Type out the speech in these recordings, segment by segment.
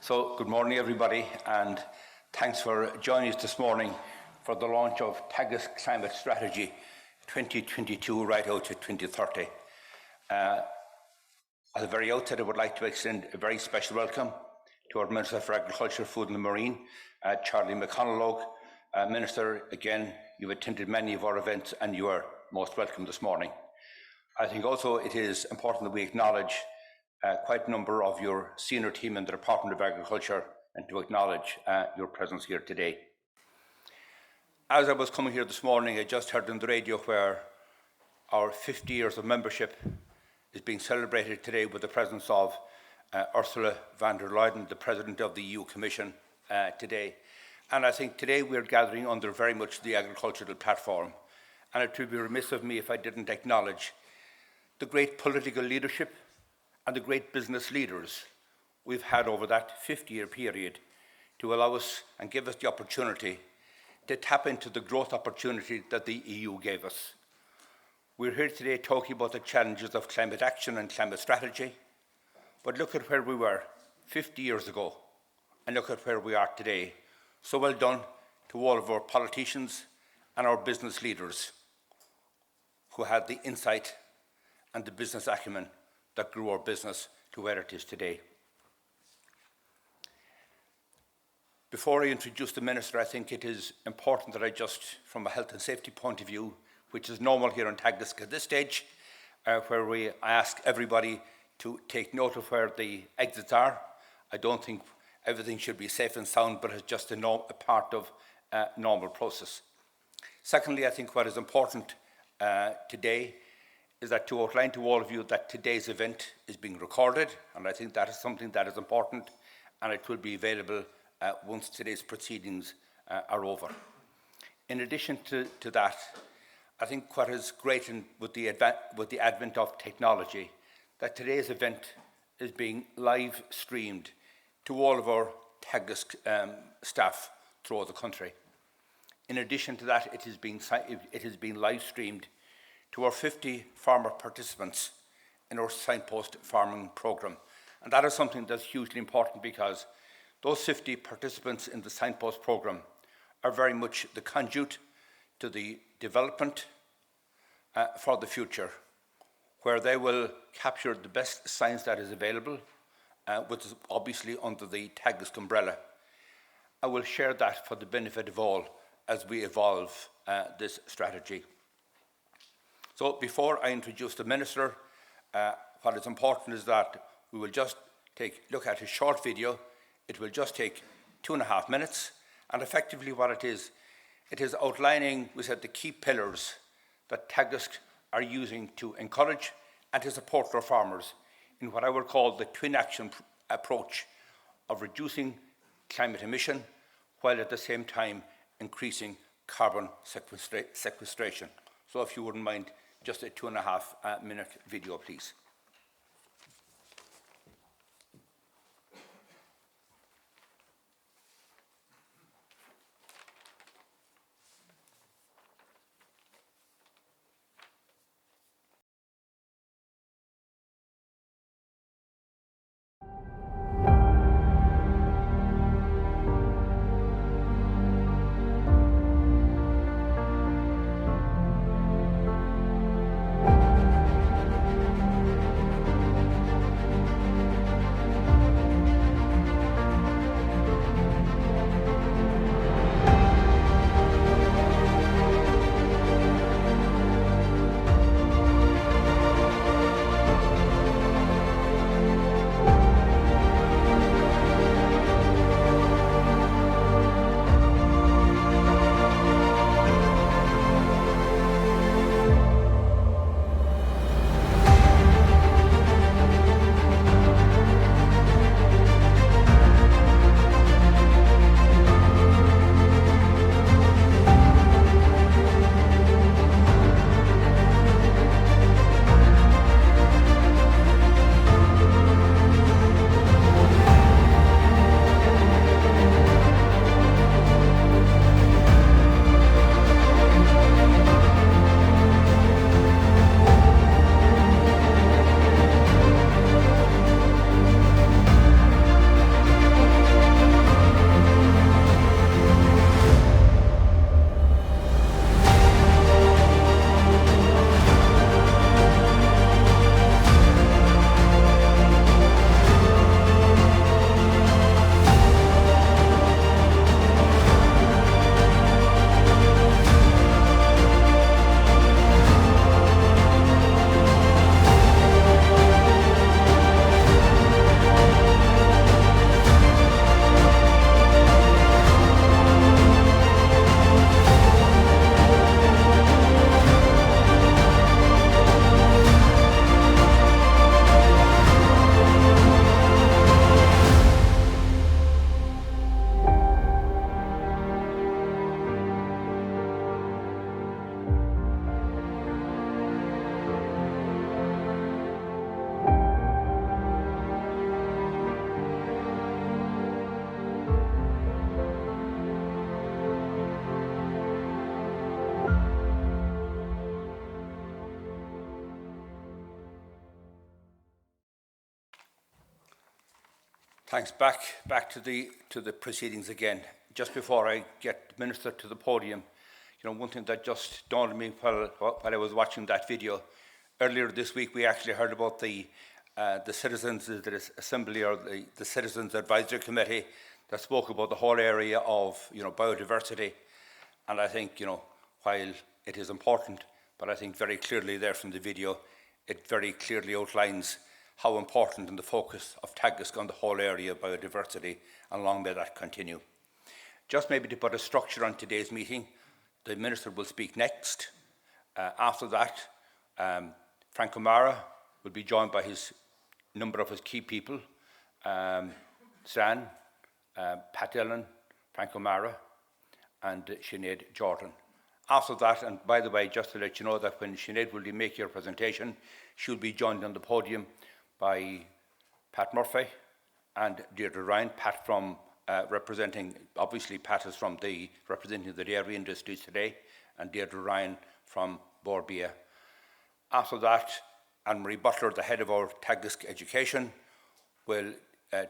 So, good morning everybody, and thanks for joining us this morning for the launch of Teagasc Climate Strategy 2022 right out to 2030. At the very outset, I would like to extend a very special welcome to our Minister for Agriculture, Food and the Marine, Charlie McConalogue. Minister, again, you've attended many of our events and you are most welcome this morning. I think also it is important that we acknowledge quite a number of your senior team in the Department of Agriculture and to acknowledge your presence here today. As I was coming here this morning, I just heard on the radio where our 50 years of membership is being celebrated today with the presence of Ursula von der Leyen, the President of the EU Commission today. And I think today we're gathering under very much the agricultural platform. And it would be remiss of me if I didn't acknowledge the great political leadership and the great business leaders we've had over that 50-year period to allow us and give us the opportunity to tap into the growth opportunity that the EU gave us. We're here today talking about the challenges of climate action and climate strategy, but look at where we were 50 years ago and look at where we are today. So well done to all of our politicians and our business leaders who had the insight and the business acumen that grew our business to where it is today. Before I introduce the Minister, I think it is important that I just, from a health and safety point of view, which is normal here in Teagasc at this stage, where I ask everybody to take note of where the exits are. I don't think everything should be safe and sound, but it's just a part of normal process. Secondly, I think what is important today is that to outline to all of you that today's event is being recorded, and I think that is something that is important, and it will be available once today's proceedings are over. In addition to that, I think what is great with the advent of technology, that today's event is being live streamed to all of our Teagasc staff throughout the country. In addition to that, it has been live streamed to our 50 farmer participants in our Signpost farming programme. And that is something that's hugely important because those 50 participants in the Signpost programme are very much the conduit to the development for the future, where they will capture the best science that is available, which is obviously under the Teagasc umbrella. I will share that for the benefit of all as we evolve this strategy. So before I introduce the Minister, what is important is that we will just look at a short video. It will just take 2.5 minutes, and effectively what it is outlining, we said, the key pillars that Teagasc are using to encourage and to support our farmers in what I would call the twin action approach of reducing climate emission while at the same time increasing carbon sequestration. So if you wouldn't mind, just a 2.5 minute video, please. Thanks. Back to the proceedings again. Just before I get the Minister to the podium, one thing that just dawned on me while I was watching that video. Earlier this week, we actually heard about the Citizens Assembly, or the Citizens Advisory Committee, that spoke about the whole area of biodiversity. And I think while it is important, but I think very clearly there from the video, it very clearly outlines how important and the focus of Teagasc on the whole area of biodiversity, and long may that continue. Just maybe to put a structure on today's meeting, the Minister will speak next. After that, Frank O'Mara will be joined by a number of his key people, Stan, Pat Dillon, Frank O'Mara, and Siobhán Jordan. After that, and by the way, just to let you know that when Sinead will make her presentation, she'll be joined on the podium by Pat Murphy and Deirdre Ryan. Pat from representing the dairy industries today, and Deirdre Ryan from Bia. After that, Anne-Marie Butler, the head of our Teagasc Education, will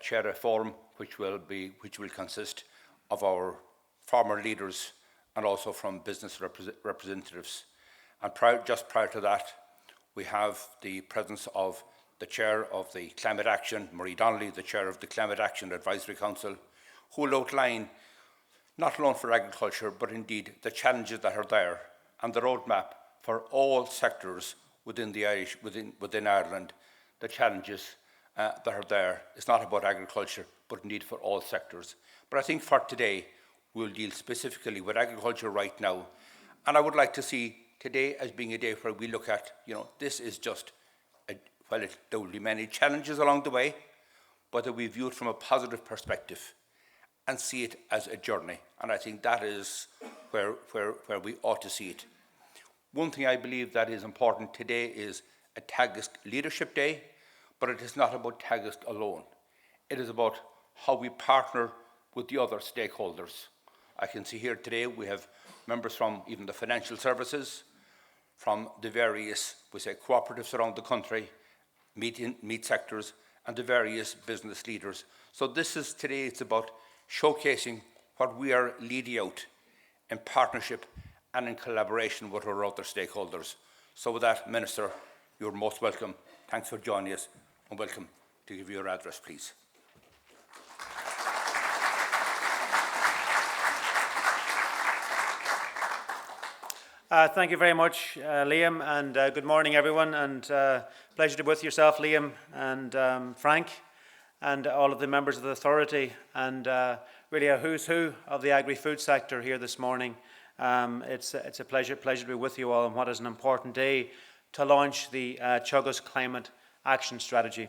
chair a forum which will consist of our farmer leaders and also from business representatives. And just prior to that, we have the presence of the chair of the Climate Action, Marie Donnelly, the chair of the Climate Action Advisory Council, who will outline not alone for agriculture, but indeed the challenges that are there and the roadmap for all sectors within Ireland. The challenges that are there. It's not about agriculture, but indeed for all sectors. But I think for today, we'll deal specifically with agriculture right now. And I would like to see today as being a day where we look at, this is just, there will be many challenges along the way, but that we view it from a positive perspective and see it as a journey. And I think that is where we ought to see it. One thing I believe that is important today is a Teagasc Leadership Day, but it is not about Teagasc alone. It is about how we partner with the other stakeholders. I can see here today we have members from even the financial services, from the various, cooperatives around the country, meat sectors, and the various business leaders. So today it's about showcasing what we are leading out in partnership and in collaboration with our other stakeholders. So with that, Minister, you're most welcome. Thanks for joining us, and welcome to give your address, please. Thank you very much, Liam, and good morning, everyone, and pleasure to be with yourself, Liam, and Frank, and all of the members of the Authority, and really a who's who of the agri-food sector here this morning. It's a pleasure to be with you all on what is an important day to launch the Teagasc Climate Action Strategy.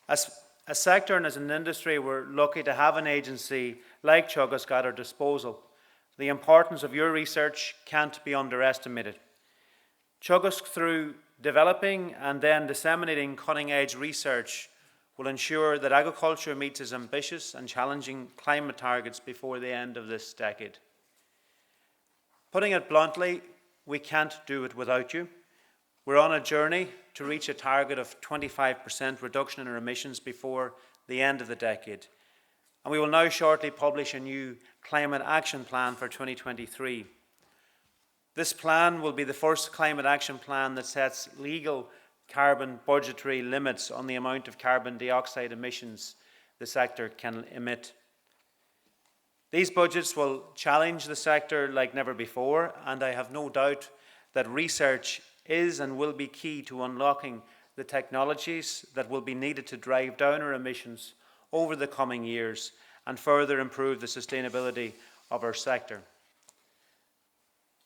As a sector and as an industry, we're lucky to have an agency like Teagasc at our disposal. The importance of your research can't be underestimated. Teagasc, through developing and then disseminating cutting-edge research, will ensure that agriculture meets its ambitious and challenging climate targets before the end of this decade. Putting it bluntly, we can't do it without you. We're on a journey to reach a target of 25% reduction in our emissions before the end of the decade. And we will now shortly publish a new Climate Action Plan for 2023. This plan will be the first climate action plan that sets legal carbon budgetary limits on the amount of carbon dioxide emissions the sector can emit. These budgets will challenge the sector like never before, and I have no doubt that research is and will be key to unlocking the technologies that will be needed to drive down our emissions over the coming years and further improve the sustainability of our sector.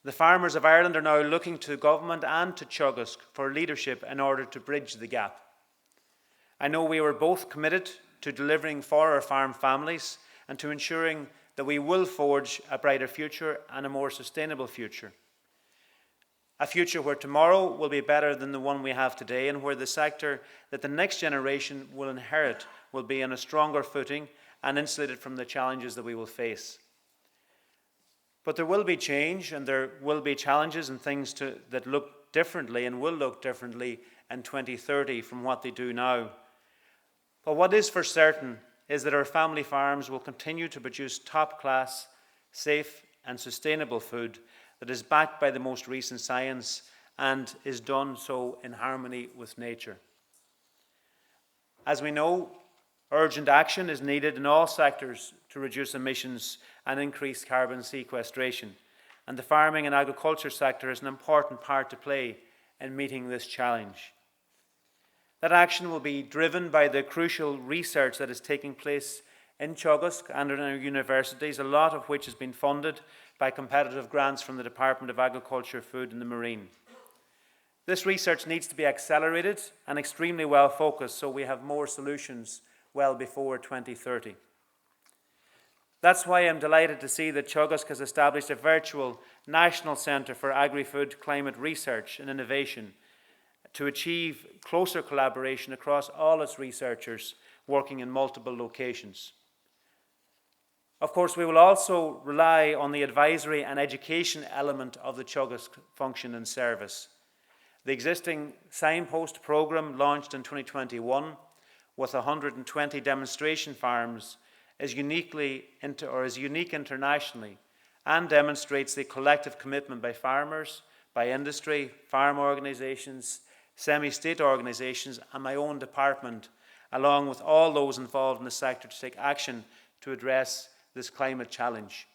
The farmers of Ireland are now looking to government and to Teagasc for leadership in order to bridge the gap. I know we were both committed to delivering for our farm families and to ensuring that we will forge a brighter future and a more sustainable future. A future where tomorrow will be better than the one we have today, and where the sector that the next generation will inherit will be on a stronger footing and insulated from the challenges that we will face. But there will be change, and there will be challenges and things that look differently and will look differently in 2030 from what they do now. But what is for certain is that our family farms will continue to produce top-class, safe and sustainable food that is backed by the most recent science and is done so in harmony with nature. As we know, urgent action is needed in all sectors to reduce emissions and increase carbon sequestration, and the farming and agriculture sector has an important part to play in meeting this challenge. That action will be driven by the crucial research that is taking place in Teagasc and in our universities, a lot of which has been funded by competitive grants from the Department of Agriculture, Food and the Marine. This research needs to be accelerated and extremely well focused so we have more solutions well before 2030. That's why I'm delighted to see that Teagasc has established a virtual national centre for agri-food climate research and innovation to achieve closer collaboration across all its researchers working in multiple locations. Of course, we will also rely on the advisory and education element of the Teagasc function and service. The existing Signpost programme, launched in 2021 with 120 demonstration farms, is unique internationally and demonstrates the collective commitment by farmers, by industry, farm organisations, semi-state organisations and my own department, along with all those involved in the sector, to take action to address this climate challenge.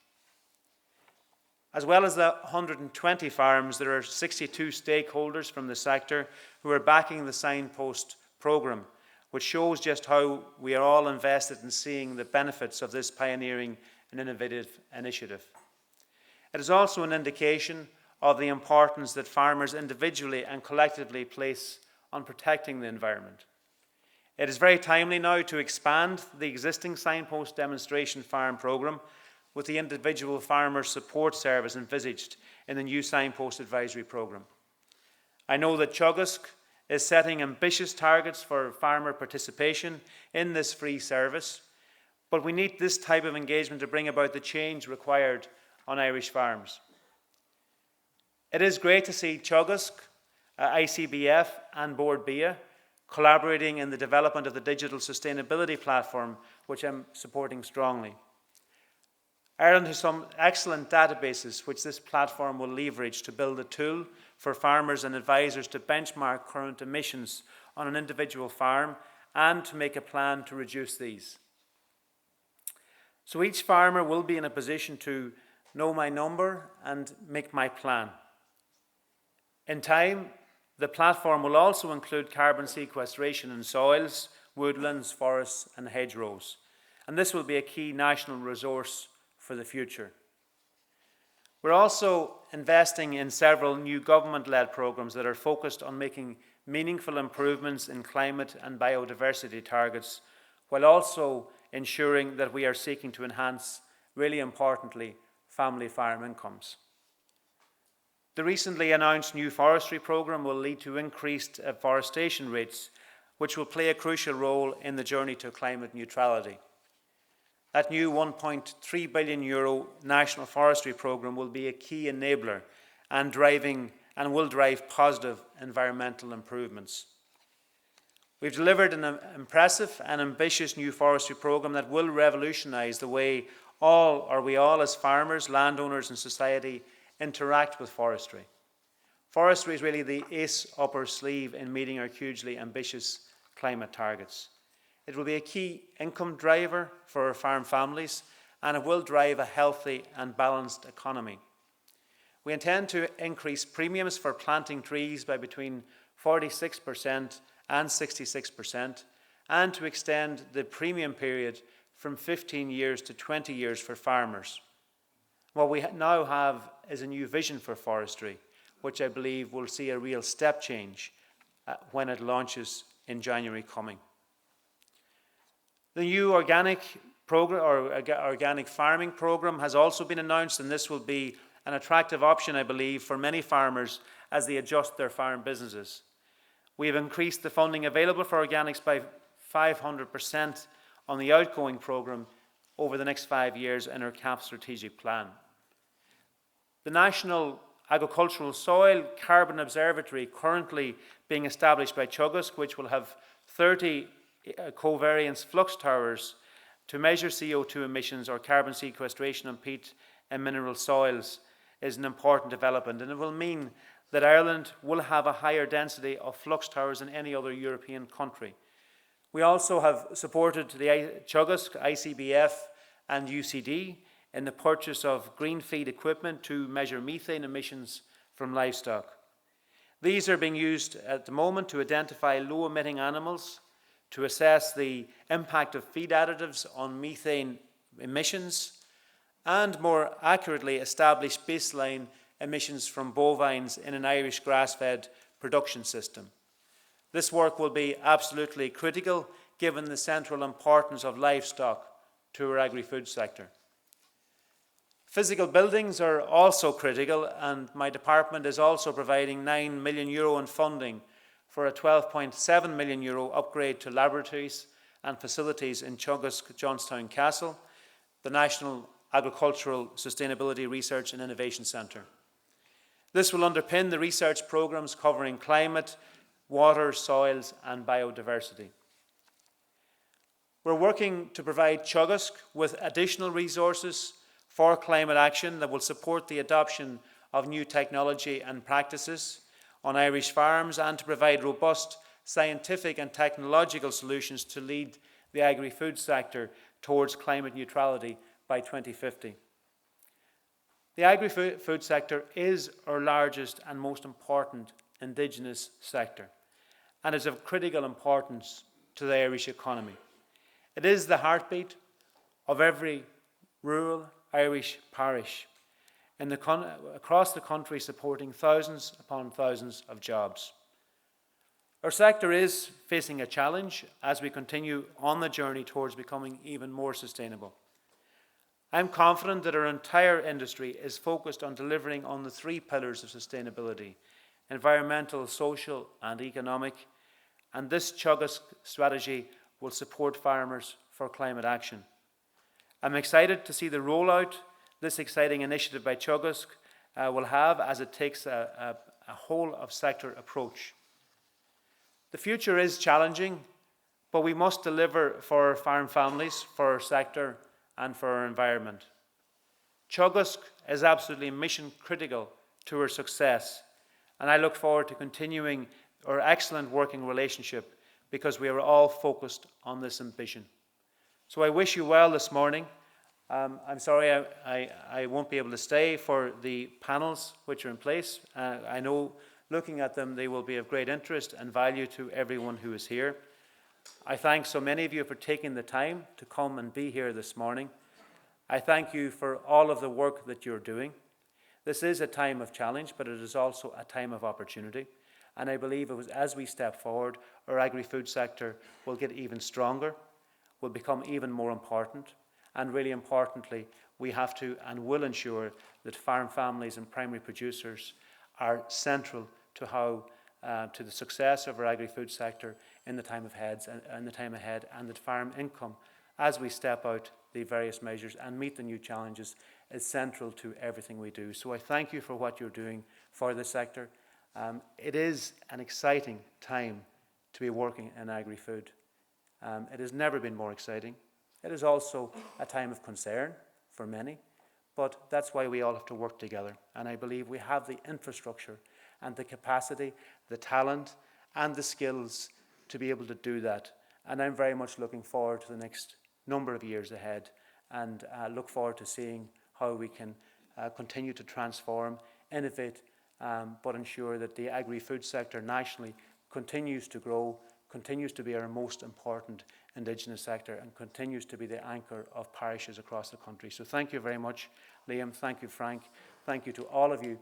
As well as the 120 farms, there are 62 stakeholders from the sector who are backing the Signpost programme, which shows just how we are all invested in seeing the benefits of this pioneering and innovative initiative. It is also an indication of the importance that farmers individually and collectively place on protecting the environment. It is very timely now to expand the existing Signpost demonstration farm programme with the individual farmer support service envisaged in the new Signpost Advisory Programme. I know that Teagasc is setting ambitious targets for farmer participation in this free service, but we need this type of engagement to bring about the change required on Irish farms. It is great to see Teagasc, ICBF and Board Bia collaborating in the development of the digital sustainability platform, which I'm supporting strongly. Ireland has some excellent databases which this platform will leverage to build a tool for farmers and advisors to benchmark current emissions on an individual farm and to make a plan to reduce these. So each farmer will be in a position to know my number and make my plan. In time, the platform will also include carbon sequestration in soils, woodlands, forests and hedgerows. And this will be a key national resource for the future. We're also investing in several new government-led programmes that are focused on making meaningful improvements in climate and biodiversity targets, while also ensuring that we are seeking to enhance, really importantly, family farm incomes. The recently announced new forestry programme will lead to increased afforestation rates, which will play a crucial role in the journey to climate neutrality. That new €1.3 billion national forestry programme will be a key enabler and will drive positive environmental improvements. We've delivered an impressive and ambitious new forestry programme that will revolutionise the way we all as farmers, landowners and society interact with forestry. Forestry is really the ace up our sleeve in meeting our hugely ambitious climate targets. It will be a key income driver for our farm families, and it will drive a healthy and balanced economy. We intend to increase premiums for planting trees by between 46% and 66%, and to extend the premium period from 15 years to 20 years for farmers. What we now have is a new vision for forestry, which I believe will see a real step change when it launches in January coming. The new organic farming programme has also been announced, and this will be an attractive option, I believe, for many farmers as they adjust their farm businesses. We have increased the funding available for organics by 500% on the outgoing programme over the next 5 years in our CAP strategic plan. The National Agricultural Soil Carbon Observatory, currently being established by Teagasc, which will have 30 covariance flux towers, to measure CO2 emissions or carbon sequestration on peat and mineral soils is an important development, and it will mean that Ireland will have a higher density of flux towers than any other European country. We also have supported the Teagasc, ICBF and UCD in the purchase of green feed equipment to measure methane emissions from livestock. These are being used at the moment to identify low-emitting animals, to assess the impact of feed additives on methane emissions, and more accurately establish baseline emissions from bovines in an Irish grass-fed production system. This work will be absolutely critical given the central importance of livestock to our agri-food sector. Physical buildings are also critical, and my department is also providing €9 million in funding for a €12.7 million upgrade to laboratories and facilities in Teagasc Johnstown Castle, the National Agricultural Sustainability Research and Innovation Centre. This will underpin the research programmes covering climate, water, soils and biodiversity. We're working to provide Teagasc with additional resources for climate action that will support the adoption of new technology and practices on Irish farms, and to provide robust scientific and technological solutions to lead the agri-food sector towards climate neutrality by 2050. The agri-food sector is our largest and most important indigenous sector, and is of critical importance to the Irish economy. It is the heartbeat of every rural Irish parish across the country, supporting thousands upon thousands of jobs. Our sector is facing a challenge as we continue on the journey towards becoming even more sustainable. I'm confident that our entire industry is focused on delivering on the three pillars of sustainability: environmental, social and economic, and this Teagasc strategy will support farmers for climate action. I'm excited to see the rollout this exciting initiative by Teagasc will have, as it takes a whole-of-sector approach. The future is challenging, but we must deliver for our farm families, for our sector and for our environment. Teagasc is absolutely mission critical to our success, and I look forward to continuing our excellent working relationship, because we are all focused on this ambition. So I wish you well this morning. I'm sorry I won't be able to stay for the panels which are in place. I know, looking at them, they will be of great interest and value to everyone who is here. I thank so many of you for taking the time to come and be here this morning. I thank you for all of the work that you're doing. This is a time of challenge, but it is also a time of opportunity. And I believe as we step forward, our agri-food sector will get even stronger, will become even more important, and really importantly, we have to and will ensure that farm families and primary producers are central to the success of our agri-food sector in the time ahead, and that farm income, as we step out the various measures and meet the new challenges, is central to everything we do. So I thank you for what you're doing for the sector. It is an exciting time to be working in agri-food. It has never been more exciting. It is also a time of concern for many, but that's why we all have to work together. And I believe we have the infrastructure and the capacity, the talent and the skills to be able to do that. And I'm very much looking forward to the next number of years ahead, and look forward to seeing how we can continue to transform, innovate, but ensure that the agri-food sector nationally continues to grow, continues to be our most important indigenous sector, and continues to be the anchor of parishes across the country. So thank you very much, Liam. Thank you, Frank. Thank you to all of you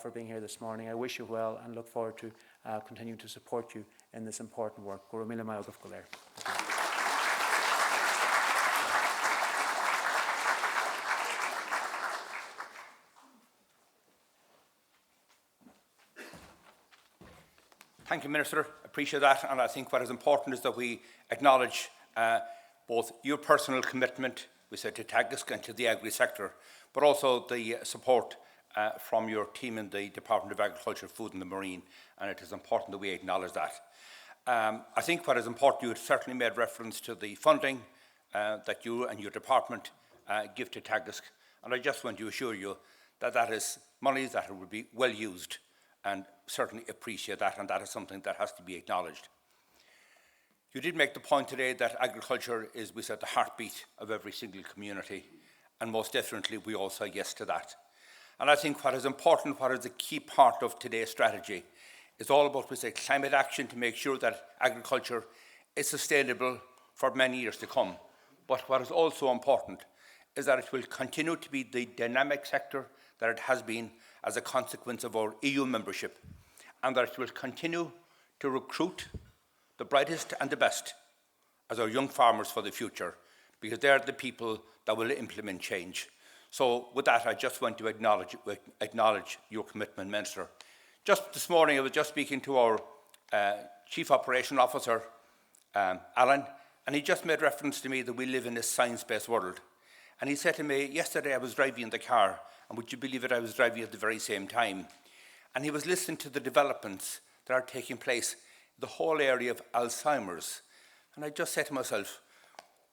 for being here this morning. I wish you well and look forward to continuing to support you in this important work. Go raibh míle maith agah go léir. Thank you, Minister. Appreciate that. And I think what is important is that we acknowledge both your personal commitment, we said, to Teagasc and to the agri sector, but also the support from your team in the Department of Agriculture, Food and the Marine. And it is important that we acknowledge that. I think what is important, you had certainly made reference to the funding that you and your department give to Teagasc, and I just want to assure you that that is money that will be well used, and certainly appreciate that, and that is something that has to be acknowledged. You did make the point today that agriculture is, we said, the heartbeat of every single community, and most definitely we all say yes to that. And I think what is important, what is a key part of today's strategy, is all about, we say, climate action to make sure that agriculture is sustainable for many years to come. But what is also important is that it will continue to be the dynamic sector that it has been as a consequence of our EU membership, and that it will continue to recruit the brightest and the best as our young farmers for the future, because they are the people that will implement change. So with that, I just want to acknowledge your commitment, Minister. Just this morning, I was just speaking to our Chief Operation Officer, Alan, and he just made reference to me that we live in a science-based world. And he said to me, yesterday I was driving in the car, and would you believe it, I was driving at the very same time. And he was listening to the developments that are taking place in the whole area of Alzheimer's. And I just said to myself,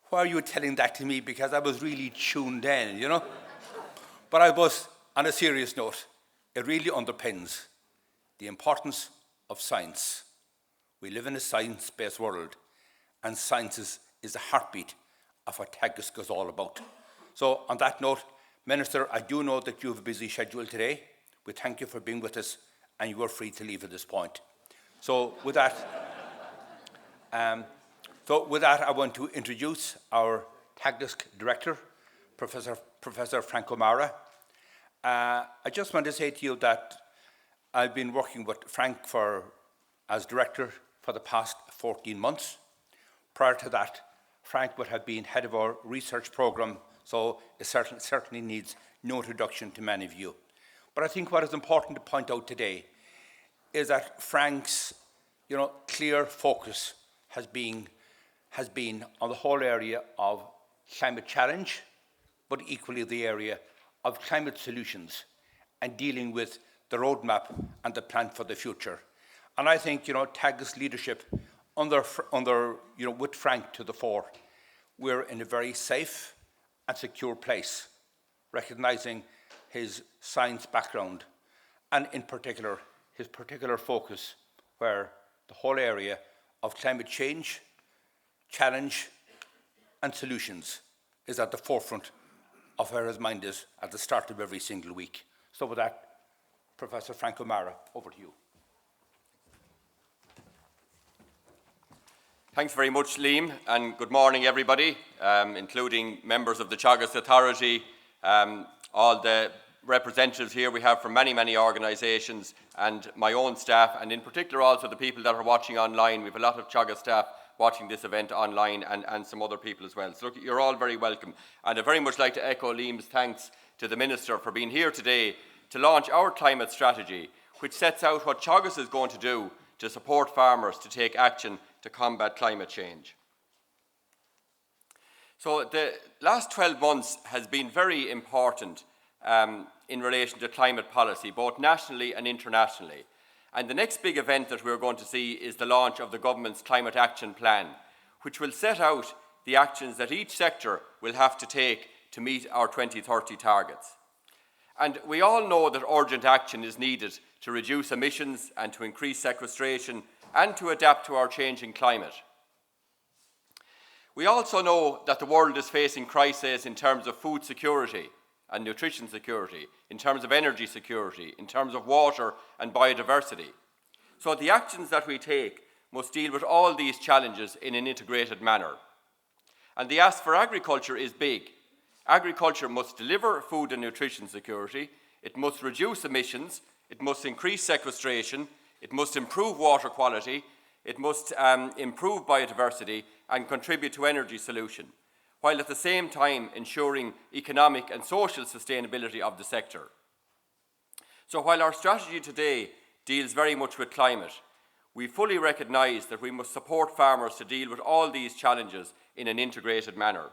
why are you telling that to me? Because I was really tuned in, you know. But I was, on a serious note, it really underpins the importance of science. We live in a science-based world, and science is the heartbeat of what Teagasc is all about. So on that note, Minister, I do know that you have a busy schedule today. We thank you for being with us, and you are free to leave at this point. So with that, I want to introduce our Teagasc Director, Professor Frank O'Mara. I just want to say to you that I've been working with Frank as Director for the past 14 months. Prior to that, Frank would have been head of our research programme, so it certainly needs no introduction to many of you. But I think what is important to point out today is that Frank's clear focus has been on the whole area of climate challenge, but equally the area of climate solutions and dealing with the roadmap and the plan for the future. And I think, Teagasc leadership with Frank to the fore, we're in a very safe and secure place, recognising his science background and in particular, his particular focus where the whole area of climate change, challenge and solutions is at the forefront of where his mind is at the start of every single week. So with that, Professor Frank O'Mara, over to you. Thanks very much, Liam, and good morning, everybody, including members of the Teagasc Authority, all the representatives here we have from many, many organisations, and my own staff, and in particular also the people that are watching online. We have a lot of Teagasc staff watching this event online, and some other people as well. So look, you're all very welcome. And I'd very much like to echo Liam's thanks to the Minister for being here today to launch our climate strategy, which sets out what Teagasc is going to do to support farmers to take action to combat climate change. So the last 12 months has been very important in relation to climate policy, both nationally and internationally. And the next big event that we're going to see is the launch of the government's Climate Action Plan, which will set out the actions that each sector will have to take to meet our 2030 targets. And we all know that urgent action is needed to reduce emissions and to increase sequestration and to adapt to our changing climate. We also know that the world is facing crises in terms of food security and nutrition security, in terms of energy security, in terms of water and biodiversity. So the actions that we take must deal with all these challenges in an integrated manner. And the ask for agriculture is big. Agriculture must deliver food and nutrition security, it must reduce emissions, it must increase sequestration, it must improve water quality, it must improve biodiversity and contribute to energy solution, while at the same time ensuring economic and social sustainability of the sector. So while our strategy today deals very much with climate, we fully recognise that we must support farmers to deal with all these challenges in an integrated manner.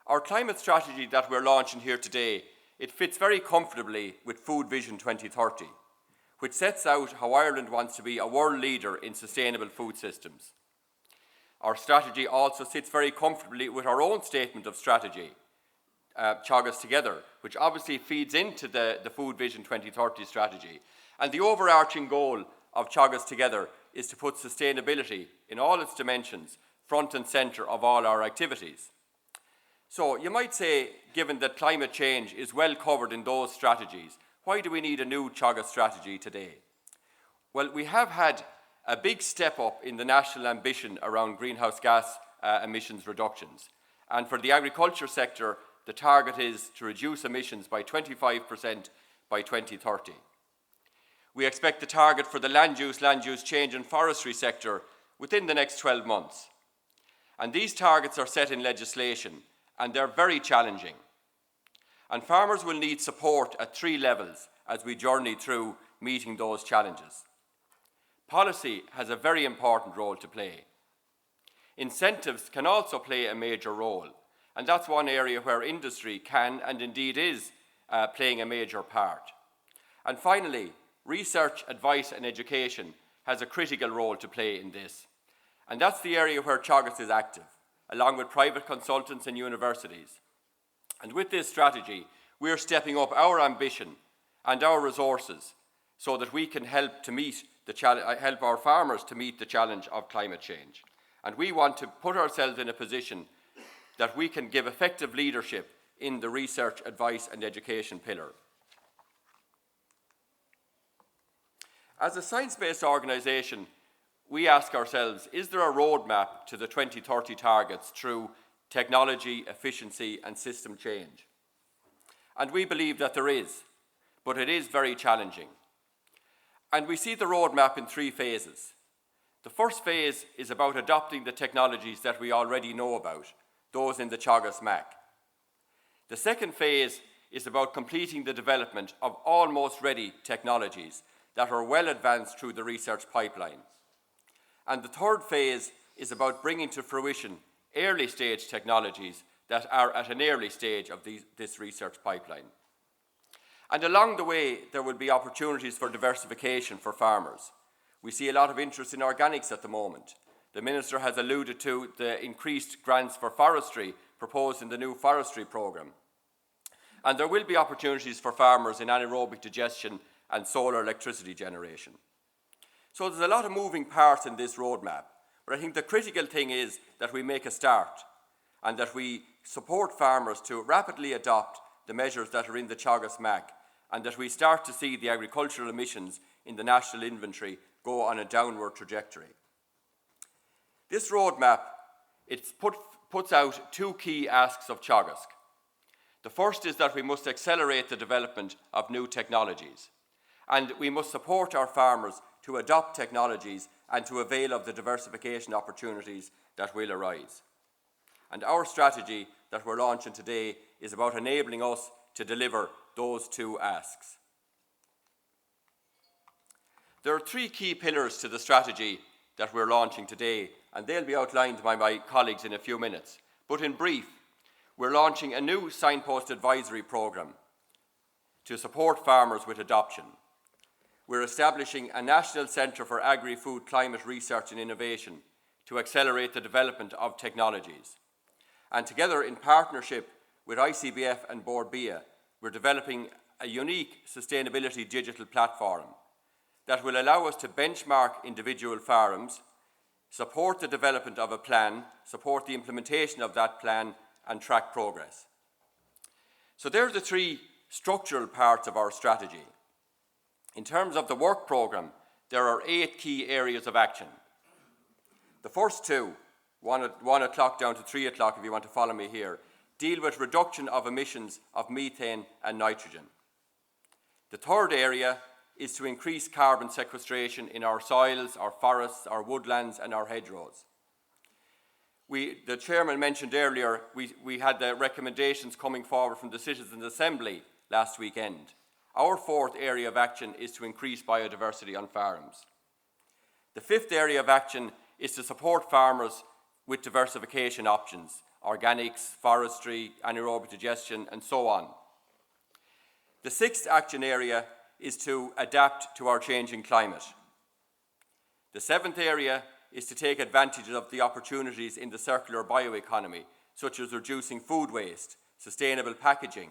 Our climate strategy that we're launching here today, it fits very comfortably with Food Vision 2030, which sets out how Ireland wants to be a world leader in sustainable food systems. our strategy also sits very comfortably with our own statement of strategy, Teagasc Together, which obviously feeds into the Food Vision 2030 strategy. And the overarching goal of Teagasc Together is to put sustainability in all its dimensions front and centre of all our activities. So you might say, given that climate change is well covered in those strategies, why do we need a new Teagasc strategy today? Well, we have had a big step up in the national ambition around greenhouse gas emissions reductions. And for the agriculture sector, the target is to reduce emissions by 25% by 2030. We expect the target for the land use change and forestry sector within the next 12 months. And these targets are set in legislation, and they're very challenging. And farmers will need support at 3 levels as we journey through meeting those challenges. Policy has a very important role to play. Incentives can also play a major role, and that's one area where industry can and indeed is playing a major part. And finally, research, advice and education has a critical role to play in this. And that's the area where Teagasc is active, along with private consultants and universities. And with this strategy, we are stepping up our ambition and our resources so that we can help our farmers to meet the challenge of climate change. And we want to put ourselves in a position that we can give effective leadership in the research, advice and education pillar. As a science-based organisation, we ask ourselves, is there a roadmap to the 2030 targets through technology, efficiency and system change? And we believe that there is, but it is very challenging. And we see the roadmap in 3 phases. The first phase is about adopting the technologies that we already know about, those in the Teagasc MAC. The second phase is about completing the development of almost ready technologies that are well advanced through the research pipeline. And the third phase is about bringing to fruition early stage technologies that are at an early stage of this research pipeline. And along the way, there will be opportunities for diversification for farmers. We see a lot of interest in organics at the moment. The Minister has alluded to the increased grants for forestry proposed in the new forestry programme. And there will be opportunities for farmers in anaerobic digestion and solar electricity generation. So there's a lot of moving parts in this roadmap, but I think the critical thing is that we make a start and that we support farmers to rapidly adopt the measures that are in the Teagasc MAC and that we start to see the agricultural emissions in the national inventory go on a downward trajectory. This roadmap, puts out 2 key asks of Teagasc. The first is that we must accelerate the development of new technologies, and we must support our farmers to adopt technologies and to avail of the diversification opportunities that will arise. And our strategy that we're launching today is about enabling us to deliver those 2 asks. There are 3 key pillars to the strategy that we're launching today, and they'll be outlined by my colleagues in a few minutes. But in brief, we're launching a new Signpost Advisory Programme to support farmers with adoption. We're establishing a National Centre for Agri-Food Climate Research and Innovation to accelerate the development of technologies. And together in partnership with ICBF and Board Bia, we're developing a unique sustainability digital platform that will allow us to benchmark individual farms, support the development of a plan, support the implementation of that plan and track progress. So there are the 3 structural parts of our strategy. In terms of the work programme, there are 8 key areas of action. The first 2, 1 o'clock down to 3 o'clock if you want to follow me here, deal with reduction of emissions of methane and nitrogen. The third area is to increase carbon sequestration in our soils, our forests, our woodlands and our hedgerows. The Chairman mentioned earlier, we had the recommendations coming forward from the Citizens' Assembly last weekend. Our 4th area of action is to increase biodiversity on farms. The 5th area of action is to support farmers with diversification options, organics, forestry, anaerobic digestion, and so on. The 6th action area is to adapt to our changing climate. The 7th area is to take advantage of the opportunities in the circular bioeconomy, such as reducing food waste, sustainable packaging,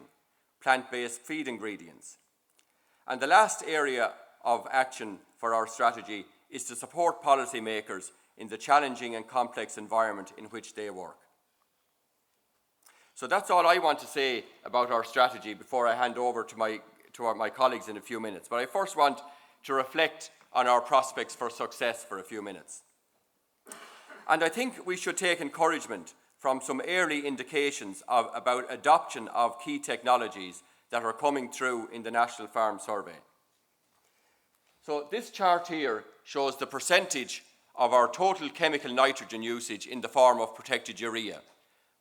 plant-based feed ingredients. And the last area of action for our strategy is to support policymakers in the challenging and complex environment in which they work. So that's all I want to say about our strategy before I hand over to my colleagues in a few minutes. But I first want to reflect on our prospects for success for a few minutes. And I think we should take encouragement from some early indications about adoption of key technologies that are coming through in the National Farm Survey. So this chart here shows the percentage of our total chemical nitrogen usage in the form of protected urea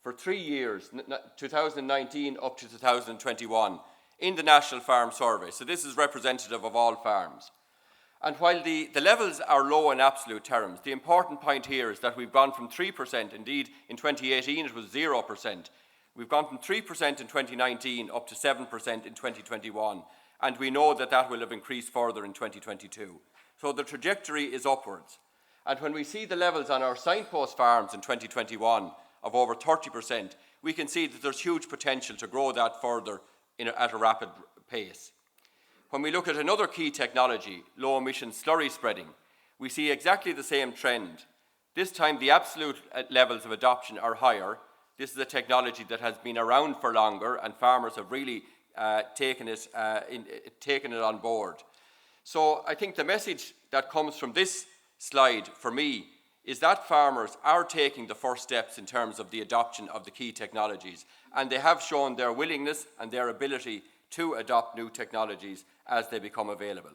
for 3 years, 2019 up to 2021, in the National Farm Survey. So this is representative of all farms. And while the levels are low in absolute terms, the important point here is that we've gone from 3%, indeed in 2018 it was 0%, we've gone from 3% in 2019 up to 7% in 2021, and we know that that will have increased further in 2022. So the trajectory is upwards. And when we see the levels on our signpost farms in 2021 of over 30%, we can see that there's huge potential to grow that further at a rapid pace. When we look at another key technology, low-emission slurry spreading, we see exactly the same trend. This time the absolute levels of adoption are higher. This is a technology that has been around for longer, and farmers have really taken it on board. So I think the message that comes from this slide for me is that farmers are taking the first steps in terms of the adoption of the key technologies, and they have shown their willingness and their ability to adopt new technologies as they become available.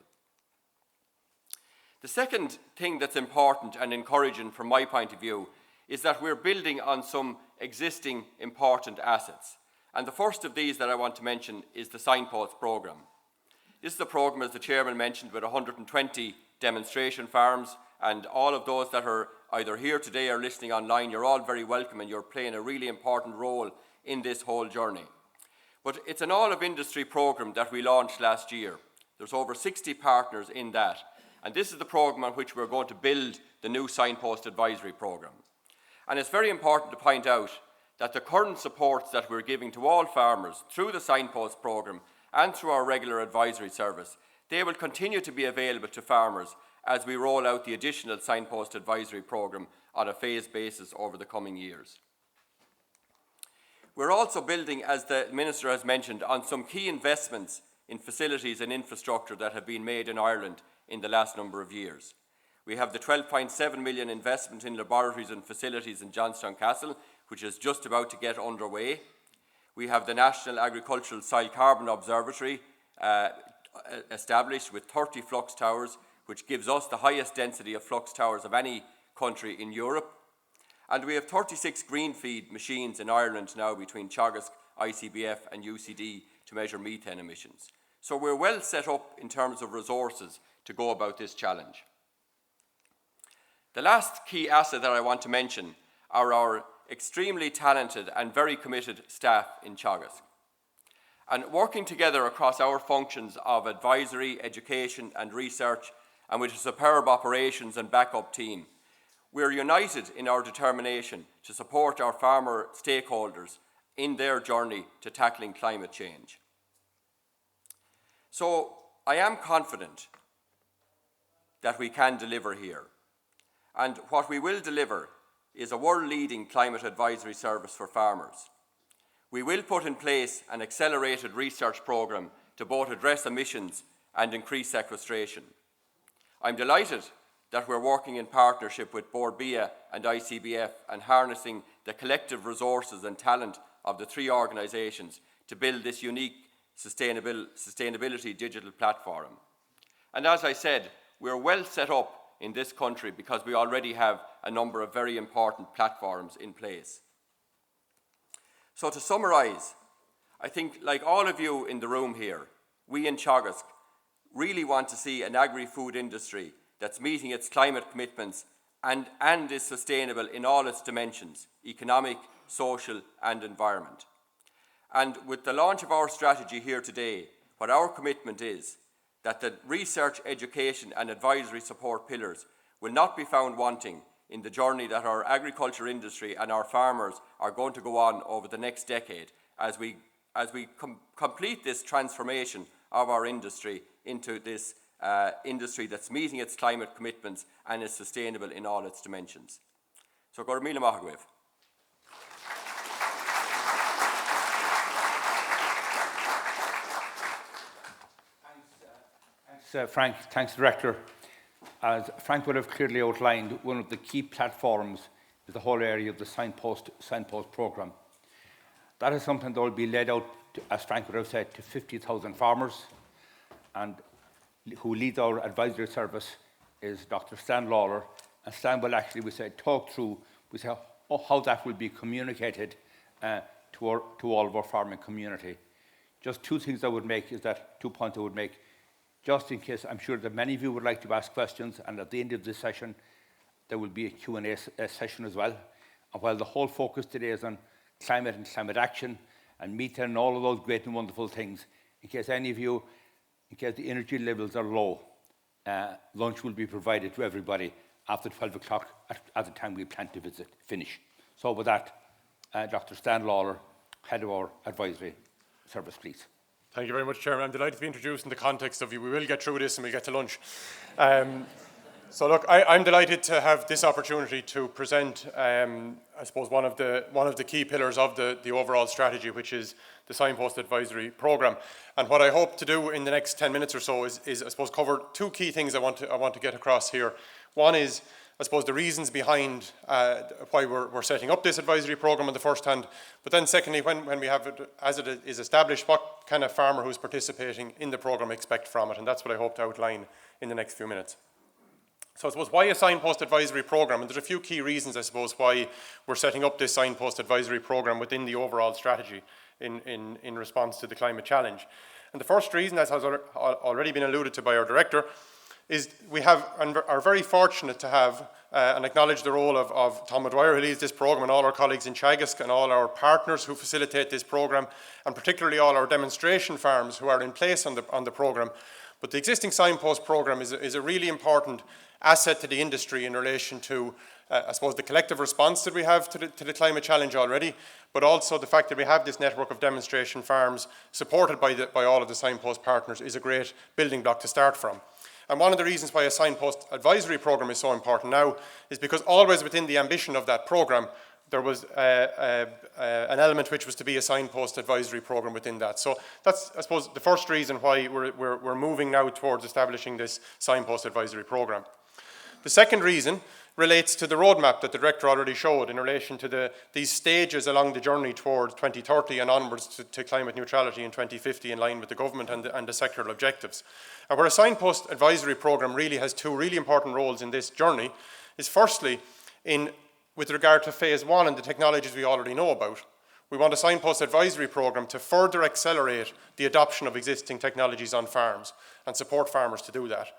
The second thing that's important and encouraging from my point of view is that we're building on some existing important assets. And the first of these that I want to mention is the Signpost Programme. This is a programme, as the Chairman mentioned, with 120 demonstration farms, and all of those that are either here today or listening online, you're all very welcome and you're playing a really important role in this whole journey. But it's an all-of-industry programme that we launched last year. There's over 60 partners in that, and this is the programme on which we're going to build the new Signpost Advisory Programme. And it's very important to point out that the current supports that we're giving to all farmers through the Signpost Programme and through our regular advisory service, they will continue to be available to farmers as we roll out the additional Signpost Advisory Programme on a phased basis over the coming years. We're also building, as the Minister has mentioned, on some key investments in facilities and infrastructure that have been made in Ireland in the last number of years. We have the 12.7 million investment in laboratories and facilities in Johnstown Castle, which is just about to get underway. We have the National Agricultural Soil Carbon Observatory established with 30 flux towers, which gives us the highest density of flux towers of any country in Europe. And we have 36 green feed machines in Ireland now between Teagasc, ICBF and UCD to measure methane emissions. So we're well set up in terms of resources to go about this challenge. The last key asset that I want to mention are our extremely talented and very committed staff in Teagasc. And working together across our functions of advisory, education and research, and with a superb operations and backup team, we're united in our determination to support our farmer stakeholders in their journey to tackling climate change. So I am confident that we can deliver here. And what we will deliver is a world-leading climate advisory service for farmers. We will put in place an accelerated research programme to both address emissions and increase sequestration. I'm delighted that we're working in partnership with both Bia and ICBF and harnessing the collective resources and talent of the three organisations to build this unique sustainability digital platform. And as I said, we're well set up in this country because we already have a number of very important platforms in place. So to summarise, I think like all of you in the room here, we in Teagasc really want to see an agri-food industry that's meeting its climate commitments and is sustainable in all its dimensions, economic, social and environment. And with the launch of our strategy here today, what our commitment is that the research, education and advisory support pillars will not be found wanting in the journey that our agriculture industry and our farmers are going to go on over the next decade as we complete this transformation of our industry into this industry that's meeting its climate commitments and is sustainable in all its dimensions. So, go míle maith agaibh. Thanks, Frank. Thanks, Director. As Frank would have clearly outlined, one of the key platforms is the whole area of the Signpost programme. That is something that will be laid out, as Frank would have said, to 50,000 farmers, and who leads our advisory service is Dr. Stan Lalor, and Stan will actually, talk through how that will be communicated to all of our farming community. Just two points I would make, just in case. I'm sure that many of you would like to ask questions, and at the end of this session, there will be a Q&A session as well. And while the whole focus today is on climate and climate action and methane and all of those great and wonderful things, in case any of you, in case the energy levels are low, lunch will be provided to everybody after 12 o'clock at the time we plan to finish. So with that, Dr. Stan Lalor, Head of our Advisory Service, please. Thank you very much, Chairman. I'm delighted to be introduced in the context of we will get through this and we'll get to lunch. So look, I'm delighted to have this opportunity to present, I suppose, one of the key pillars of the overall strategy, which is the Signpost Advisory Programme. And what I hope to do in the next 10 minutes or so is I suppose, cover two key things I want to get across here. One is, I suppose, the reasons behind why we're setting up this advisory programme on the first hand, but then secondly, when we have it, as it is established, what kind of farmer who's participating in the programme expect from it, and that's what I hope to outline in the next few minutes. So I suppose, why a Signpost Advisory Programme? And there's a few key reasons, I suppose, why we're setting up this Signpost Advisory Programme within the overall strategy in response to the climate challenge. And the first reason, as has already been alluded to by our Director, is we have and are very fortunate to have and acknowledge the role of Tom Maguire, who leads this programme, and all our colleagues in Teagasc and all our partners who facilitate this programme, and particularly all our demonstration farms who are in place on the programme. But the existing Signpost programme is a really important asset to the industry in relation to, I suppose, the collective response that we have to the climate challenge already, but also the fact that we have this network of demonstration farms supported by all of the Signpost partners is a great building block to start from. And one of the reasons why a Signpost Advisory Programme is so important now is because always within the ambition of that programme, there was an element which was to be a Signpost Advisory Programme within that. So that's, I suppose, the first reason why we're moving now towards establishing this Signpost Advisory Programme. The second reason relates to the roadmap that the Director already showed in relation to these stages along the journey towards 2030 and onwards to climate neutrality in 2050 in line with the government and the sectoral objectives. And where a Signpost Advisory Programme really has two really important roles in this journey is firstly, with regard to phase one and the technologies we already know about, we want a Signpost Advisory Programme to further accelerate the adoption of existing technologies on farms and support farmers to do that.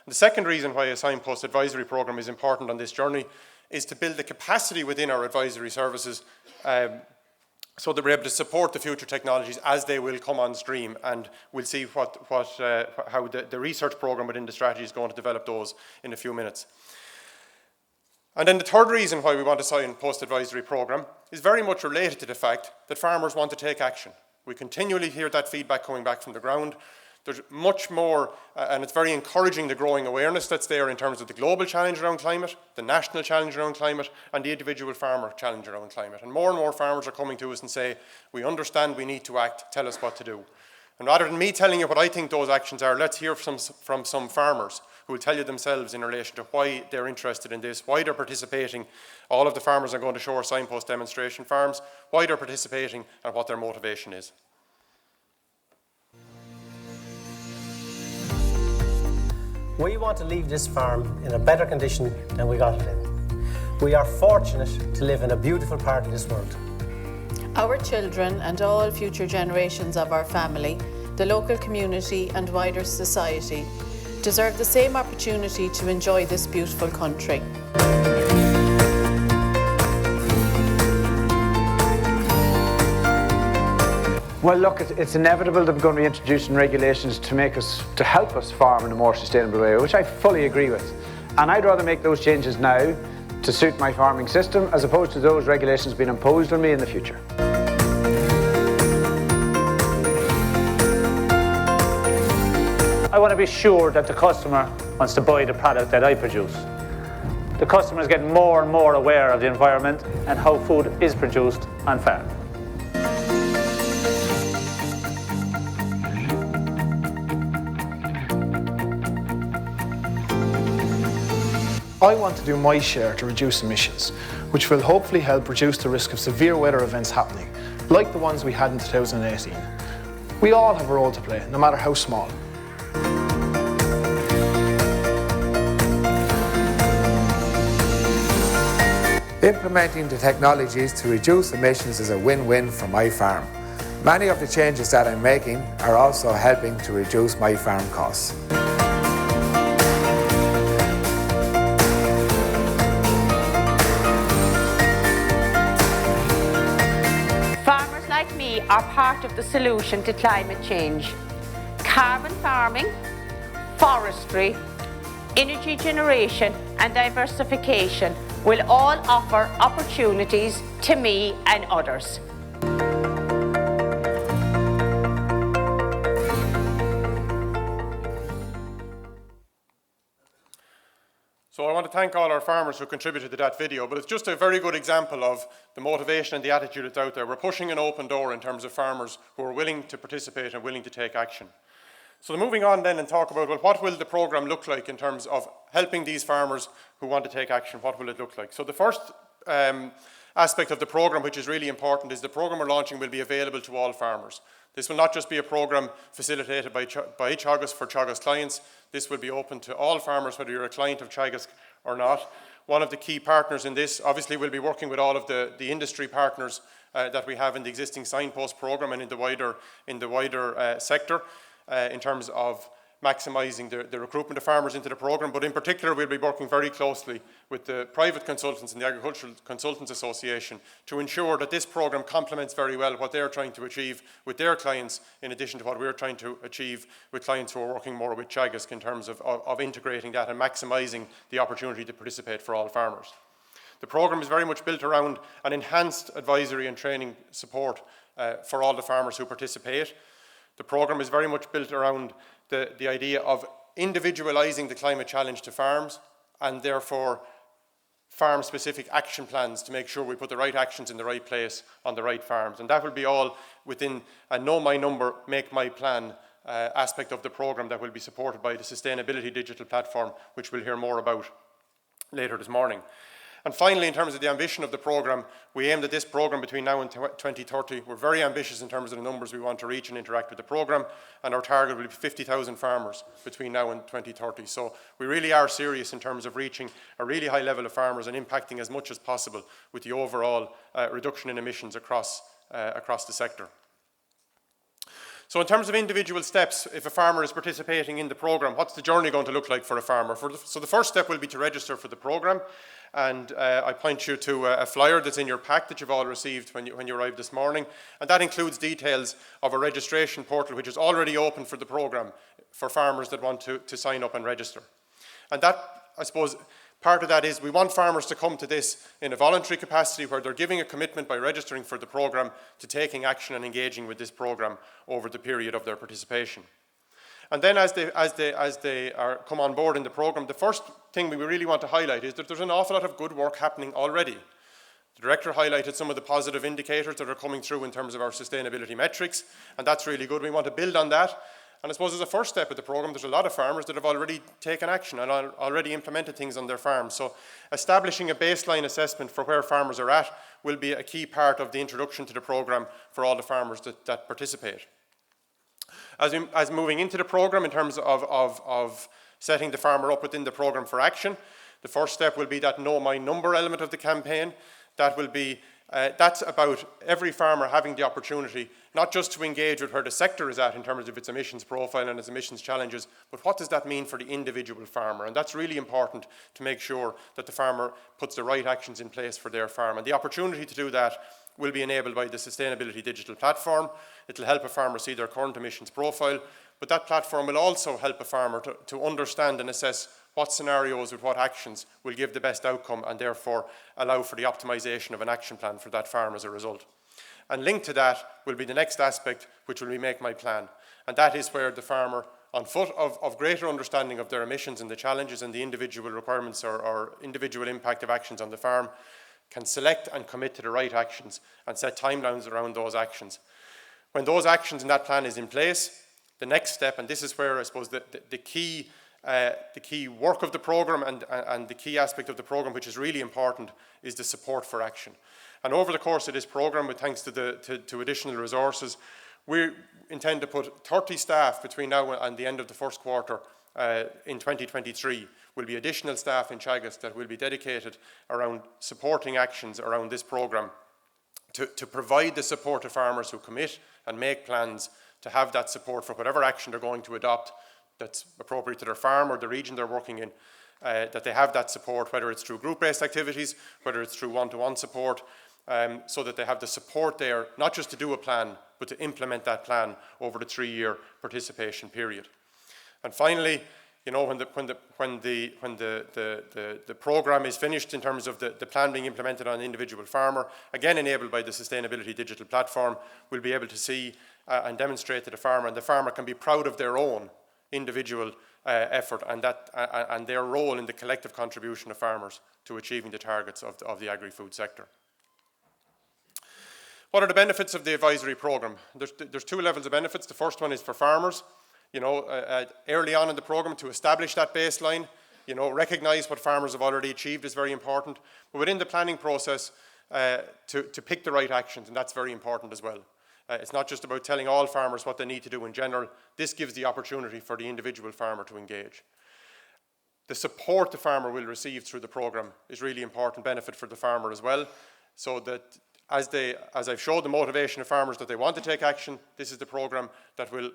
And the second reason why a Signpost Advisory Programme is important on this journey is to build the capacity within our advisory services so that we're able to support the future technologies as they will come on stream, and we'll see how the research programme within the strategy is going to develop those in a few minutes. And then the third reason why we want a Signpost Advisory Programme is very much related to the fact that farmers want to take action. We continually hear that feedback coming back from the ground. There's much more, and it's very encouraging, the growing awareness that's there in terms of the global challenge around climate, the national challenge around climate, and the individual farmer challenge around climate. And more farmers are coming to us and say, we understand, we need to act, tell us what to do. And rather than me telling you what I think those actions are, let's hear from some farmers who will tell you themselves in relation to why they're interested in this, why they're participating. All of the farmers are going to show our Signpost demonstration farms, why they're participating and what their motivation is. We want to leave this farm in a better condition than we got it in. We are fortunate to live in a beautiful part of this world. Our children and all future generations of our family, the local community and wider society deserve the same opportunity to enjoy this beautiful country. Well, look, it's inevitable that we're going to be introducing regulations to help us farm in a more sustainable way, which I fully agree with. And I'd rather make those changes now to suit my farming system, as opposed to those regulations being imposed on me in the future. I want to be sure that the customer wants to buy the product that I produce. The customer is getting more and more aware of the environment and how food is produced on farm. I want to do my share to reduce emissions, which will hopefully help reduce the risk of severe weather events happening, like the ones we had in 2018. We all have a role to play, no matter how small. Implementing the technologies to reduce emissions is a win-win for my farm. Many of the changes that I'm making are also helping to reduce my farm costs. Farmers like me are part of the solution to climate change. Carbon farming, forestry, energy generation and diversification will all offer opportunities to me and others. So I want to thank all our farmers who contributed to that video, but it's just a very good example of the motivation and the attitude that's out there. We're pushing an open door in terms of farmers who are willing to participate and willing to take action. So moving on then and talk about, well, what will the programme look like in terms of helping these farmers who want to take action? What will it look like? So the first aspect of the programme, which is really important, is the programme we're launching will be available to all farmers. This will not just be a programme facilitated by Teagasc for Teagasc clients. This will be open to all farmers, whether you're a client of Teagasc or not. One of the key partners in this, obviously, we'll be working with all of the industry partners that we have in the existing Signpost programme and in the wider sector. In terms of maximising the recruitment of farmers into the programme, but in particular we'll be working very closely with the private consultants and the Agricultural Consultants Association to ensure that this programme complements very well what they're trying to achieve with their clients, in addition to what we're trying to achieve with clients who are working more with Teagasc in terms of integrating that and maximising the opportunity to participate for all farmers. The programme is very much built around an enhanced advisory and training support for all the farmers who participate. The programme is very much built around the idea of individualising the climate challenge to farms and therefore farm-specific action plans to make sure we put the right actions in the right place on the right farms. And that will be all within a Know My Number, Make My Plan aspect of the programme that will be supported by the Sustainability Digital Platform, which we'll hear more about later this morning. And finally, in terms of the ambition of the programme, we aim that this programme between now and 2030, we're very ambitious in terms of the numbers we want to reach and interact with the programme, and our target will be 50,000 farmers between now and 2030. So we really are serious in terms of reaching a really high level of farmers and impacting as much as possible with the overall reduction in emissions across the sector. So in terms of individual steps, if a farmer is participating in the programme, what's the journey going to look like for a farmer? So the first step will be to register for the programme. And I point you to a flyer that's in your pack that you've all received when you arrived this morning. And that includes details of a registration portal which is already open for the programme for farmers that want to sign up and register. And that, I suppose, part of that is we want farmers to come to this in a voluntary capacity where they're giving a commitment by registering for the programme to taking action and engaging with this programme over the period of their participation. And then as they come on board in the programme, the first thing we really want to highlight is that there's an awful lot of good work happening already. The Director highlighted some of the positive indicators that are coming through in terms of our sustainability metrics, and that's really good. We want to build on that. And I suppose as a first step of the programme, there's a lot of farmers that have already taken action and already implemented things on their farms. So establishing a baseline assessment for where farmers are at will be a key part of the introduction to the programme for all the farmers that participate. As moving into the programme in terms of setting the farmer up within the programme for action, the first step will be that Know My Number element of the campaign. That will be, that's about every farmer having the opportunity not just to engage with where the sector is at in terms of its emissions profile and its emissions challenges, but what does that mean for the individual farmer? And that's really important to make sure that the farmer puts the right actions in place for their farm. And the opportunity to do that will be enabled by the Sustainability Digital Platform. It will help a farmer see their current emissions profile, but that platform will also help a farmer to understand and assess what scenarios with what actions will give the best outcome and therefore allow for the optimisation of an action plan for that farm as a result. And linked to that will be the next aspect, which will be make my plan. And that is where the farmer, on foot of greater understanding of their emissions and the challenges and the individual requirements or individual impact of actions on the farm, can select and commit to the right actions and set timelines around those actions. When those actions in that plan is in place, the next step, and this is where I suppose the key work of the programme and the key aspect of the programme, which is really important, is the support for action. And over the course of this programme, with thanks to additional resources, we intend to put 30 staff between now and the end of the first quarter in 2023. Will be additional staff in Teagasc that will be dedicated around supporting actions around this programme to provide the support to farmers who commit and make plans to have that support for whatever action they're going to adopt that's appropriate to their farm or the region they're working in, that they have that support, whether it's through group-based activities, whether it's through one-to-one support, so that they have the support there, not just to do a plan, but to implement that plan over the 3-year participation period. And finally, you know, when the programme is finished in terms of the plan being implemented on an individual farmer, again enabled by the Sustainability Digital Platform, we'll be able to see and demonstrate to the farmer, and the farmer can be proud of their own individual effort and their role in the collective contribution of farmers to achieving the targets of the agri-food sector. What are the benefits of the advisory programme? There's 2 levels of benefits. The first one is for farmers, you know, early on in the programme to establish that baseline, you know, recognise what farmers have already achieved is very important, but within the planning process to pick the right actions, and that's very important as well. It's not just about telling all farmers what they need to do in general. This gives the opportunity for the individual farmer to engage. The support the farmer will receive through the programme is really important benefit for the farmer as well, so that as I've showed the motivation of farmers that they want to take action, this is the programme that will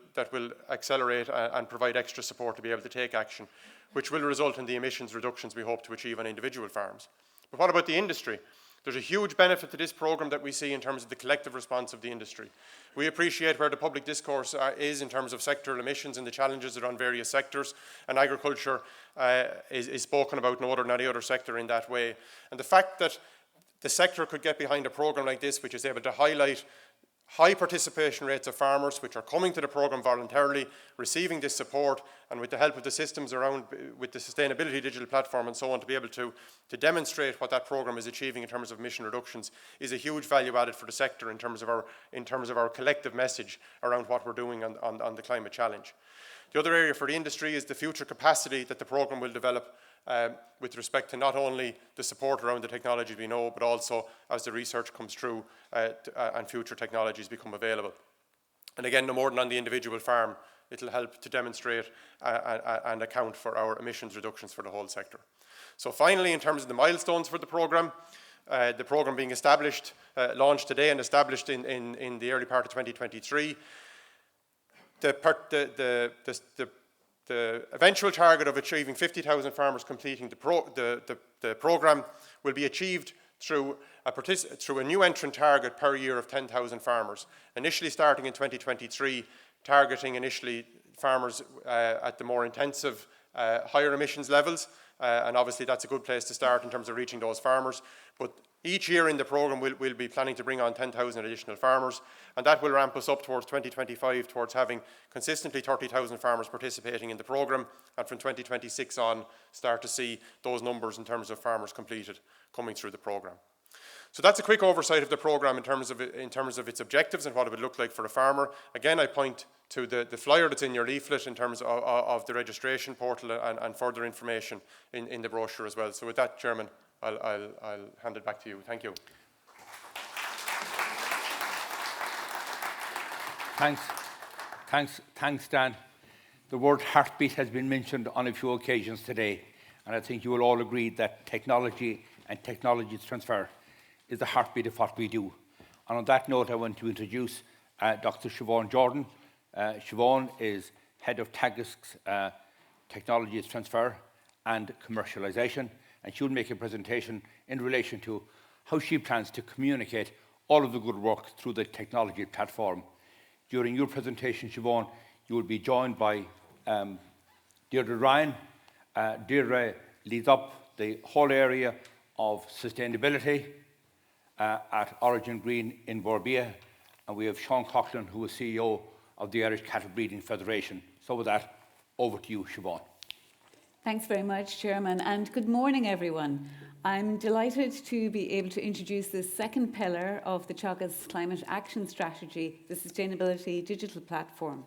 accelerate and provide extra support to be able to take action, which will result in the emissions reductions we hope to achieve on individual farms. But what about the industry? There's a huge benefit to this programme that we see in terms of the collective response of the industry. We appreciate where the public discourse is in terms of sectoral emissions and the challenges around various sectors, and agriculture is spoken about no other than any other sector in that way. And the fact that the sector could get behind a programme like this, which is able to highlight high participation rates of farmers which are coming to the programme voluntarily, receiving this support, and with the help of the systems around, with the Sustainability Digital Platform and so on, to be able to demonstrate what that programme is achieving in terms of emission reductions is a huge value added for the sector in terms of our collective message around what we're doing on the climate challenge. The other area for the industry is the future capacity that the programme will develop with respect to not only the support around the technology we know, but also as the research comes through and future technologies become available. And again, no more than on the individual farm, it'll help to demonstrate and account for our emissions reductions for the whole sector. So finally, in terms of the milestones for the programme being established, launched today and established in the early part of 2023, the eventual target of achieving 50,000 farmers completing the programme will be achieved through a new entrant target per year of 10,000 farmers, initially starting in 2023, targeting initially farmers at the more intensive higher emissions levels, and obviously that's a good place to start in terms of reaching those farmers. But each year in the programme we'll be planning to bring on 10,000 additional farmers, and that will ramp us up towards 2025 towards having consistently 30,000 farmers participating in the programme, and from 2026 on start to see those numbers in terms of farmers completed coming through the programme. So that's a quick oversight of the programme in terms of its objectives and what it would look like for a farmer. Again, I point to the flyer that's in your leaflet in terms of the registration portal and further information in the brochure as well. So with that, Chairman, I'll hand it back to you. Thank you. Thanks, Stan. The word heartbeat has been mentioned on a few occasions today, and I think you will all agree that technology and technology transfer is the heartbeat of what we do. And on that note, I want to introduce Dr. Siobhán Jordan. Siobhán is Head of Teagasc's Technologies Transfer and Commercialisation, and she will make a presentation in relation to how she plans to communicate all of the good work through the technology platform. During your presentation, Siobhán, you will be joined by Deirdre Ryan, Deirdre leads up the whole area of sustainability at Origin Green in Bia, and we have Seán Coughlan, who is CEO of the Irish Cattle Breeding Federation. So with that, over to you, Siobhán. Thanks very much, Chairman, and good morning, everyone. I'm delighted to be able to introduce the second pillar of the Teagasc Climate Action Strategy, the Sustainability Digital Platform.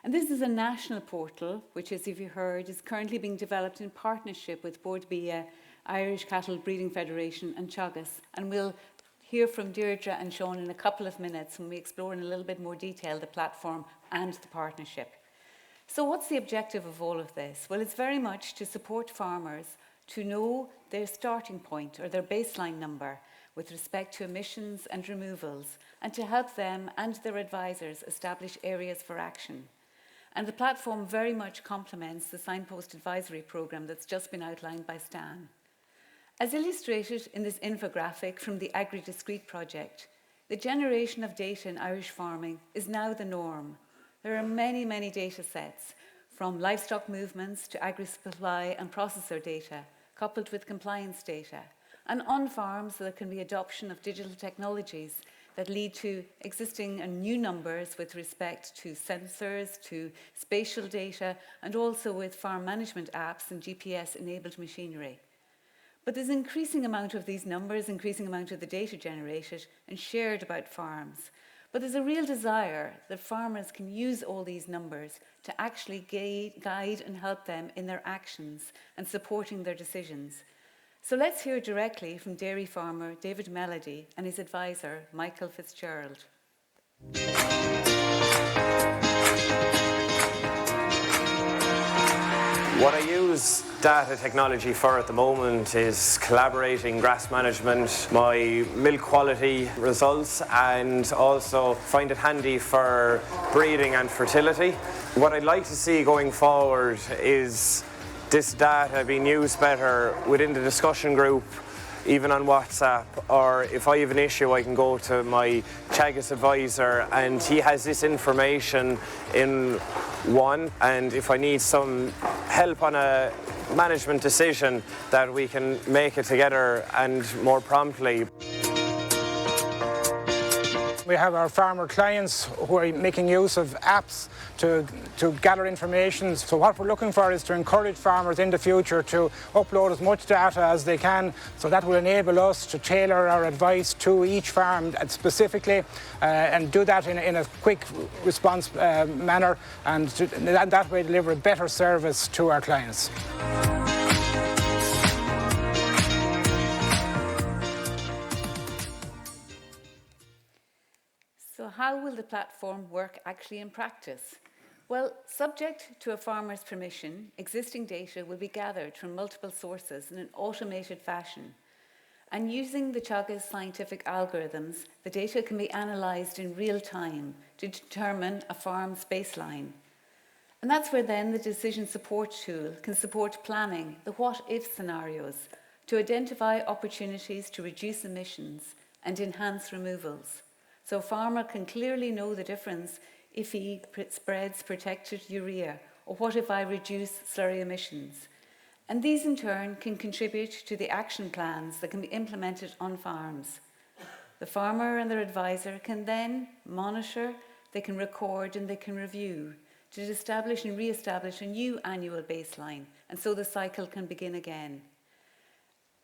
And this is a national portal, which, as you've heard, is currently being developed in partnership with Bia, Irish Cattle Breeding Federation and Teagasc. And we'll hear from Deirdre and Seán in a couple of minutes when we explore in a little bit more detail the platform and the partnership. So what's the objective of all of this? Well, it's very much to support farmers to know their starting point or their baseline number with respect to emissions and removals, and to help them and their advisors establish areas for action. And the platform very much complements the Signpost Advisory Programme that's just been outlined by Stan. As illustrated in this infographic from the Agri-Discrete project, the generation of data in Irish farming is now the norm. There are many, many data sets, from livestock movements to agri-supply and processor data, coupled with compliance data. And on farms, there can be adoption of digital technologies that lead to existing and new numbers with respect to sensors, to spatial data, and also with farm management apps and GPS-enabled machinery. But there's an increasing amount of these numbers, increasing amount of the data generated and shared about farms. But there's a real desire that farmers can use all these numbers to actually guide and help them in their actions and supporting their decisions. So let's hear directly from dairy farmer David Melody and his advisor, Michael Fitzgerald. What I use data technology for at the moment is collaborating grass management, my milk quality results, and also find it handy for breeding and fertility. What I'd like to see going forward is this data being used better within the discussion group, even on WhatsApp, or if I have an issue I can go to my Teagasc advisor and he has this information in one, and if I need some help on a management decision that we can make it together and more promptly. We have our farmer clients who are making use of apps to gather information. So what we're looking for is to encourage farmers in the future to upload as much data as they can. So that will enable us to tailor our advice to each farm specifically and do that in a quick response manner, and that way deliver a better service to our clients. So how will the platform work actually in practice? Well, subject to a farmer's permission, existing data will be gathered from multiple sources in an automated fashion. And using the Teagasc scientific algorithms, the data can be analysed in real time to determine a farm's baseline. And that's where then the decision support tool can support planning the what-if scenarios to identify opportunities to reduce emissions and enhance removals. So a farmer can clearly know the difference if he spreads protected urea, or what if I reduce slurry emissions. And these in turn can contribute to the action plans that can be implemented on farms. The farmer and their advisor can then monitor, they can record and they can review to establish and re-establish a new annual baseline, and so the cycle can begin again.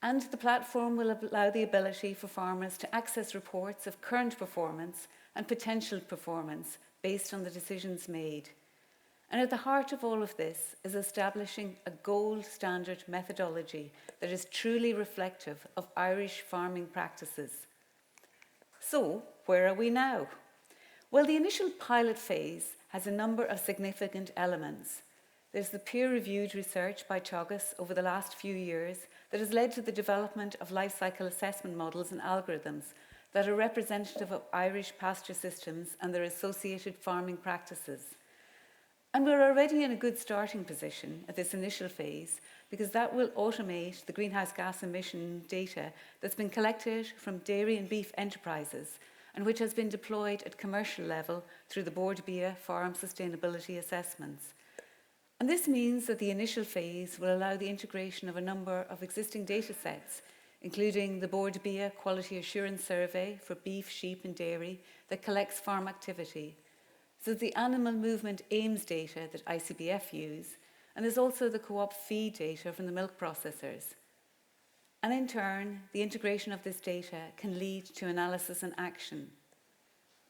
And the platform will allow the ability for farmers to access reports of current performance and potential performance based on the decisions made. And at the heart of all of this is establishing a gold standard methodology that is truly reflective of Irish farming practices. So, where are we now? Well, the initial pilot phase has a number of significant elements. There's the peer-reviewed research by Teagasc over the last few years that has led to the development of life cycle assessment models and algorithms that are representative of Irish pasture systems and their associated farming practices. And we're already in a good starting position at this initial phase because that will automate the greenhouse gas emission data that's been collected from dairy and beef enterprises and which has been deployed at commercial level through the Bia farm sustainability assessments. And this means that the initial phase will allow the integration of a number of existing data sets, including the Board Bia Quality Assurance Survey for beef, sheep and dairy that collects farm activity. So the animal movement aims data that ICBF use, and there's also the co-op feed data from the milk processors. And in turn, the integration of this data can lead to analysis and action.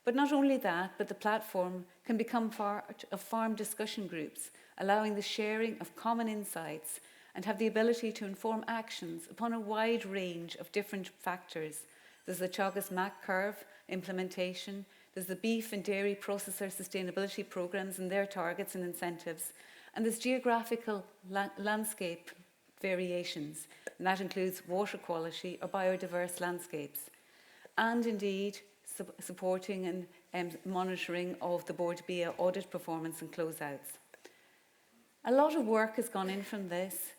But not only that, but the platform can become part of farm discussion groups, allowing the sharing of common insights and have the ability to inform actions upon a wide range of different factors. There's the Teagasc MAC curve implementation, there's the beef and dairy processor sustainability programs and their targets and incentives, and there's geographical landscape variations, and that includes water quality or biodiverse landscapes, and indeed supporting and monitoring of the Board Bia audit performance and closeouts. A lot of work has gone in from this,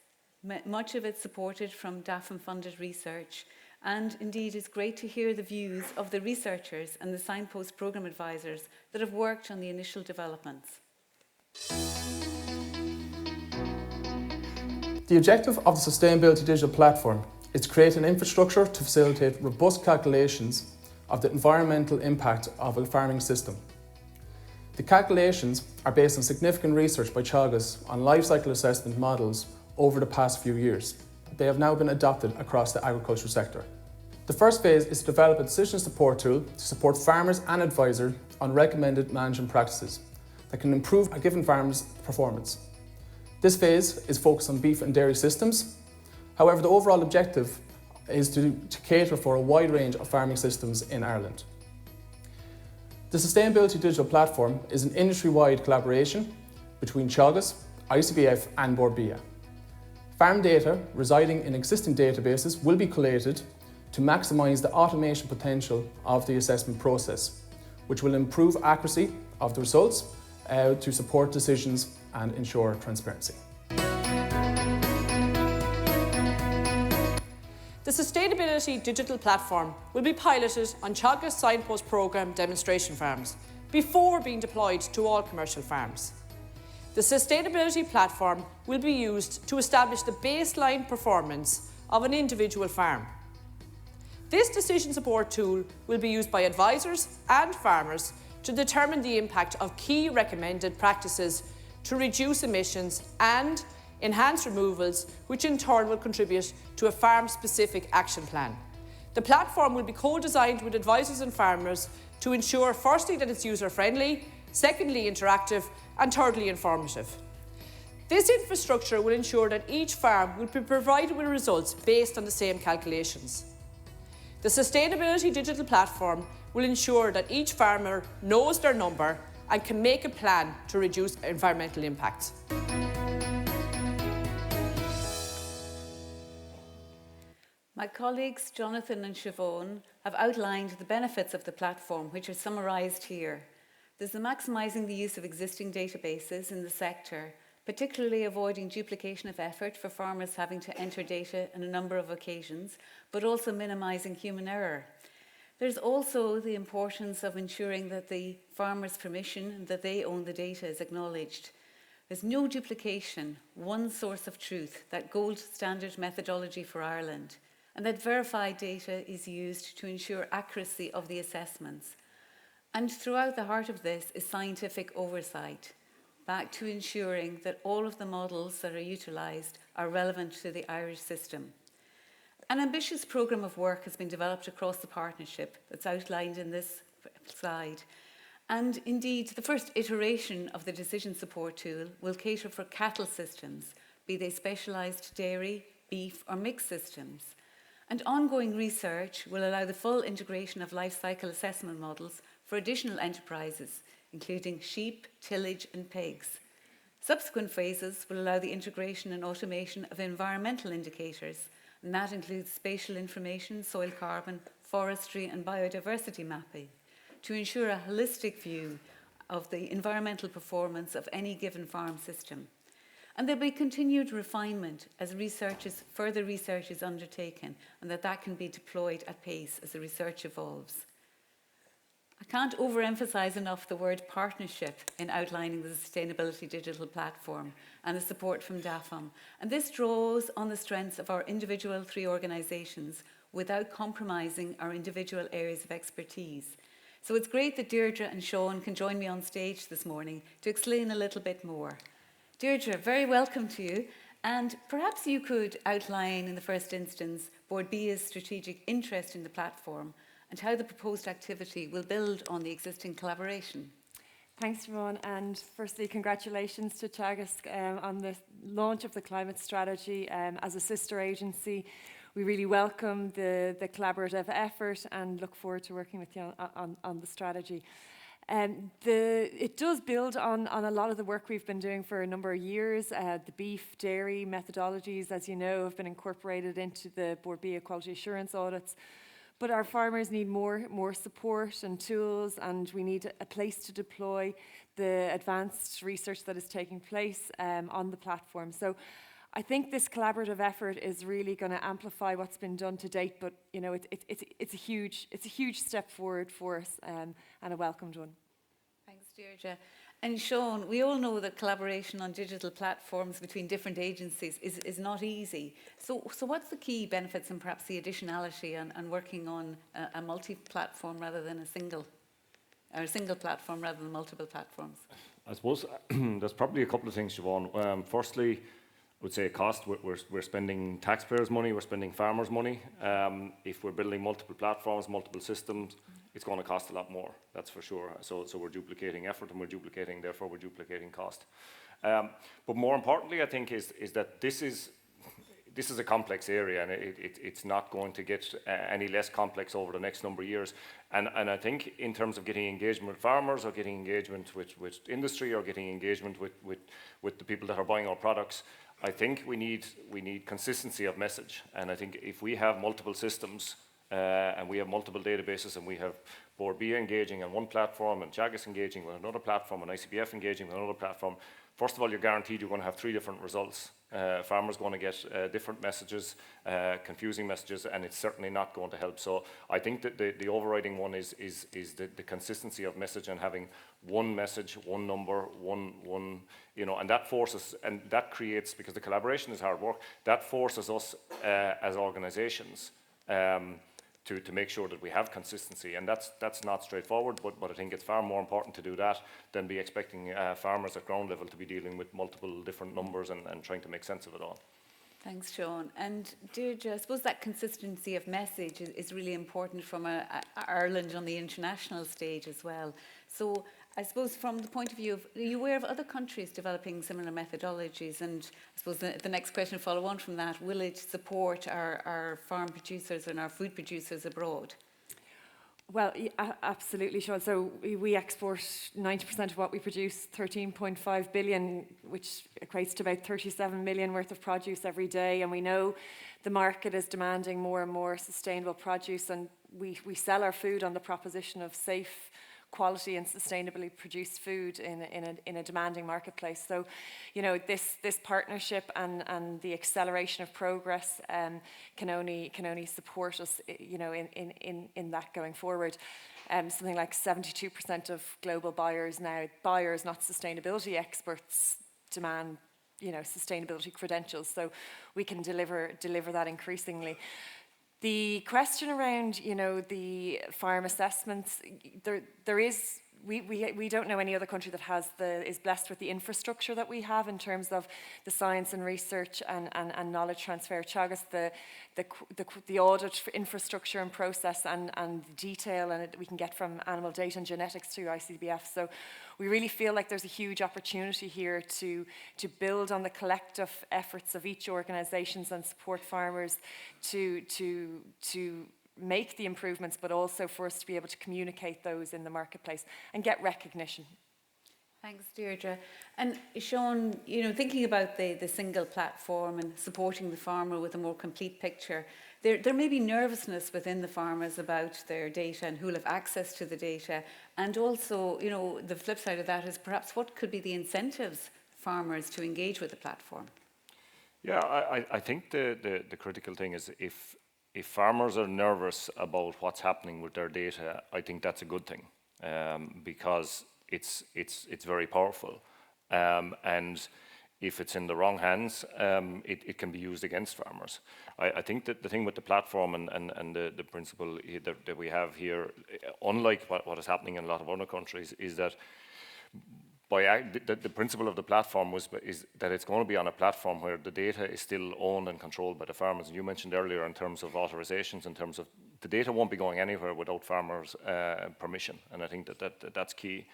much of it supported from DAFN-funded research, and indeed it's great to hear the views of the researchers and the Signpost Programme advisors that have worked on the initial developments. The objective of the Sustainability Digital Platform is to create an infrastructure to facilitate robust calculations of the environmental impact of a farming system. The calculations are based on significant research by Teagasc on life cycle assessment models over the past few years. They have now been adopted across the agriculture sector. The first phase is to develop a decision support tool to support farmers and advisors on recommended management practices that can improve a given farm's performance. This phase is focused on beef and dairy systems. However, the overall objective is to cater for a wide range of farming systems in Ireland. The Sustainability Digital Platform is an industry-wide collaboration between Teagasc, ICBF and Board Bia. Farm data residing in existing databases will be collated to maximise the automation potential of the assessment process, which will improve accuracy of the results to support decisions and ensure transparency. The Sustainability Digital Platform will be piloted on Teagasc Signpost Programme demonstration farms before being deployed to all commercial farms. The Sustainability Platform will be used to establish the baseline performance of an individual farm. This decision support tool will be used by advisors and farmers to determine the impact of key recommended practices to reduce emissions and enhance removals, which in turn will contribute to a farm-specific action plan. The platform will be co-designed with advisors and farmers to ensure, firstly, that it's user-friendly, secondly, interactive, and thirdly, informative. This infrastructure will ensure that each farm will be provided with results based on the same calculations. The Sustainability Digital Platform will ensure that each farmer knows their number and can make a plan to reduce environmental impacts. My colleagues Jonathan and Siobhán have outlined the benefits of the platform, which are summarised here. There's the maximising the use of existing databases in the sector, particularly avoiding duplication of effort for farmers having to enter data on a number of occasions, but also minimising human error. There's also the importance of ensuring that the farmer's permission and that they own the data is acknowledged. There's no duplication, one source of truth, that gold standard methodology for Ireland, and that verified data is used to ensure accuracy of the assessments. And throughout the heart of this is scientific oversight, back to ensuring that all of the models that are utilised are relevant to the Irish system. An ambitious programme of work has been developed across the partnership that's outlined in this slide. And indeed, the first iteration of the decision support tool will cater for cattle systems, be they specialised dairy, beef or mixed systems. And ongoing research will allow the full integration of life cycle assessment models for additional enterprises, including sheep, tillage and pigs. Subsequent phases will allow the integration and automation of environmental indicators, and that includes spatial information, soil carbon, forestry and biodiversity mapping, to ensure a holistic view of the environmental performance of any given farm system. And there'll be continued refinement as further research is undertaken, and that can be deployed at pace as the research evolves. A Can't overemphasize enough the word partnership in outlining the Sustainability Digital Platform and the support from DAFM. And this draws on the strengths of our individual 3 organisations without compromising our individual areas of expertise. So it's great that Deirdre and Seán can join me on stage this morning to explain a little bit more. Deirdre, very welcome to you. And perhaps you could outline in the first instance Board Bia's strategic interest in the platform and how the proposed activity will build on the existing collaboration. Thanks, Siobhán, and firstly, congratulations to Teagasc on the launch of the climate strategy. As a sister agency, we really welcome the collaborative effort and look forward to working with you on the strategy. It does build on a lot of the work we've been doing for a number of years. The beef, dairy methodologies, as you know, have been incorporated into the Board Bia quality assurance audits. But our farmers need more support and tools, and we need a place to deploy the advanced research that is taking place on the platform. So I think this collaborative effort is really going to amplify what's been done to date, but you know, it's a huge step forward for us and a welcomed one. Thanks, Deirdre. And Seán, we all know that collaboration on digital platforms between different agencies is not easy. So what's the key benefits and perhaps the additionality on working on a multi-platform rather than a single platform rather than multiple platforms? I suppose there's probably a couple of things, Siobhán. Firstly, I would say cost. We're spending taxpayers' money, we're spending farmers' money. If we're building multiple platforms, multiple systems, it's going to cost a lot more, that's for sure. So we're duplicating effort and therefore we're duplicating cost. But more importantly, I think, is that this is a complex area, and it's not going to get any less complex over the next number of years. And I think in terms of getting engagement with farmers, or getting engagement with industry, or getting engagement with the people that are buying our products, I think we need consistency of message. And I think if we have multiple systems and we have multiple databases, and we have Board Bia engaging on one platform and Teagasc engaging with another platform and ICBF engaging with another platform, first of all, you're guaranteed you're going to have 3 different results. Farmers going to get different messages, confusing messages, and it's certainly not going to help. So I think that the overriding one is the consistency of message, and having one message, one number, one and that forces, and that creates, because the collaboration is hard work, that forces us as organisations to make sure that we have consistency, and that's not straightforward, but I think it's far more important to do that than be expecting farmers at ground level to be dealing with multiple different numbers and trying to make sense of it all. Thanks, Seán. And Deirdre, I suppose that consistency of message is really important from Ireland on the international stage as well. So I suppose from the point of view of, are you aware of other countries developing similar methodologies? And I suppose the next question to follow on from that, will it support our farm producers and our food producers abroad? Well, absolutely, Seán. So we export 90% of what we produce, 13.5 billion, which equates to about 37 million worth of produce every day. And we know the market is demanding more and more sustainable produce, and we sell our food on the proposition of safe, quality and sustainably produced food in a demanding marketplace. So, this partnership and the acceleration of progress can only support us, in that going forward. Something like 72% of global buyers now, not sustainability experts, demand sustainability credentials. So we can deliver that increasingly. The question around, the farm assessments, we don't know any other country that is blessed with the infrastructure that we have in terms of the science and research and knowledge transfer. Teagasc, the audit infrastructure and process and detail and we can get from animal data and genetics through ICBF. So we really feel like there's a huge opportunity here to build on the collective efforts of each organisations and support farmers to make the improvements, but also for us to be able to communicate those in the marketplace and get recognition. Thanks, Deirdre. And Seán, thinking about the single platform and supporting the farmer with a more complete picture, there may be nervousness within the farmers about their data and who will have access to the data. And also, the flip side of that is perhaps what could be the incentives farmers to engage with the platform? Yeah, I think the critical thing is if farmers are nervous about what's happening with their data, I think that's a good thing. because it's very powerful. And if it's in the wrong hands, it can be used against farmers. I think that the thing with the platform and the principle that we have here, unlike what is happening in a lot of other countries, is that the principle of the platform is that it's going to be on a platform where the data is still owned and controlled by the farmers. And you mentioned earlier in terms of authorizations, in terms of the data won't be going anywhere without farmers' permission. And I think that's key.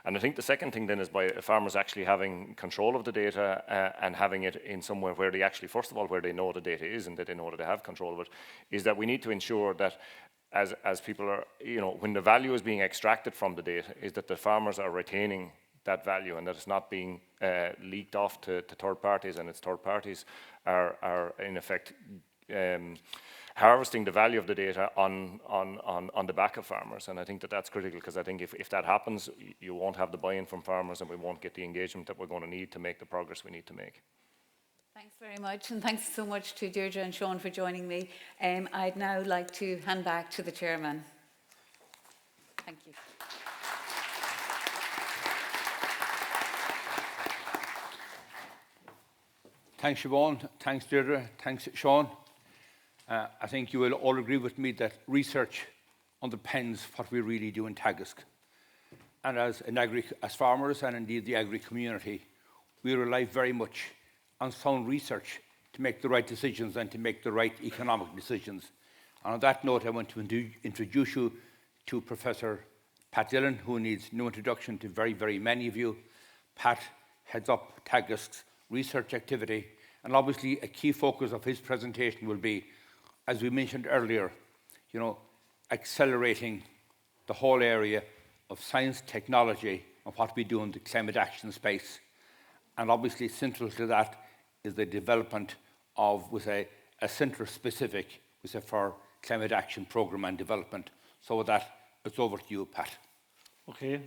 And I think the second thing then is by farmers actually having control of the data and having it in somewhere where they actually, first of all, where they know the data is and that they know that they have control of it, is that we need to ensure that as people are, when the value is being extracted from the data, is that the farmers are retaining that value and that it's not being leaked off to third parties, and its third parties are in effect harvesting the value of the data on the back of farmers. And I think that that's critical, because I think if that happens, you won't have the buy-in from farmers and we won't get the engagement that we're going to need to make the progress we need to make. Thanks very much, and thanks so much to Deirdre and Seán for joining me. I'd now like to hand back to the chairman. Thank you. Thanks, Siobhán. Thanks, Deirdre. Thanks, Seán. I think you will all agree with me that research underpins what we really do in Teagasc. And as farmers and indeed the agri community, we rely very much on sound research to make the right decisions and to make the right economic decisions. And on that note, I want to introduce you to Professor Pat Dillon, who needs no introduction to very, very many of you. Pat heads up Teagasc's research activity, and obviously a key focus of his presentation will be, as we mentioned earlier, accelerating the whole area of science, technology, and what we do in the climate action space. And obviously central to that is the development of, with a centre-specific, for climate action programme and development. So with that, it's over to you, Pat. Okay,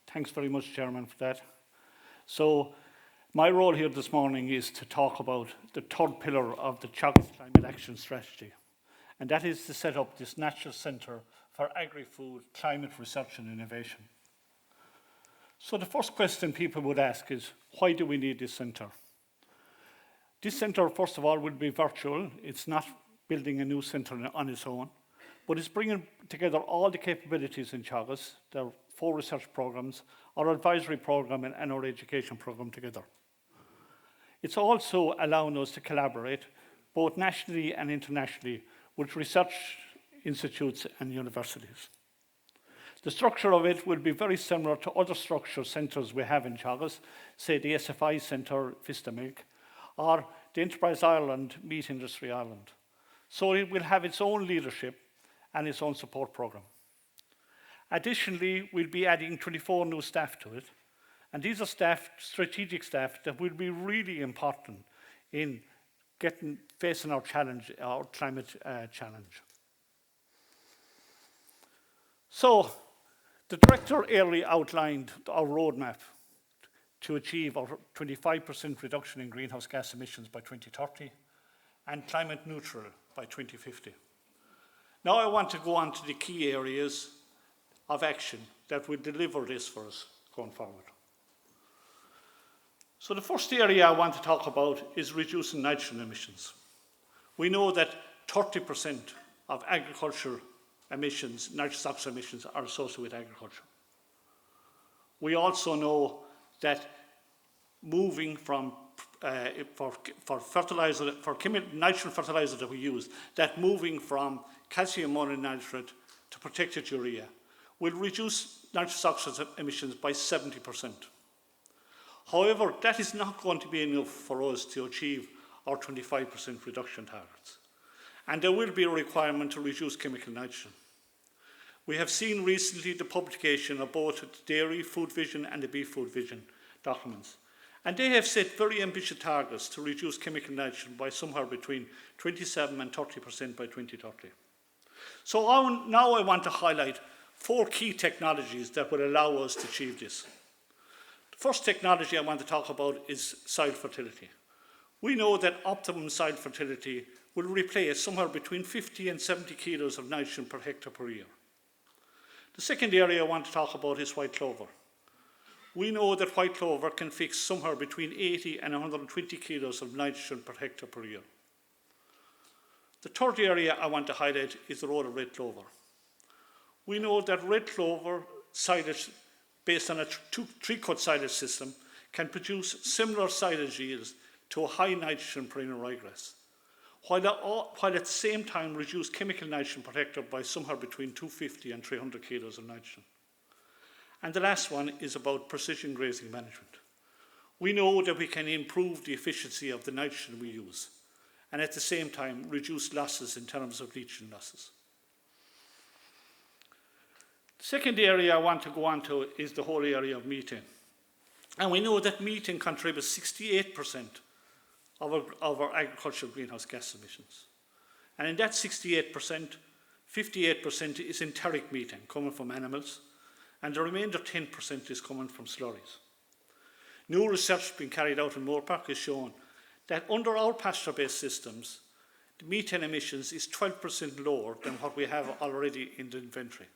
thanks very much, Chairman, for that. So my role here this morning is to talk about the third pillar of the Teagasc Climate Action Strategy, and that is to set up this National Centre for Agri-Food Climate Research and Innovation. So the first question people would ask is, why do we need this centre? This centre, first of all, will be virtual. It's not building a new centre on its own, but it's bringing together all the capabilities in Teagasc, the 4 research programmes, our advisory programme and our education programme together. It's also allowing us to collaborate both nationally and internationally with research institutes and universities. The structure of it will be very similar to other structure centres we have in Teagasc, say the SFI Centre, Vista Milk, or the Enterprise Ireland, Meat Industry Ireland. So it will have its own leadership and its own support programme. Additionally, we'll be adding 24 new staff to it, and these are staff, strategic staff, that will be really important in facing our challenge, our climate challenge. So, the Director early outlined our roadmap to achieve our 25% reduction in greenhouse gas emissions by 2030 and climate neutral by 2050. Now I want to go on to the key areas of action that will deliver this for us going forward. So the first area I want to talk about is reducing nitrogen emissions. We know that 30% of agriculture emissions, nitrous oxide emissions, are associated with agriculture. We also know that moving from for fertilizer, for nitrogen fertilizer that we use, that moving from calcium mononitrate to protected urea will reduce nitrous oxide emissions by 70%. However, that is not going to be enough for us to achieve our 25% reduction targets. And there will be a requirement to reduce chemical nitrogen. We have seen recently the publication of both the Dairy Food Vision and the Beef Food Vision documents. And they have set very ambitious targets to reduce chemical nitrogen by somewhere between 27 and 30% by 2030. So now I want to highlight 4 key technologies that will allow us to achieve this. The first technology I want to talk about is soil fertility. We know that optimum soil fertility will replace somewhere between 50 and 70 kilos of nitrogen per hectare per year. The second area I want to talk about is white clover. We know that white clover can fix somewhere between 80 and 120 kilos of nitrogen per hectare per year. The third area I want to highlight is the role of red clover. We know that red clover silage, based on a three-cut silage system, can produce similar silage yields to a high nitrogen perennial ryegrass, while at the same time reduce chemical nitrogen per hectare by somewhere between 250 and 300 kilos of nitrogen. And the last one is about precision grazing management. We know that we can improve the efficiency of the nitrogen we use, and at the same time reduce losses in terms of leaching losses. The second area I want to go on to is the whole area of methane. And we know that methane contributes 68% of our agricultural greenhouse gas emissions. And in that 68%, 58% is enteric methane coming from animals, and the remainder 10% is coming from slurries. New research being carried out in Moorpark has shown that under our pasture-based systems, the methane emissions is 12% lower than what we have already in the inventory.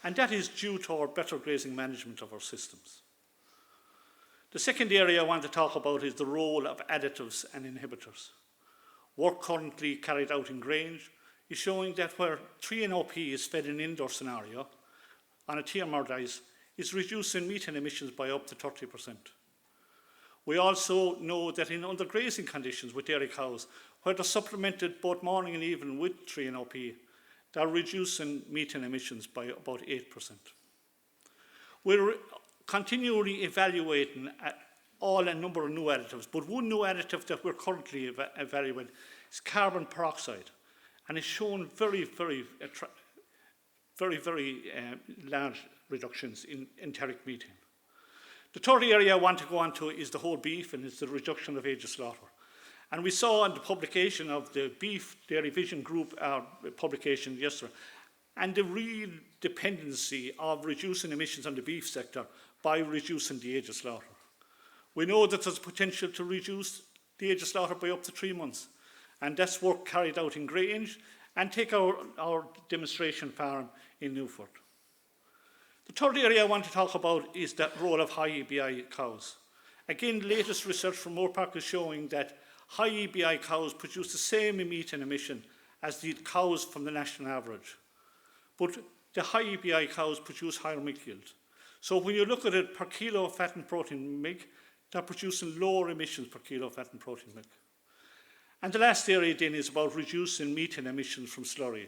And that is due to our better grazing management of our systems. The second area I want to talk about is the role of additives and inhibitors. Work currently carried out in Grange is showing that where 3-NOP is fed in an indoor scenario on a TMR dice is reducing methane emissions by up to 30%. We also know that in undergrazing conditions with dairy cows, where they're supplemented both morning and evening with 3-NOP, they're reducing methane emissions by about 8%. We're continually evaluating a number of new additives, but one new additive that we're currently evaluating is carbon peroxide, and it's shown very large reductions in enteric methane. The third area I want to go on to is the whole beef, and it's the reduction of age of slaughter. And we saw in the publication of the Beef Dairy Vision Group publication yesterday, and the real dependency of reducing emissions on the beef sector by reducing the age of slaughter. We know that there's potential to reduce the age of slaughter by up to 3 months, and that's work carried out in Grange, and take our demonstration farm in Newford. The third area I want to talk about is the role of high EBI cows. Again, latest research from Moorpark is showing that high EBI cows produce the same methane emission as the cows from the national average. But the high EBI cows produce higher milk yields. So when you look at it per kilo of fat and protein milk, they're producing lower emissions per kilo of fat and protein milk. And the last area then is about reducing methane emissions from slurry.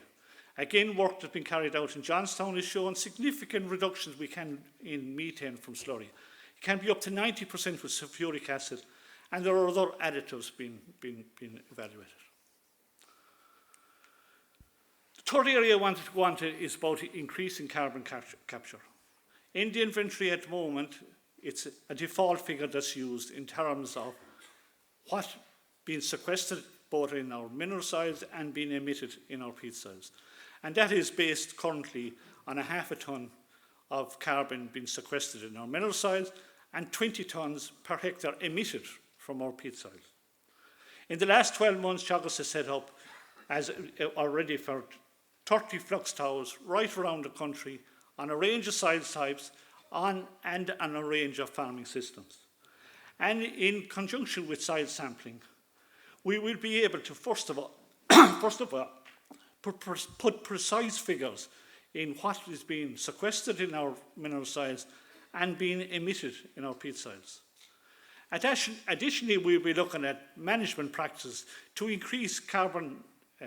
Again, work that's been carried out in Johnstown is showing significant reductions in methane from slurry. It can be up to 90% with sulfuric acid, and there are other additives being evaluated. The third area I wanted to go on to is about increasing carbon capture. In the inventory at the moment, it's a default figure that's used in terms of what's being sequestered both in our mineral soils and being emitted in our peat soils. And that is based currently on a half a tonne of carbon being sequestered in our mineral soils and 20 tonnes per hectare emitted from our peat soils. In the last 12 months, Teagasc has set up as already for 30 flux towers right around the country on a range of soil types and on a range of farming systems. And in conjunction with soil sampling, we will be able to, first of all, put precise figures in what is being sequestered in our mineral soils and being emitted in our peat soils. Additionally, we'll be looking at management practices to increase carbon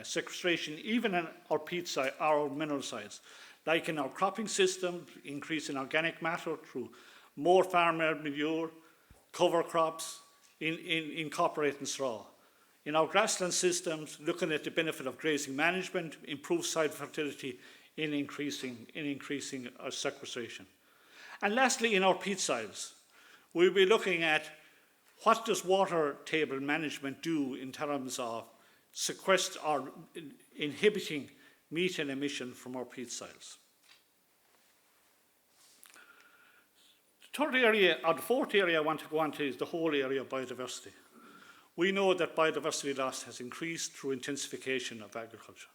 sequestration even in our peat soil, our mineral soils, like in our cropping system, increasing organic matter through more farm manure, cover crops, incorporating straw. In our grassland systems, looking at the benefit of grazing management, improved soil fertility in increasing our sequestration. And lastly, in our peat soils, we'll be looking at what does water table management do in terms of sequester or inhibiting methane emission from our peat soils. The fourth area I want to go on to is the whole area of biodiversity. We know that biodiversity loss has increased through intensification of agriculture.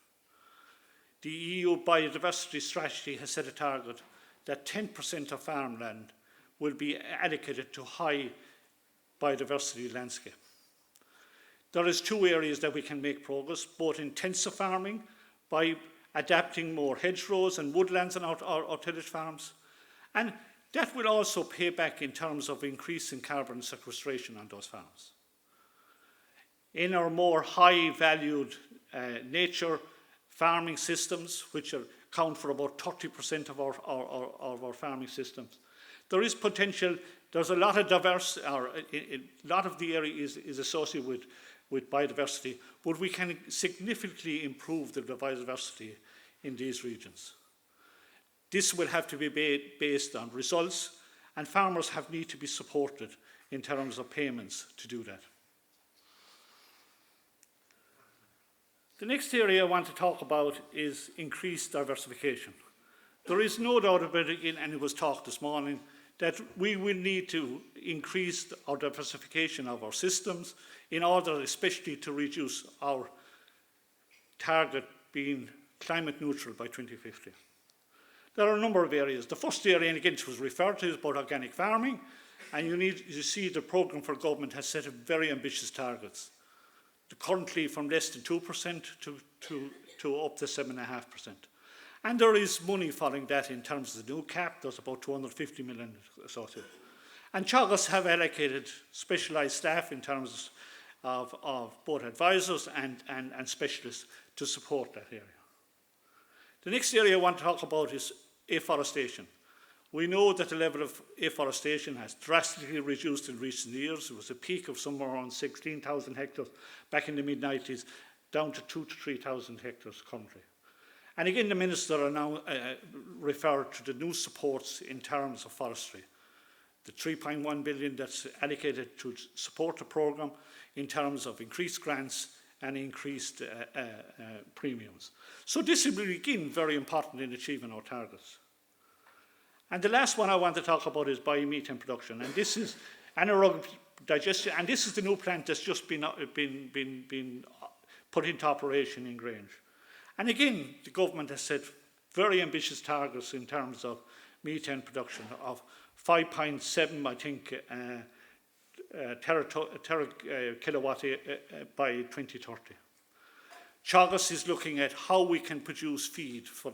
the EU Biodiversity Strategy has set a target that 10% of farmland will be allocated to high biodiversity landscape. There is two areas that we can make progress, both intensive farming by adapting more hedgerows and woodlands on our tillage farms, and that will also pay back in terms of increasing carbon sequestration on those farms. In our more high-valued nature farming systems, which account for about 30% of our farming systems, there is potential. There's a lot of a lot of the area is associated with biodiversity, but we can significantly improve the biodiversity in these regions. This will have to be based on results, and farmers need to be supported in terms of payments to do that. The next area I want to talk about is increased diversification. There is no doubt about it, and it was talked this morning, that we will need to increase our diversification of our systems in order especially to reduce our target being climate neutral by 2050. There are a number of areas. The first area, and again it was referred to, is about organic farming, and you see the programme for government has set very ambitious targets. Currently from less than 2% to up to 7.5%. And there is money following that in terms of the new cap. There's about 250 million associated. And Teagasc have allocated specialised staff in terms of both advisors and specialists to support that area. The next area I want to talk about is afforestation. We know that the level of afforestation has drastically reduced in recent years. It was a peak of somewhere around 16,000 hectares back in the mid-90s, down to 2,000 to 3,000 hectares currently. And again, the Minister are now referred to the new supports in terms of forestry. The 3.1 billion that's allocated to support the programme in terms of increased grants and increased premiums. So this will be, again, very important in achieving our targets. And the last one I want to talk about is biomethane production. And this is anaerobic digestion, and this is the new plant that's just been put into operation in Grange. And again, the government has set very ambitious targets in terms of methane production of 5.7, I think, kilowatt by 2030. Teagasc is looking at how we can produce feed for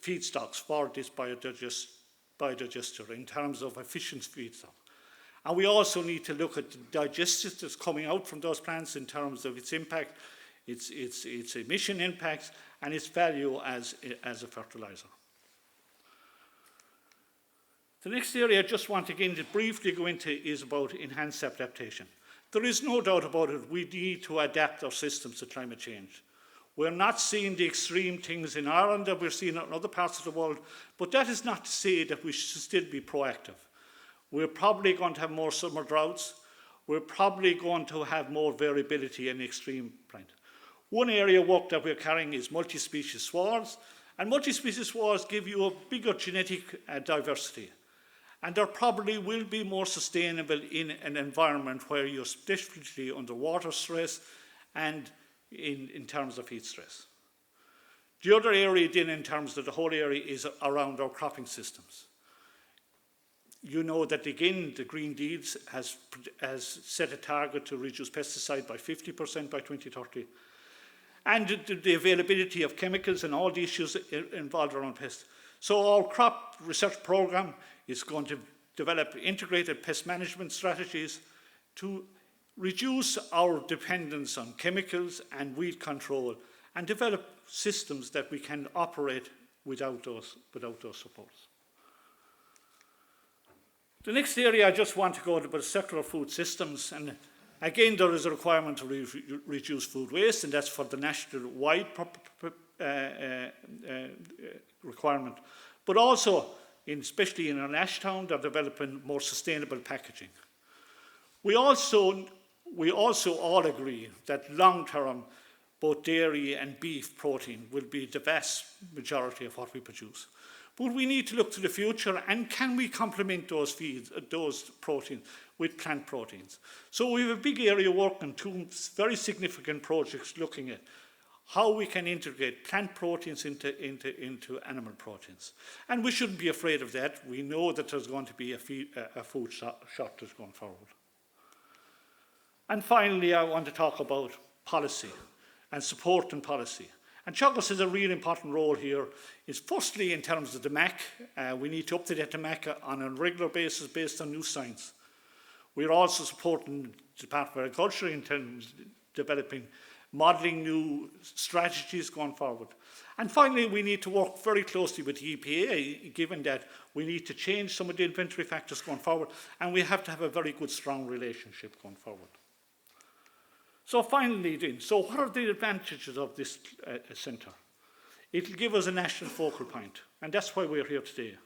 feedstocks for this biodigester in terms of efficient feedstock. And we also need to look at the digestives that's coming out from those plants in terms of its impact, its emission impacts, and its value as a fertiliser. The next area I just want again to briefly go into is about enhanced adaptation. There is no doubt about it, we need to adapt our systems to climate change. We're not seeing the extreme things in Ireland that we're seeing in other parts of the world, but that is not to say that we should still be proactive. We're probably going to have more summer droughts. We're probably going to have more variability in extreme plant. One area of work that we're carrying is multi-species swards, and multi-species swards give you a bigger genetic diversity. And there probably will be more sustainable in an environment where you're especially under water stress and in terms of heat stress. The other area then in terms of the whole area is around our cropping systems. You know that again the Green Deals has set a target to reduce pesticide by 50% by 2030. And the availability of chemicals and all the issues involved around pests. So our crop research programme is going to develop integrated pest management strategies to reduce our dependence on chemicals and weed control and develop systems that we can operate without those supports. The next area I just want to go about circular food systems, and again there is a requirement to reduce food waste, and that's for the national-wide requirement, but also especially in Ashtown, they're developing more sustainable packaging. We also all agree that long-term, both dairy and beef protein will be the vast majority of what we produce. But we need to look to the future, and can we complement those feeds, those proteins, with plant proteins? So we have a big area working, two very significant projects looking at how we can integrate plant proteins into animal proteins. And we shouldn't be afraid of that. We know that there's going to be a food shortage going forward. And finally, I want to talk about policy and support and policy. And Teagasc has a really important role here. Is firstly, in terms of the MAC, we need to update the MAC on a regular basis based on new science. We're also supporting the Department of Agriculture in terms of developing, modelling new strategies going forward. And finally, we need to work very closely with the EPA, given that we need to change some of the inventory factors going forward, and we have to have a very good, strong relationship going forward. So finally then, so what are the advantages of this centre? It will give us a national focal point, and that's why we're here today.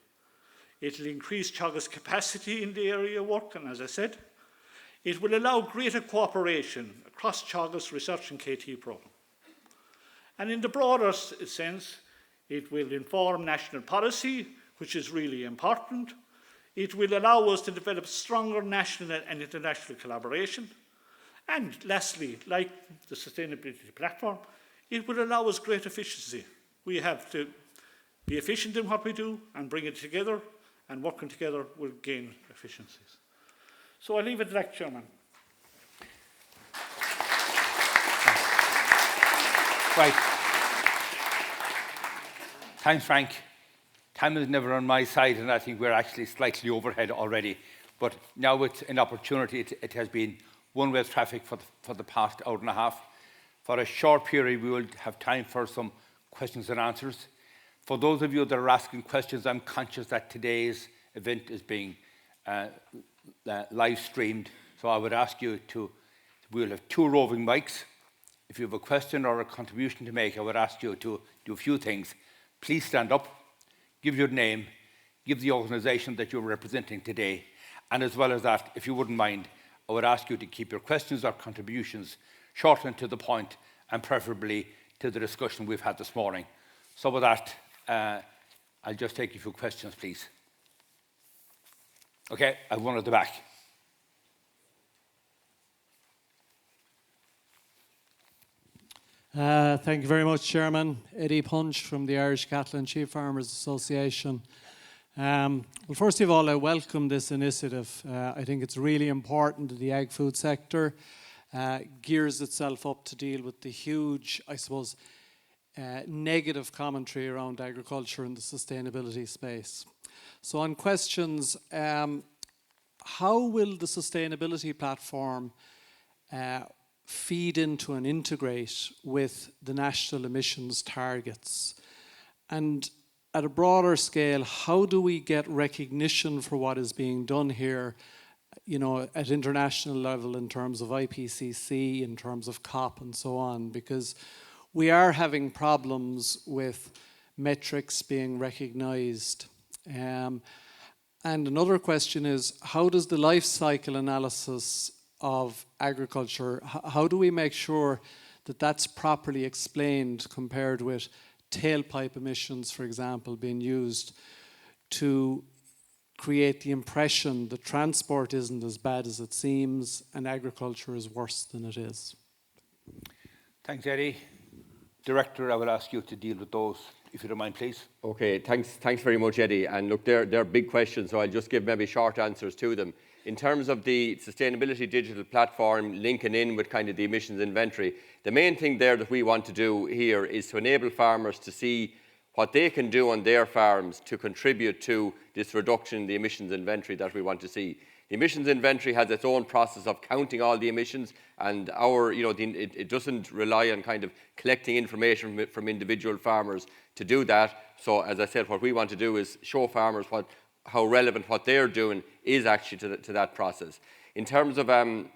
It will increase Teagasc's capacity in the area of work, and as I said, it will allow greater cooperation across Teagasc's research and KT programme. And in the broader sense, it will inform national policy, which is really important. It will allow us to develop stronger national and international collaboration. And lastly, like the sustainability platform, it will allow us great efficiency. We have to be efficient in what we do and bring it together, and working together will gain efficiencies. So I'll leave it at that, Chairman. Right. Thanks, Frank. Time is never on my side, and I think we're actually slightly overhead already. But now it's an opportunity. It has been one-way traffic for the past hour and a half. For a short period, we will have time for some questions and answers. For those of you that are asking questions, I'm conscious that today's event is being live streamed. So I would ask you we'll have 2 roving mics. If you have a question or a contribution to make, I would ask you to do a few things. Please stand up, give your name, give the organisation that you're representing today, and as well as that, if you wouldn't mind, I would ask you to keep your questions or contributions short and to the point, and preferably to the discussion we've had this morning. So with that, I'll just take a few questions, please. Okay, I have one at the back. Thank you very much, Chairman. Eddie Punch from the Irish Cattle and Sheep Farmers Association. Well, first of all, I welcome this initiative. I think it's really important that the ag-food sector gears itself up to deal with the huge, I suppose, negative commentary around agriculture in the sustainability space. So on questions, how will the sustainability platform feed into and integrate with the national emissions targets? And at a broader scale, how do we get recognition for what is being done here, you know, at international level in terms of IPCC, in terms of COP and so on? Because we are having problems with metrics being recognized. And another question is, how does the life cycle analysis of agriculture, how do we make sure that that's properly explained compared with tailpipe emissions, for example, being used to create the impression that transport isn't as bad as it seems and agriculture is worse than it is? Thanks, Eddie. Director, I will ask you to deal with those, if you don't mind, please. Okay, thanks very much, Eddie. And look, they're big questions, so I'll just give maybe short answers to them. In terms of the sustainability digital platform linking in with kind of the emissions inventory, the main thing there that we want to do here is to enable farmers to see what they can do on their farms to contribute to this reduction in the emissions inventory that we want to see. The emissions inventory has its own process of counting all the emissions, and it doesn't rely on kind of collecting information from individual farmers to do that. So as I said, what we want to do is show farmers how relevant what they're doing is actually to that process. In terms of the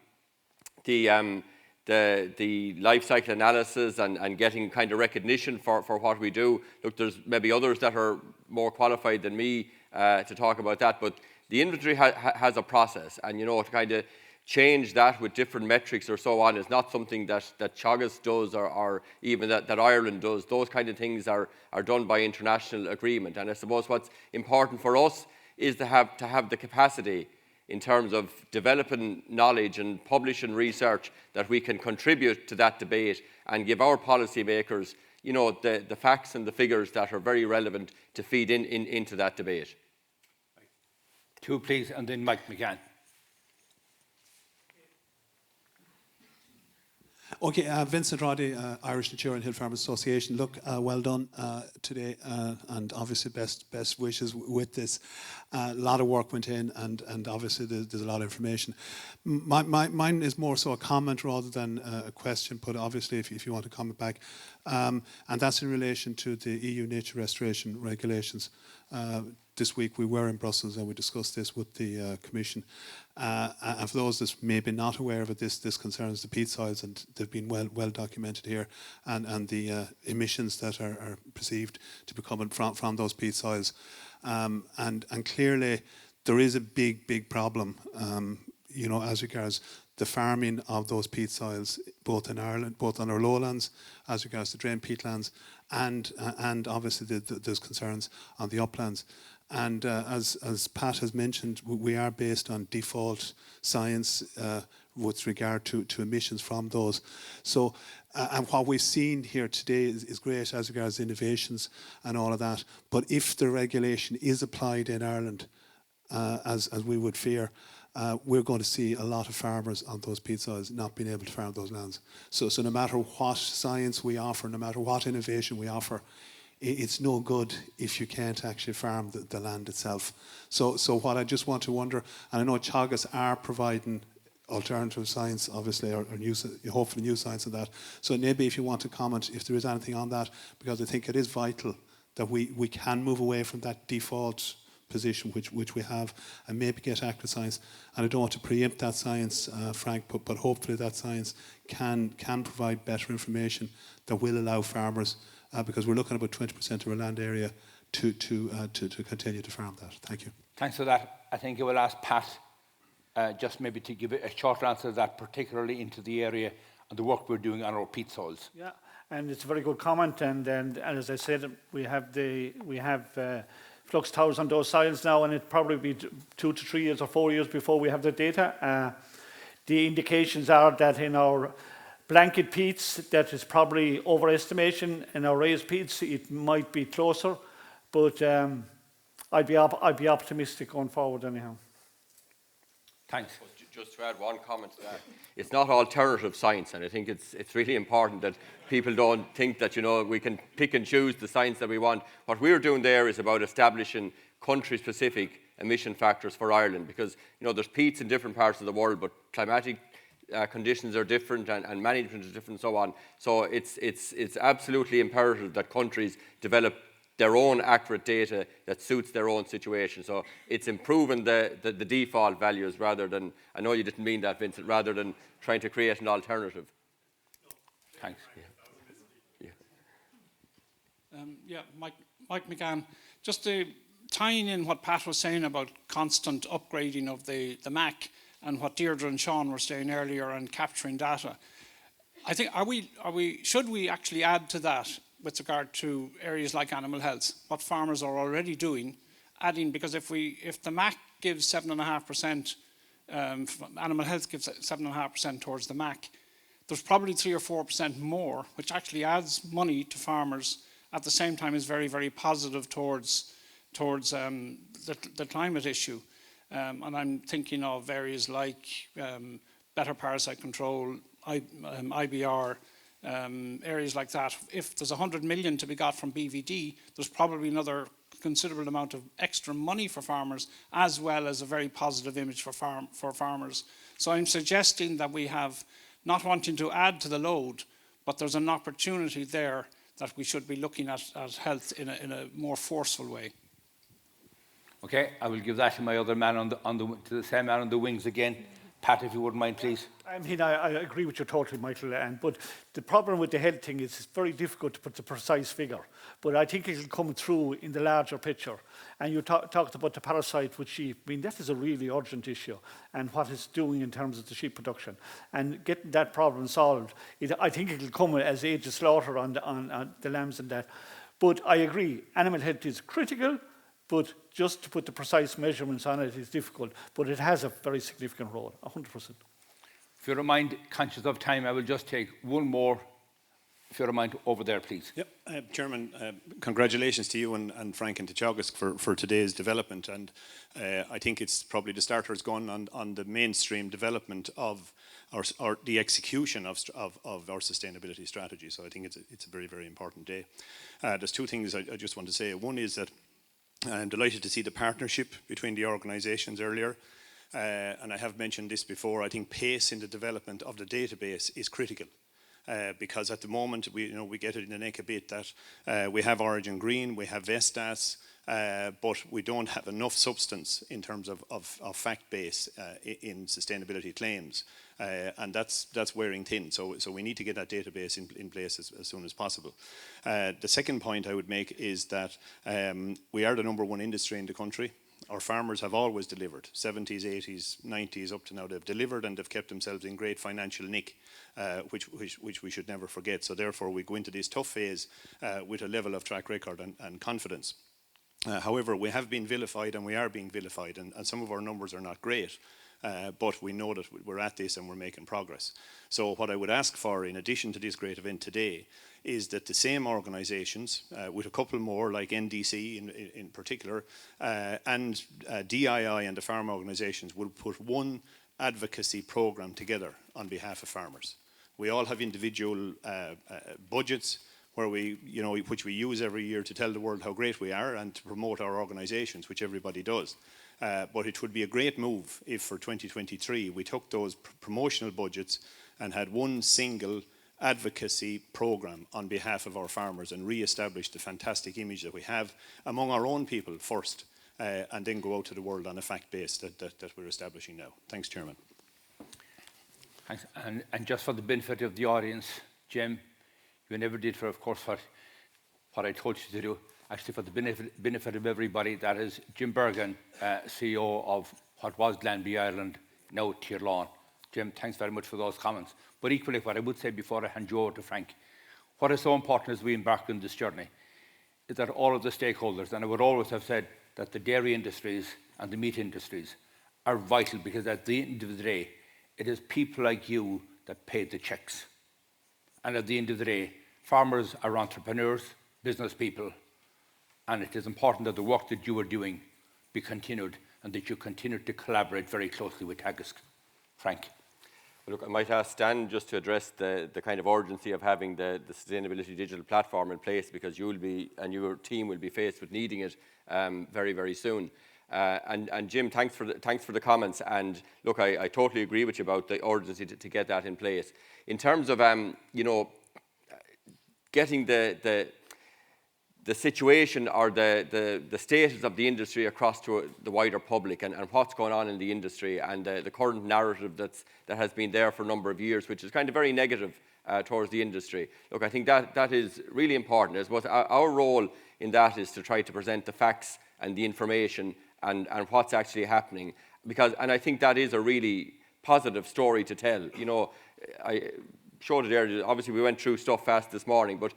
life cycle analysis and getting kind of recognition for what we do, look, there's maybe others that are more qualified than me to talk about that, but the inventory has a process, and to kind of change that with different metrics or so on is not something that Teagasc does or even that Ireland does. Those kind of things are done by international agreement, and I suppose what's important for us is to have the capacity in terms of developing knowledge and publishing research that we can contribute to that debate and give our policymakers, you know, the facts and the figures that are very relevant to feed into that debate. Two, please, and then Mike McCann. Okay, Vincent Roddy, Irish Nature and Hill Farmers Association. Look, well done today, and obviously best wishes with this. A lot of work went in, and obviously there's a lot of information. Mine is more so a comment rather than a question, but obviously if you want to comment back, and that's in relation to the EU nature restoration regulations. This week we were in Brussels and we discussed this with the Commission. And for those that may be not aware of it, this concerns the peat soils, and they've been well documented here, and the emissions that are perceived to be coming from those peat soils. And clearly there is a big problem, you know, as regards the farming of those peat soils, both in Ireland, both on our lowlands, as regards to drain peatlands, and obviously there's concerns on the uplands. And as Pat has mentioned, we are based on default science with regard to emissions from those. So, and what we've seen here today is great as regards innovations and all of that. But if the regulation is applied in Ireland, as we would fear, we're going to see a lot of farmers on those peat soils not being able to farm those lands. So no matter what science we offer, no matter what innovation we offer, it's no good if you can't actually farm the land itself. So what I just want to wonder, and I know Teagasc are providing alternative science, obviously, or hopefully new science on that. So maybe if you want to comment, if there is anything on that, because I think it is vital that we can move away from that default position which we have, and maybe get accurate science. And I don't want to preempt that science, Frank, but hopefully that science can provide better information that will allow farmers, because we're looking at about 20% of our land area, to continue to farm that. Thank you. Thanks for that. I think I will ask Pat just maybe to give a short answer to that, particularly into the area and the work we're doing on our peat soils. Yeah, and it's a very good comment. And as I said, we have flux towers on those soils now, and it'll probably be 2 to 3 years or 4 years before we have the data. The indications are that in our blanket peats, that is probably overestimation. In our raised peats, it might be closer, but I'd be optimistic going forward anyhow. Thanks. Just to add one comment to that, it's not alternative science, and I think it's really important that people don't think that, you know, we can pick and choose the science that we want. What we're doing there is about establishing country-specific emission factors for Ireland, because, you know, there's peats in different parts of the world, but climatic conditions are different and management is different and so on. So it's absolutely imperative that countries develop their own accurate data that suits their own situation. So it's improving the default values rather than, I know you didn't mean that, Vincent, rather than trying to create an alternative. Thanks. Mike McCann, just tying in what Pat was saying about constant upgrading of the MAC and what Deirdre and Seán were saying earlier on capturing data. I think, should we actually add to that with regard to areas like animal health, what farmers are already doing, adding, because if the MAC gives 7.5%, animal health gives 7.5% towards the MAC, there's probably 3 or 4% more, which actually adds money to farmers, at the same time is very, very positive towards the climate issue. And I'm thinking of areas like better parasite control, IBR, areas like that. If there's 100 million to be got from BVD, there's probably another considerable amount of extra money for farmers, as well as a very positive image for farmers. So I'm suggesting that we have, not wanting to add to the load, but there's an opportunity there that we should be looking at health in a more forceful way. Okay, I will give that to my other man to the same man on the wings again. Pat, if you wouldn't mind, please. I mean, I agree with you totally, Michael. But the problem with the health thing is it's very difficult to put the precise figure. But I think it'll come through in the larger picture. And you talked about the parasite with sheep. I mean, that is a really urgent issue, and what it's doing in terms of the sheep production. And getting that problem solved, I think it'll come as age of slaughter on the lambs and that. But I agree, animal health is critical. but just to put the precise measurements on it is difficult, but it has a very significant role, 100%. If you don't mind, conscious of time, I will just take one more, if you don't mind, over there, please. Yep, Chairman, congratulations to you and Frank and to Teagasc for today's development. And I think it's probably the starter's gun on the mainstream development of the execution of our sustainability strategy. So I think it's a very, very important day. There's two things I just want to say. One is that I'm delighted to see the partnership between the organisations earlier. And I have mentioned this before. I think pace in the development of the database is critical. Because at the moment we get it in the neck a bit that we have Origin Green, we have Vestas, but we don't have enough substance in terms of fact base in sustainability claims, and that's wearing thin. So we need to get that database in place as soon as possible. The second point I would make is that we are the #1 industry in the country. Our farmers have always delivered, 70s, 80s, 90s, up to now. They've delivered and they've kept themselves in great financial nick, which we should never forget. So therefore, we go into this tough phase with a level of track record and confidence. However, we have been vilified and we are being vilified, and some of our numbers are not great. But we know that we're at this and we're making progress. So what I would ask for, in addition to this great event today, is that the same organisations, with a couple more, like NDC in particular, and DII and the farm organisations, will put one advocacy programme together on behalf of farmers. We all have individual budgets where which we use every year to tell the world how great we are and to promote our organisations, which everybody does. But it would be a great move if for 2023 we took those promotional budgets and had one single advocacy programme on behalf of our farmers and re-establish the fantastic image that we have among our own people first, and then go out to the world on a fact base that we're establishing now. Thanks, Chairman. Thanks. And just for the benefit of the audience, Jim, you never did for, of course, what I told you to do. Actually, for the benefit of everybody, that is Jim Bergen, CEO of what was Glanbia Ireland, now Tier Lawn. Jim, thanks very much for those comments. But equally, what I would say before I hand you over to Frank, what is so important as we embark on this journey is that all of the stakeholders, and I would always have said that the dairy industries and the meat industries are vital, because at the end of the day, it is people like you that pay the checks. And at the end of the day, farmers are entrepreneurs, business people, and it is important that the work that you are doing be continued and that you continue to collaborate very closely with Teagasc. Frank. Well, look, I might ask Stan just to address the kind of urgency of having the sustainability digital platform in place, because you will be, and your team will be faced with needing it very, very soon. And Jim, thanks for the comments. And look, I totally agree with you about the urgency to get that in place. In terms of getting the situation or the status of the industry across to the wider public, and what's going on in the industry, and the current narrative that has been there for a number of years, which is kind of very negative towards the industry. Look, I think that is really important. I suppose our role in that is to try to present the facts and the information and what's actually happening, and I think that is a really positive story to tell. I showed it earlier. Obviously, we went through stuff fast this morning, but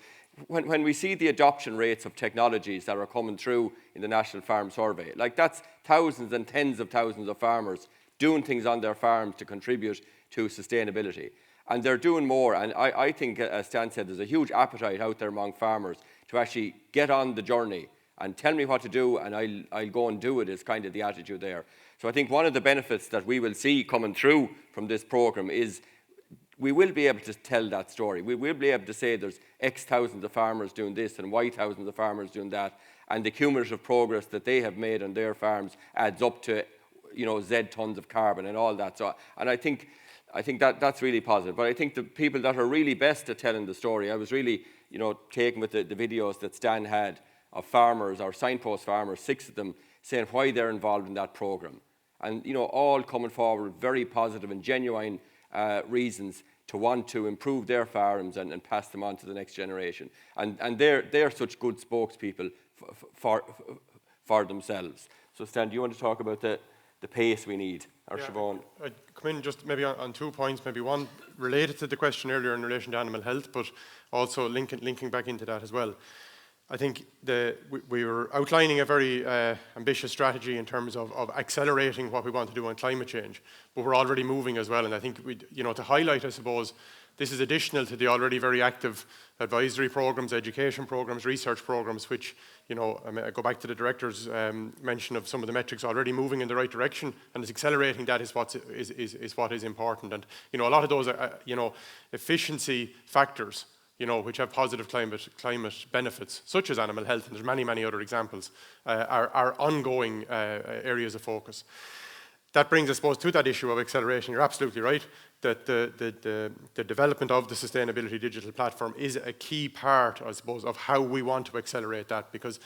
when we see the adoption rates of technologies that are coming through in the National Farm Survey, like that's thousands and tens of thousands of farmers doing things on their farms to contribute to sustainability. And they're doing more. And I think, as Stan said, there's a huge appetite out there among farmers to actually get on the journey and tell me what to do, and I'll go and do it, is kind of the attitude there. So I think one of the benefits that we will see coming through from this programme is we will be able to tell that story. We will be able to say there's X thousands of farmers doing this and Y thousands of farmers doing that, and the cumulative progress that they have made on their farms adds up to, Z tons of carbon and all that. So, and I think that's really positive. But I think the people that are really best at telling the story, I was really, taken with the videos that Stan had of farmers, or signpost farmers, 6 of them, saying why they're involved in that programme. And, all coming forward with very positive and genuine reasons to want to improve their farms and pass them on to the next generation. And they're such good spokespeople for themselves. So Stan, do you want to talk about the pace we need? Or Siobhán? I'd come in just maybe on 2 points, maybe one related to the question earlier in relation to animal health, but also linking back into that as well. I think we were outlining a very ambitious strategy in terms of accelerating what we want to do on climate change, but we're already moving as well. And I think, to highlight, I suppose, this is additional to the already very active advisory programs, education programs, research programs, which, I go back to the director's mention of some of the metrics already moving in the right direction, and it's accelerating that is what is important. And, a lot of those are, efficiency factors, which have positive climate benefits, such as animal health, and there's many, many other examples, are ongoing areas of focus. That brings, I suppose, to that issue of acceleration. You're absolutely right that the development of the sustainability digital platform is a key part, I suppose, of how we want to accelerate that. Because,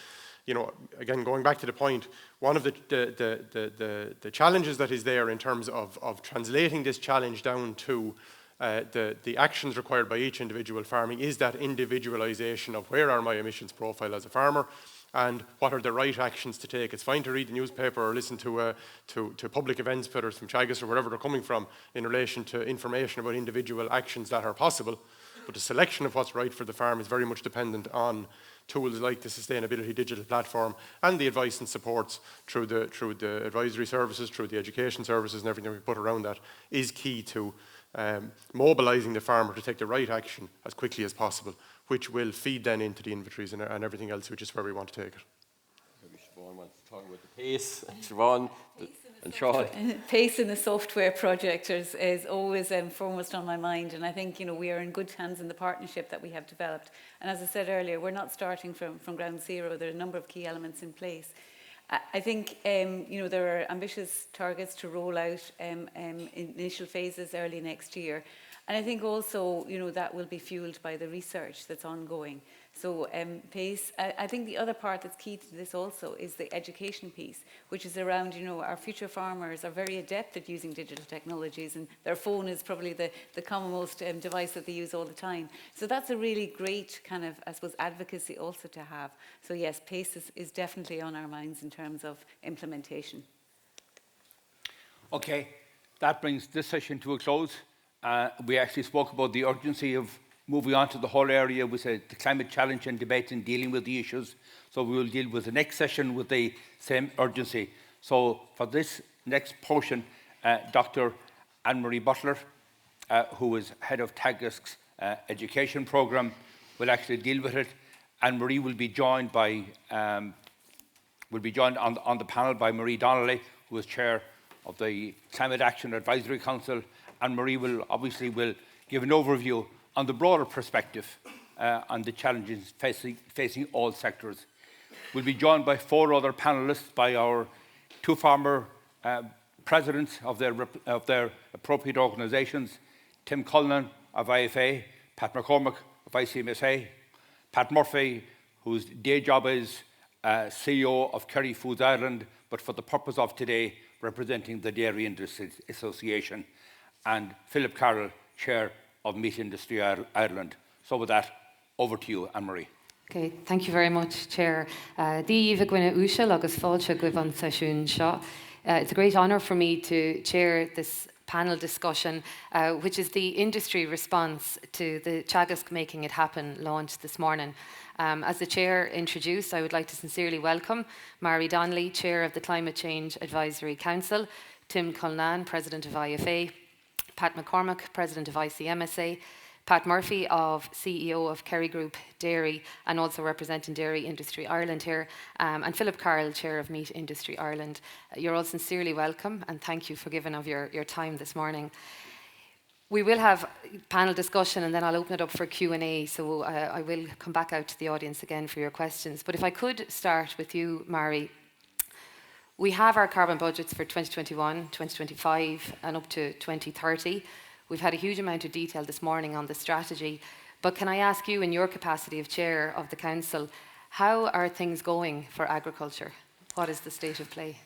again, going back to the point, one of the challenges that is there in terms of translating this challenge down to the actions required by each individual farming is that individualization of where are my emissions profile as a farmer and what are the right actions to take. It's fine to read the newspaper or listen to public events, whether it's from Teagasc or wherever they're coming from, in relation to information about individual actions that are possible, but the selection of what's right for the farm is very much dependent on tools like the Sustainability Digital Platform and the advice and supports through the advisory services, through the education services and everything we put around that is key to mobilising the farmer to take the right action as quickly as possible, which will feed then into the inventories and everything else, which is where we want to take it. Maybe Siobhán wants to talk about the pace. Siobhán and Seán. Pace in the software project is always foremost on my mind, and I think we are in good hands in the partnership that we have developed. And as I said earlier, we're not starting from ground zero. There are a number of key elements in place. I think there are ambitious targets to roll out in initial phases early next year. And I think also, that will be fueled by the research that's ongoing. So pace, I think the other part that's key to this also is the education piece, which is around, our future farmers are very adept at using digital technologies, and their phone is probably the commonmost device that they use all the time. So that's a really great kind of, I suppose, advocacy also to have. So yes, pace is definitely on our minds in terms of implementation. Okay, that brings this session to a close. We actually spoke about the urgency of moving on to the whole area with the climate challenge and debate and dealing with the issues. So we will deal with the next session with the same urgency. So for this next portion, Dr. Anne-Marie Butler, who is head of Teagasc's education programme, will actually deal with it. Anne-Marie will be joined by on the panel by Marie Donnelly, who is chair of the Climate Action Advisory Council. Anne-Marie will give an overview on the broader perspective on the challenges facing all sectors. We'll be joined by 4 other panellists, by our 2 former presidents of their appropriate organisations, Tim Coughlan of IFA, Pat McCormick of ICBF, Pat Murphy, whose day job is CEO of Kerry Foods Ireland, but for the purpose of today, representing the Dairy Industry Association, and Philip Carroll, Chair of Meat Industry Ireland. So with that, over to you, Anne-Marie. Okay, thank you very much, Chair. Díomh gwine úsha agus fáilte go bhain sesiún seo. It's a great honour for me to chair this panel discussion, which is the industry response to the Teagasc Making It Happen launch this morning. As the Chair introduced, I would like to sincerely welcome Marie Donnelly, Chair of the Climate Change Advisory Council, Tim Coughlan, President of IFA, Pat McCormick, President of ICMSA, Pat Murphy, CEO of Kerry Group Dairy, and also representing Dairy Industry Ireland here, and Philip Carroll, Chair of Meat Industry Ireland. You're all sincerely welcome, and thank you for giving of your time this morning. We will have panel discussion, and then I'll open it up for Q&A, so I will come back out to the audience again for your questions. But if I could start with you, Marie. We have our carbon budgets for 2021, 2025 and up to 2030. We've had a huge amount of detail this morning on the strategy, but can I ask you, in your capacity of Chair of the Council, how are things going for agriculture? What is the state of play?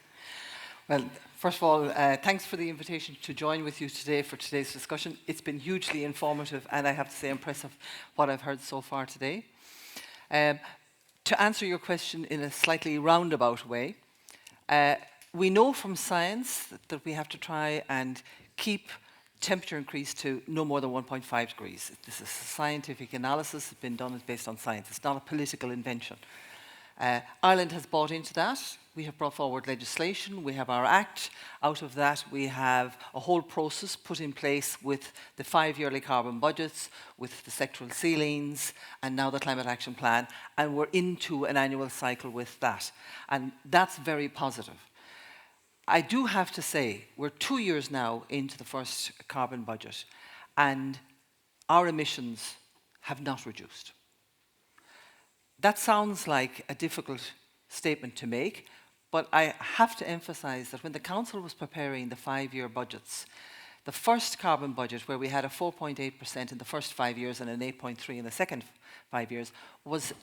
Well, first of all, thanks for the invitation to join with you today for today's discussion. It's been hugely informative and I have to say impressive what I've heard so far today. To answer your question in a slightly roundabout way, we know from science that we have to try and keep temperature increase to no more than 1.5 degrees. This is scientific analysis. It's been done based on science. It's not a political invention. Ireland has bought into that. We have brought forward legislation. We have our Act. Out of that, we have a whole process put in place with the 5-yearly carbon budgets, with the sectoral ceilings, and now the Climate Action Plan. And we're into an annual cycle with that. And that's very positive. I do have to say, we're 2 years now into the first carbon budget, and our emissions have not reduced. That sounds like a difficult statement to make, but I have to emphasise that when the Council was preparing the 5-year budgets, the first carbon budget, where we had a 4.8% in the first 5 years and an 8.3% in the second 5 years, was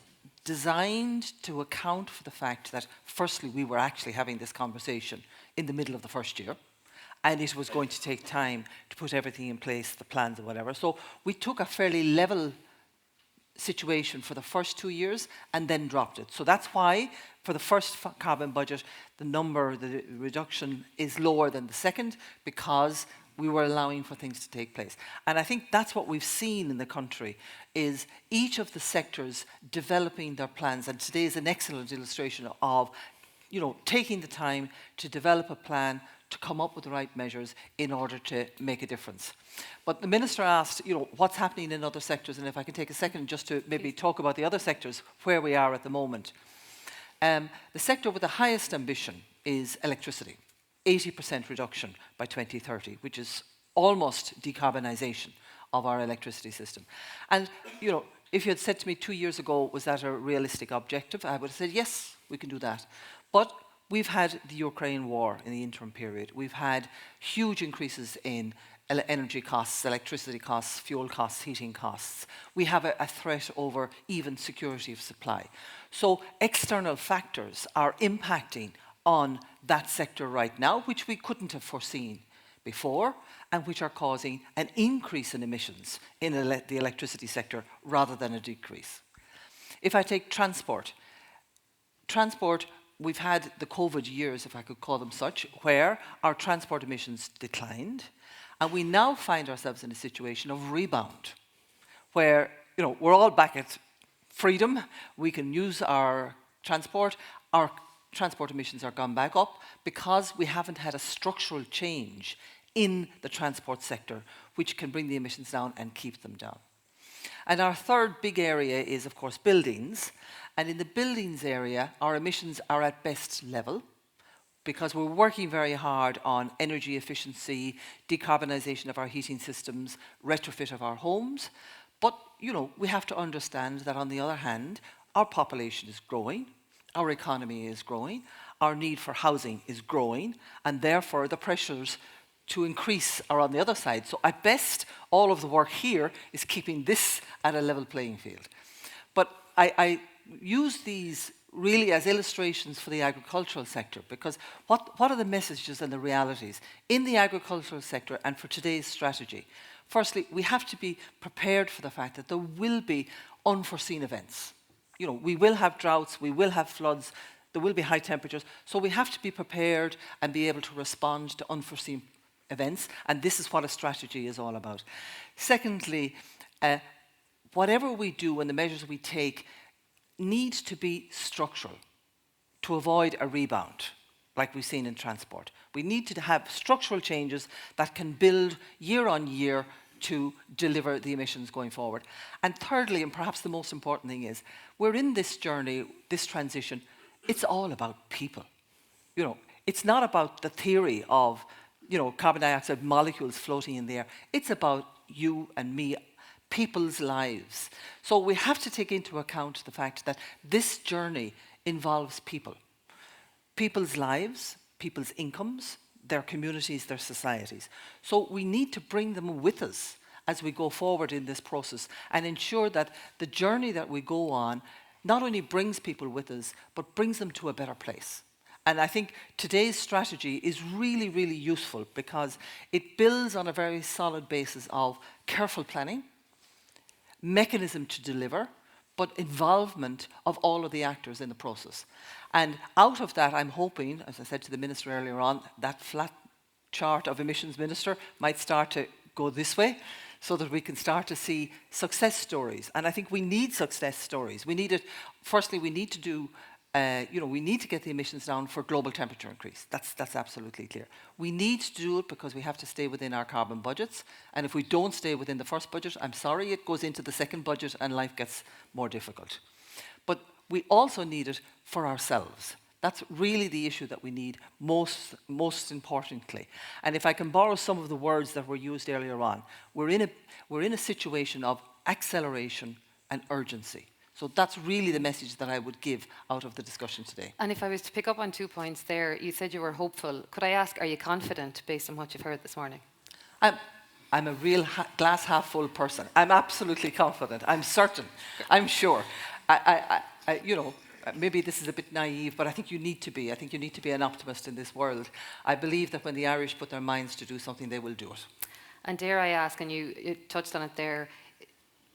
designed to account for the fact that, firstly, we were actually having this conversation in the middle of the first year, and it was going to take time to put everything in place, the plans or whatever. So we took a fairly level situation for the first 2 years and then dropped it. So that's why for the first carbon budget, the reduction is lower than the second, because we were allowing for things to take place. And I think that's what we've seen in the country, is each of the sectors developing their plans. And today is an excellent illustration of, taking the time to develop a plan, to come up with the right measures in order to make a difference. But the Minister asked, what's happening in other sectors, and if I can take a second just to maybe talk about the other sectors, where we are at the moment. The sector with the highest ambition is electricity, 80% reduction by 2030, which is almost decarbonisation of our electricity system. And, if you had said to me 2 years ago, was that a realistic objective, I would have said, yes, we can do that. But we've had the Ukraine war in the interim period. We've had huge increases in energy costs, electricity costs, fuel costs, heating costs. We have a threat over even security of supply. So external factors are impacting on that sector right now, which we couldn't have foreseen before, and which are causing an increase in emissions in the electricity sector rather than a decrease. If I take transport, we've had the COVID years, if I could call them such, where our transport emissions declined, and we now find ourselves in a situation of rebound, where we're all back at freedom. We can use our transport emissions are gone back up because we haven't had a structural change in the transport sector, which can bring the emissions down and keep them down. And our third big area is, of course, buildings. And in the buildings area, our emissions are at best level, because we're working very hard on energy efficiency, decarbonisation of our heating systems, retrofit of our homes. But, we have to understand that, on the other hand, our population is growing, our economy is growing, our need for housing is growing, and therefore the pressures to increase are on the other side. So at best, all of the work here is keeping this at a level playing field. But I use these really as illustrations for the agricultural sector, because what are the messages and the realities in the agricultural sector and for today's strategy? Firstly, we have to be prepared for the fact that there will be unforeseen events. We will have droughts, we will have floods, there will be high temperatures, so we have to be prepared and be able to respond to unforeseen events, and this is what a strategy is all about. Secondly, whatever we do and the measures we take needs to be structural to avoid a rebound like we've seen in transport. We need to have structural changes that can build year on year to deliver the emissions going forward. And thirdly, and perhaps the most important thing, is we're in this journey, this transition, it's all about people. It's not about the theory of carbon dioxide molecules floating in the air. It's about you and me, people's lives. So we have to take into account the fact that this journey involves people. People's lives, people's incomes, their communities, their societies. So we need to bring them with us as we go forward in this process and ensure that the journey that we go on not only brings people with us, but brings them to a better place. And I think today's strategy is really, really useful because it builds on a very solid basis of careful planning, mechanism to deliver, but involvement of all of the actors in the process. And out of that, I'm hoping, as I said to the Minister earlier on, that flat chart of emissions minister might start to go this way, so that we can start to see success stories. And I think we need success stories. We need it. Firstly, we need to do. We need to get the emissions down for global temperature increase. That's absolutely clear. We need to do it because we have to stay within our carbon budgets. And if we don't stay within the first budget, I'm sorry, it goes into the second budget and life gets more difficult. But we also need it for ourselves. That's really the issue that we need most importantly. And if I can borrow some of the words that were used earlier on, we're in a situation of acceleration and urgency. So that's really the message that I would give out of the discussion today. And if I was to pick up on 2 points there, you said you were hopeful. Could I ask, are you confident based on what you've heard this morning? I'm a real glass half full person. I'm absolutely confident. I'm certain. I'm sure. Maybe this is a bit naive, but I think you need to be. I think you need to be an optimist in this world. I believe that when the Irish put their minds to do something, they will do it. And dare I ask, and you touched on it there,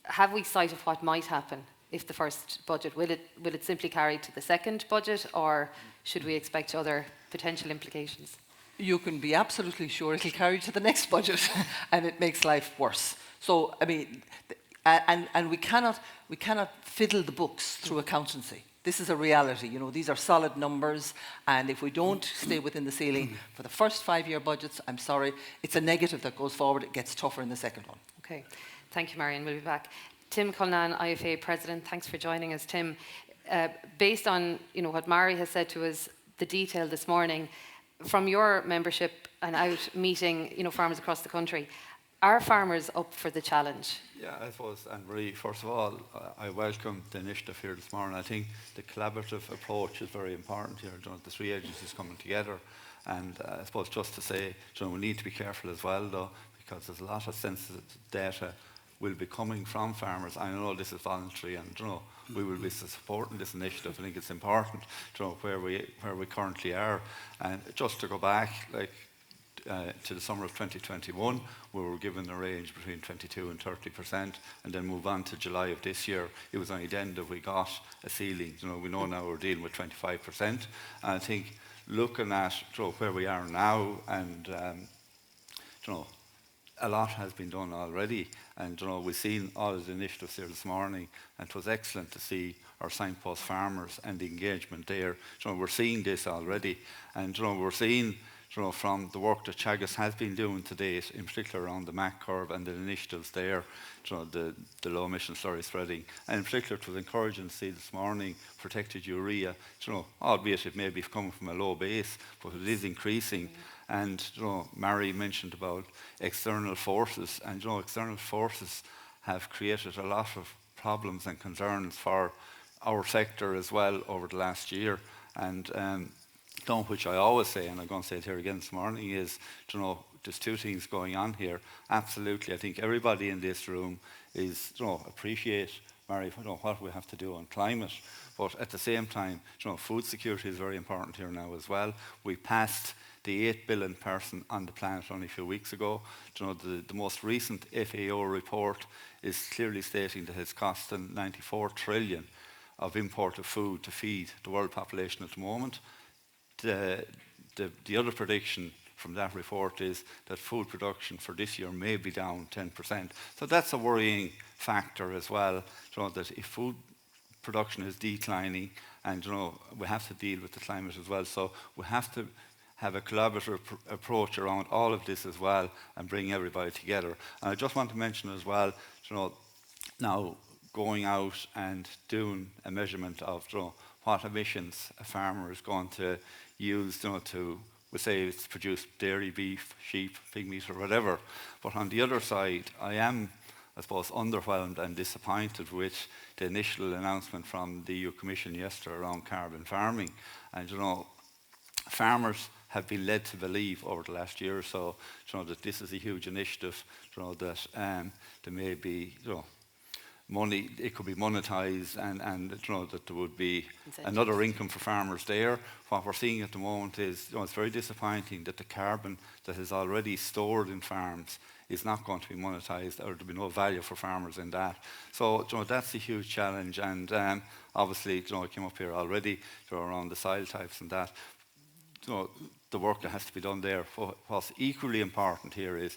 have we sight of what might happen if the first budget, will it simply carry to the second budget, or should we expect other potential implications? You can be absolutely sure it'll carry to the next budget and it makes life worse. So, I mean, and we cannot fiddle the books through accountancy. This is a reality. You know, these are solid numbers, and if we don't stay within the ceiling for the first 5-year budgets, I'm sorry, it's a negative that goes forward. It gets tougher in the second one. Okay. Thank you, Marion. We'll be back. Tim Coughlan, IFA President, thanks for joining us. Tim, based on what Mari has said to us, the detail this morning, from your membership and out meeting farmers across the country, are farmers up for the challenge? Yeah, I suppose, and Marie, first of all, I welcome the initiative here this morning. I think the collaborative approach is very important here. The three agencies coming together, and I suppose just to say, we need to be careful as well, though, because there's a lot of sensitive data will be coming from farmers. I know this is voluntary, and we will be supporting this initiative. I think it's important where we currently are. And just to go back, to the summer of 2021, we were given a range between 22 and 30%, and then move on to July of this year. It was only then that we got a ceiling. We know now we're dealing with 25%. And I think looking at where we are now, and a lot has been done already, and we've seen all of the initiatives here this morning, and it was excellent to see our signpost farmers and the engagement there. We're seeing this already, and we're seeing from the work that Teagasc has been doing to date, in particular around the MAC curve and the initiatives there, the low emission slurry spreading, and in particular it was encouraging to see this morning protected urea, albeit it may be coming from a low base, but it is increasing. And Mary mentioned about external forces, and external forces have created a lot of problems and concerns for our sector as well over the last year. And which I always say, and I'm going to say it here again this morning, is there's two things going on here. Absolutely, I think everybody in this room is appreciate, Mary, what we have to do on climate, but at the same time, food security is very important here now as well. We passed the 8 billion person on the planet only a few weeks ago. The most recent FAO report is clearly stating that it's costing 94 trillion of imported food to feed the world population at the moment. The other prediction from that report is that food production for this year may be down 10%. So that's a worrying factor as well, that if food production is declining, and we have to deal with the climate as well. So we have to have a collaborative approach around all of this as well, and bring everybody together. And I just want to mention as well, now going out and doing a measurement of what emissions a farmer is going to use to, we say it's produced dairy, beef, sheep, pig meat or whatever. But on the other side, I am, I suppose, underwhelmed and disappointed with the initial announcement from the EU Commission yesterday around carbon farming. And farmers have been led to believe over the last year or so that this is a huge initiative, that there may be money, it could be monetised, and that there would be another income for farmers there. What we're seeing at the moment is it's very disappointing that the carbon that is already stored in farms is not going to be monetised, or there'll be no value for farmers in that. So that's a huge challenge, and obviously I came up here already around the soil types and that. The work that has to be done there. What's equally important here is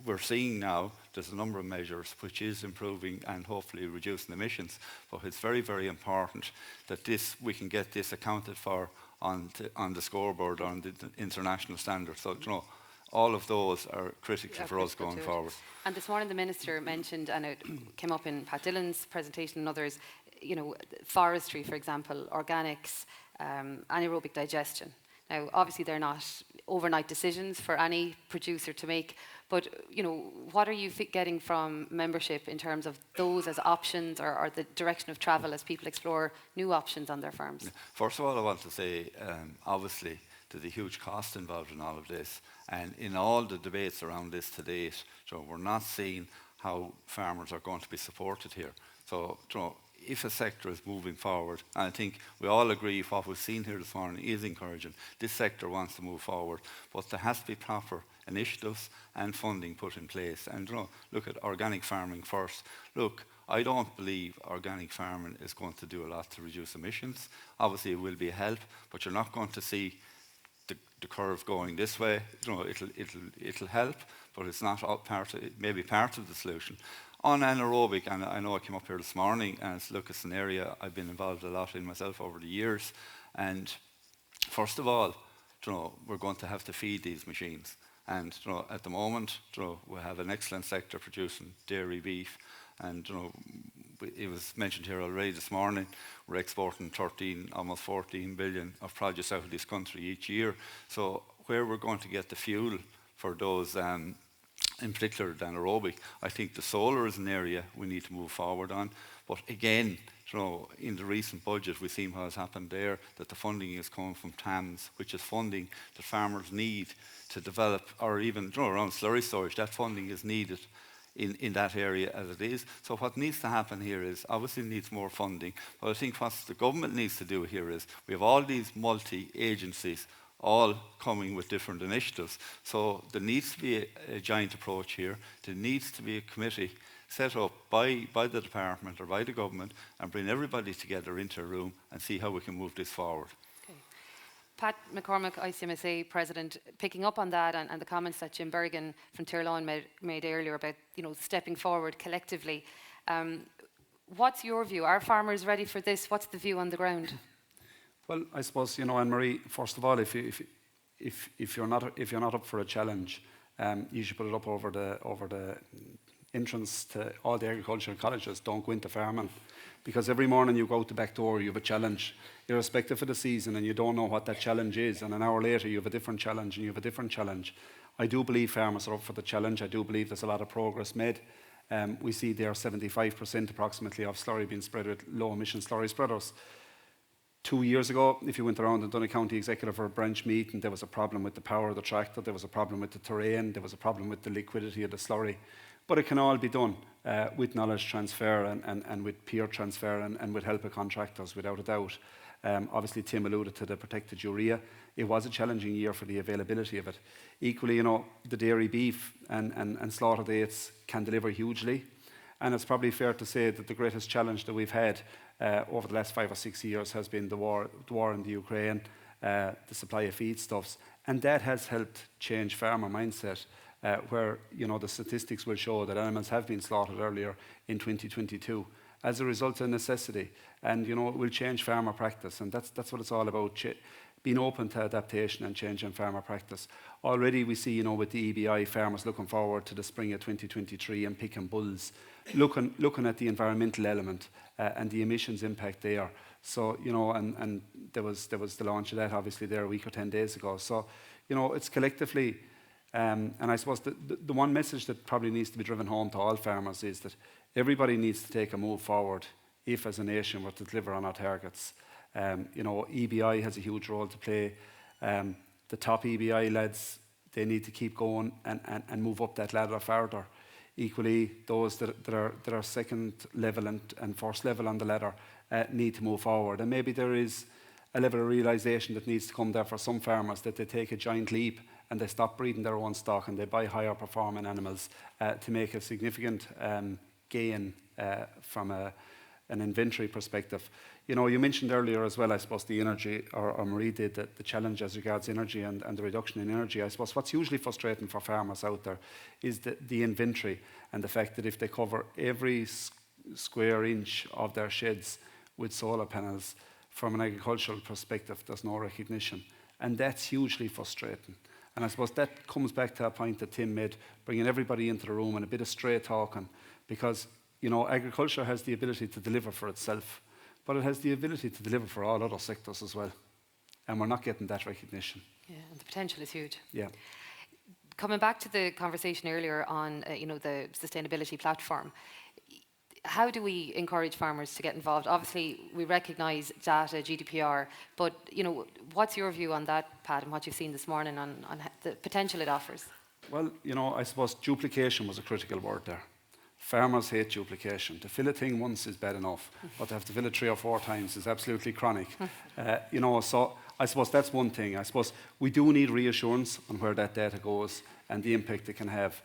we're seeing now there's a number of measures which is improving and hopefully reducing emissions. But it's very, very important that we can get this accounted for on the scoreboard, on the international standards. So, all of those are critical for us going forward. And this morning the Minister mentioned, and it came up in Pat Dillon's presentation and others, forestry, for example, organics, anaerobic digestion. Now, obviously, they're not overnight decisions for any producer to make, but what are you getting from membership in terms of those as options or the direction of travel as people explore new options on their farms? First of all, I want to say, obviously, there's a huge cost involved in all of this, and in all the debates around this to date, we're not seeing how farmers are going to be supported here. So, if a sector is moving forward, and I think we all agree what we've seen here this morning is encouraging, this sector wants to move forward, but there has to be proper initiatives and funding put in place. And look at organic farming first. Look, I don't believe organic farming is going to do a lot to reduce emissions. Obviously, it will be a help, but you're not going to see the curve going this way. It'll help, but it's not maybe part of the solution. On anaerobic, and I know I came up here this morning, and it's an area I've been involved a lot in myself over the years. And first of all, we're going to have to feed these machines. And at the moment, we have an excellent sector producing dairy, beef, and it was mentioned here already this morning, we're exporting 13, almost 14 billion of produce out of this country each year. So where we're going to get the fuel for those, in particular the anaerobic, I think the solar is an area we need to move forward on. But again, in the recent budget, we've seen what has happened there, that the funding is coming from TAMS, which is funding that farmers need to develop, or even around slurry storage. That funding is needed in that area as it is. So what needs to happen here is, obviously needs more funding, but I think what the government needs to do here is, we have all these multi-agencies all coming with different initiatives. So there needs to be a joint approach here. There needs to be a committee set up by the department or by the government and bring everybody together into a room and see how we can move this forward. Okay. Pat McCormick, ICMSA President, picking up on that and the comments that Jim Bergen from Tirlawn made earlier about stepping forward collectively. What's your view? Are farmers ready for this? What's the view on the ground? Well, I suppose, Anne-Marie, first of all, if you're not up for a challenge, you should put it up over the entrance to all the agricultural colleges. Don't go into farming, because every morning you go out the back door, you have a challenge, irrespective of the season, and you don't know what that challenge is. And an hour later, you have a different challenge, and you have a different challenge. I do believe farmers are up for the challenge. I do believe there's a lot of progress made. We see there 75% approximately of slurry being spread with low-emission slurry spreaders. 2 years ago, if you went around and done a county executive or a branch meeting, there was a problem with the power of the tractor, there was a problem with the terrain, there was a problem with the liquidity of the slurry. But it can all be done with knowledge transfer and with peer transfer and with help of contractors, without a doubt. Obviously, Tim alluded to the protected urea. It was a challenging year for the availability of it. Equally, the dairy beef and slaughter dates can deliver hugely. And it's probably fair to say that the greatest challenge that we've had over the last 5 or 6 years has been the war in the Ukraine, the supply of feedstuffs. And that has helped change farmer mindset, where the statistics will show that animals have been slaughtered earlier in 2022 as a result of necessity. And it will change farmer practice, and that's what it's all about, being open to adaptation and change in farmer practice. Already we see, with the EBI, farmers looking forward to the spring of 2023 and picking bulls, looking at the environmental element and the emissions impact there. So, and there was the launch of that, obviously, there a week or 10 days ago. So, it's collectively, and I suppose the one message that probably needs to be driven home to all farmers is that everybody needs to take a move forward if, as a nation, we're to deliver on our targets. EBI has a huge role to play. The top EBI lads, they need to keep going and move up that ladder further. Equally, those that are second level and first level on the ladder need to move forward. And maybe there is a level of realisation that needs to come there for some farmers, that they take a giant leap and they stop breeding their own stock and they buy higher performing animals to make a significant gain from an inventory perspective. you know, you mentioned earlier as well, I suppose, the energy, or Marie did, the challenge as regards energy and the reduction in energy. I suppose what's usually frustrating for farmers out there is the inventory and the fact that if they cover every square inch of their sheds with solar panels, from an agricultural perspective, there's no recognition. And that's hugely frustrating. And I suppose that comes back to a point that Tim made, bringing everybody into the room and a bit of straight talking, because, you know, agriculture has the ability to deliver for itself, but it has the ability to deliver for all other sectors as well. And we're not getting that recognition. Yeah, and the potential is huge. Yeah. Coming back to the conversation earlier on, you know, the sustainability platform, how do we encourage farmers to get involved? Obviously, we recognise data, GDPR, but, you know, what's your view on that, Pat, and what you've seen this morning on the potential it offers? Well, you know, I suppose duplication was a critical word there. Farmers hate duplication. To fill a thing once is bad enough, but to have to fill it 3 or 4 times is absolutely chronic. You know, so I suppose that's one thing. I suppose we do need reassurance on where that data goes and the impact it can have.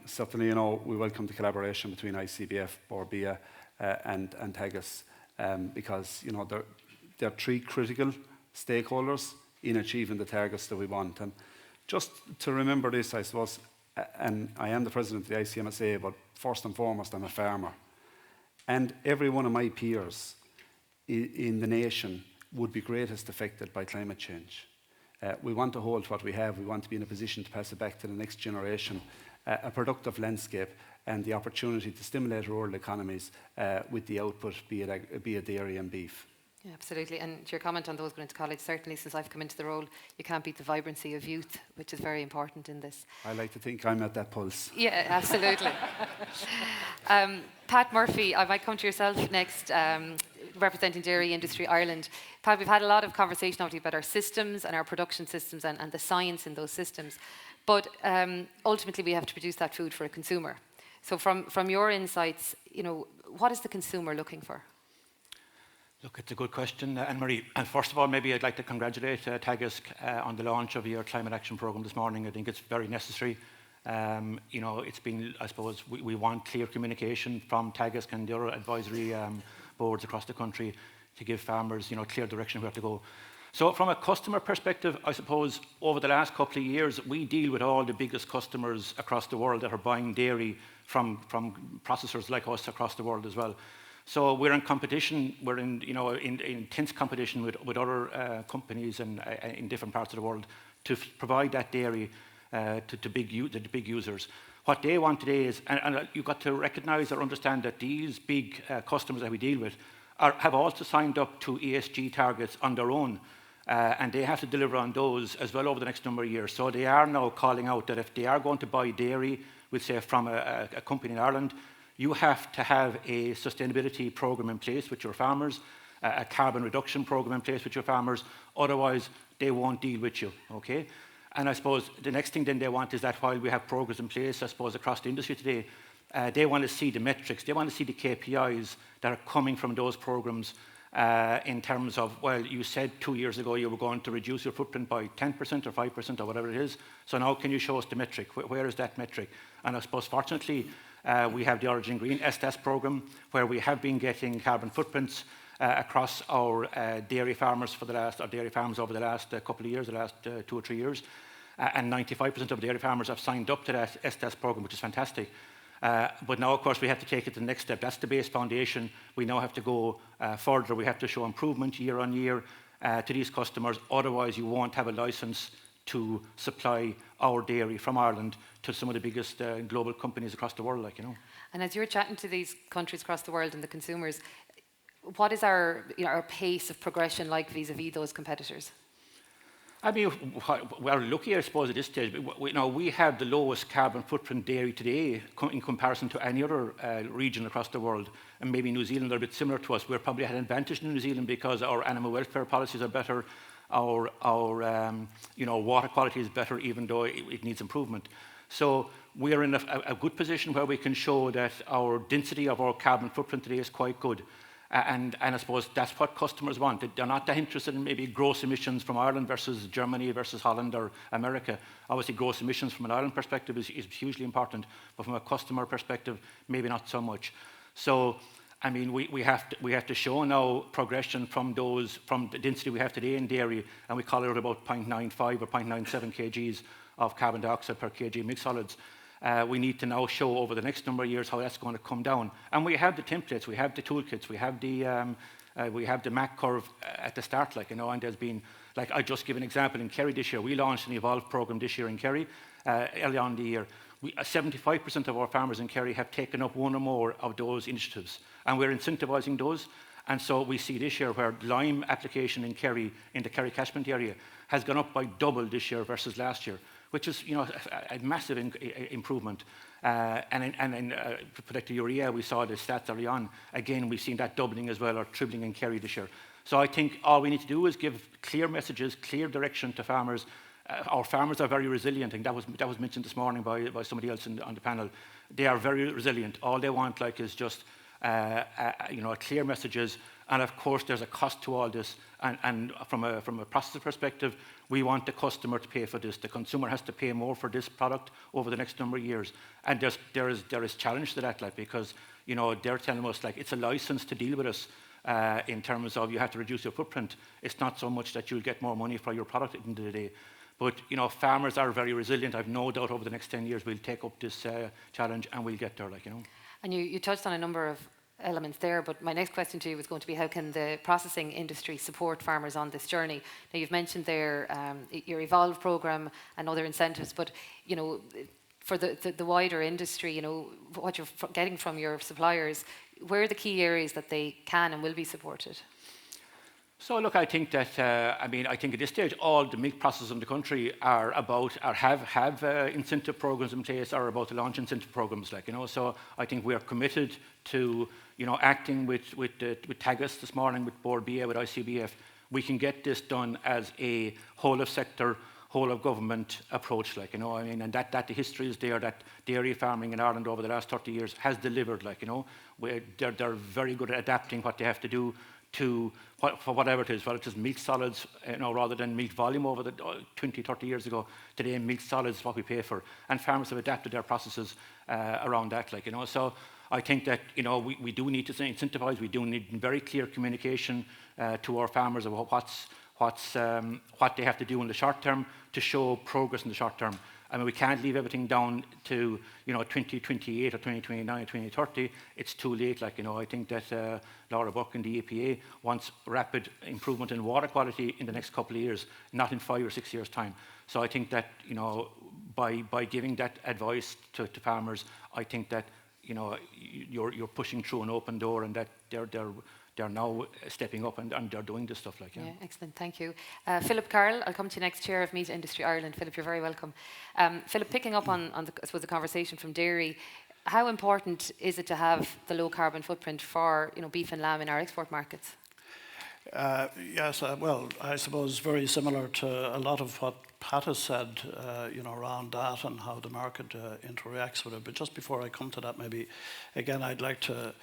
Certainly, you know, we welcome the collaboration between ICBF, Bia and Teagasc, because, you know, they're 3 critical stakeholders in achieving the targets that we want. And just to remember this, I suppose, and I am the president of the ICMSA, but first and foremost, I'm a farmer. And every one of my peers in the nation would be greatest affected by climate change. We want to hold what we have. We want to be in a position to pass it back to the next generation, a productive landscape and the opportunity to stimulate rural economies with the output, be it dairy and beef. Yeah, absolutely. And to your comment on those going into college, certainly since I've come into the role, you can't beat the vibrancy of youth, which is very important in this. I like to think I'm at that pulse. Yeah, absolutely. Pat Murphy, I might come to yourself next, representing Dairy Industry Ireland. Pat, we've had a lot of conversation obviously about our systems and our production systems and the science in those systems. But ultimately, we have to produce that food for a consumer. So from your insights, you know, what is the consumer looking for? Look, it's a good question, Anne-Marie. And first of all, maybe I'd like to congratulate Teagasc on the launch of your Climate Action Programme this morning. I think it's very necessary. You know, it's been, I suppose, we want clear communication from Teagasc and the other advisory boards across the country to give farmers, you know, clear direction where to go. So from a customer perspective, I suppose over the last couple of years, we deal with all the biggest customers across the world that are buying dairy from processors like us across the world as well. So we're in competition, we're in, you know, in intense competition with other companies and in different parts of the world to provide that dairy to the big users. What they want today is, and you've got to recognise or understand that these big customers that we deal with have also signed up to ESG targets on their own, and they have to deliver on those as well over the next number of years. So they are now calling out that if they are going to buy dairy, we'll say from a company in Ireland, you have to have a sustainability programme in place with your farmers, a carbon reduction programme in place with your farmers, otherwise they won't deal with you, okay? And I suppose the next thing then they want is that while we have programs in place, I suppose, across the industry today, they want to see the metrics, they want to see the KPIs that are coming from those programmes in terms of, well, you said 2 years ago you were going to reduce your footprint by 10% or 5% or whatever it is, so now can you show us the metric? Where is that metric? And I suppose fortunately, we have the Origin Green STS programme where we have been getting carbon footprints across our dairy farmers dairy farms over the last couple of years, the last 2 or 3 years. And 95% of dairy farmers have signed up to that STS programme, which is fantastic. But now, of course, we have to take it to the next step. That's the base foundation. We now have to go further. We have to show improvement year on year to these customers. Otherwise, you won't have a licence to supply our dairy from Ireland to some of the biggest global companies across the world, like, you know. And as you're chatting to these countries across the world and the consumers, what is our pace of progression like vis-a-vis those competitors? I mean, we're lucky, I suppose, at this stage. We have the lowest carbon footprint dairy today in comparison to any other region across the world. And maybe New Zealand are a bit similar to us. We're probably had an advantage in New Zealand because our animal welfare policies are better. Our water quality is better, even though it needs improvement. So we are in a good position where we can show that our density of our carbon footprint today is quite good. And I suppose that's what customers want. They're not that interested in maybe gross emissions from Ireland versus Germany versus Holland or America. Obviously, gross emissions from an Ireland perspective is hugely important, but from a customer perspective, maybe not so much. So I mean, we have to show now progression from the density we have today in dairy, and we call it about 0.95 or 0.97 kgs of carbon dioxide per kg mixed solids. We need to now show over the next number of years how that's going to come down. And we have the templates, we have the toolkits, we have the MAC curve at the start, like, you know, and there's been, like, I just give an example in Kerry this year. We launched an Evolve program this year in Kerry, early on in the year. 75% of our farmers in Kerry have taken up one or more of those initiatives, and we're incentivising those. And so we see this year where lime application in Kerry, in the Kerry catchment area, has gone up by double this year versus last year, which is, you know, a massive improvement. And in protected urea, we saw the stats early on. Again, we've seen that doubling as well, or tripling in Kerry this year. So I think all we need to do is give clear messages, clear direction to farmers. Our farmers are very resilient, and that was mentioned this morning by somebody else on the panel. They are very resilient. All they want, like, is just you know, clear messages. And of course, there's a cost to all this. And from a process perspective, we want the customer to pay for this. The consumer has to pay more for this product over the next number of years. And there is challenge to that, like, because, you know, they're telling us, like, it's a license to deal with us. In terms of you have to reduce your footprint. It's not so much that you'll get more money for your product at the end of the day. But, you know, farmers are very resilient. I've no doubt over the next 10 years we'll take up this challenge and we'll get there, like, you know. And you touched on a number of elements there, but my next question to you was going to be, how can the processing industry support farmers on this journey? Now, you've mentioned there your Evolve programme and other incentives, but, you know, for the wider industry, you know, what you're getting from your suppliers, where are the key areas that they can and will be supported? So look, I think that I think at this stage all the milk processors in the country are about, or have incentive programs in place, or about to launch incentive programs, like, you know. So I think we are committed to, you know, acting with Teagasc this morning, with Board Bia, with ICBF. We can get this done as a whole of sector, whole of government approach, like, you know. I mean, and that the history is there, that dairy farming in Ireland over the last 30 years has delivered, like, you know. They're very good at adapting what they have to do to for whatever it is, whether it is milk solids, you know, rather than milk volume over the 20, 30 years ago. Today, milk solids is what we pay for, and farmers have adapted their processes around that, like, you know. So I think that, you know, we do need to incentivise. We do need very clear communication to our farmers about what they have to do in the short term to show progress in the short term. I mean, we can't leave everything down to, you know, 2028 or 2029 or 2030. It's too late, like, you know. I think that Laura Buck and the EPA wants rapid improvement in water quality in the next couple of years, not in 5 or 6 years' time. So I think that, you know, by giving that advice to farmers, I think that, you know, you're pushing through an open door, and that they're now stepping up and they're doing this stuff, like, yeah. Yeah, excellent, thank you. Philip Carroll, I'll come to you next, Chair of Meat Industry Ireland. Philip, you're very welcome. Philip, picking up on I suppose, the conversation from dairy, how important is it to have the low carbon footprint for, you know, beef and lamb in our export markets? Yes, well, I suppose very similar to a lot of what Pat has said, you know, around that and how the market interacts with it. But just before I come to that, maybe, again, I'd like to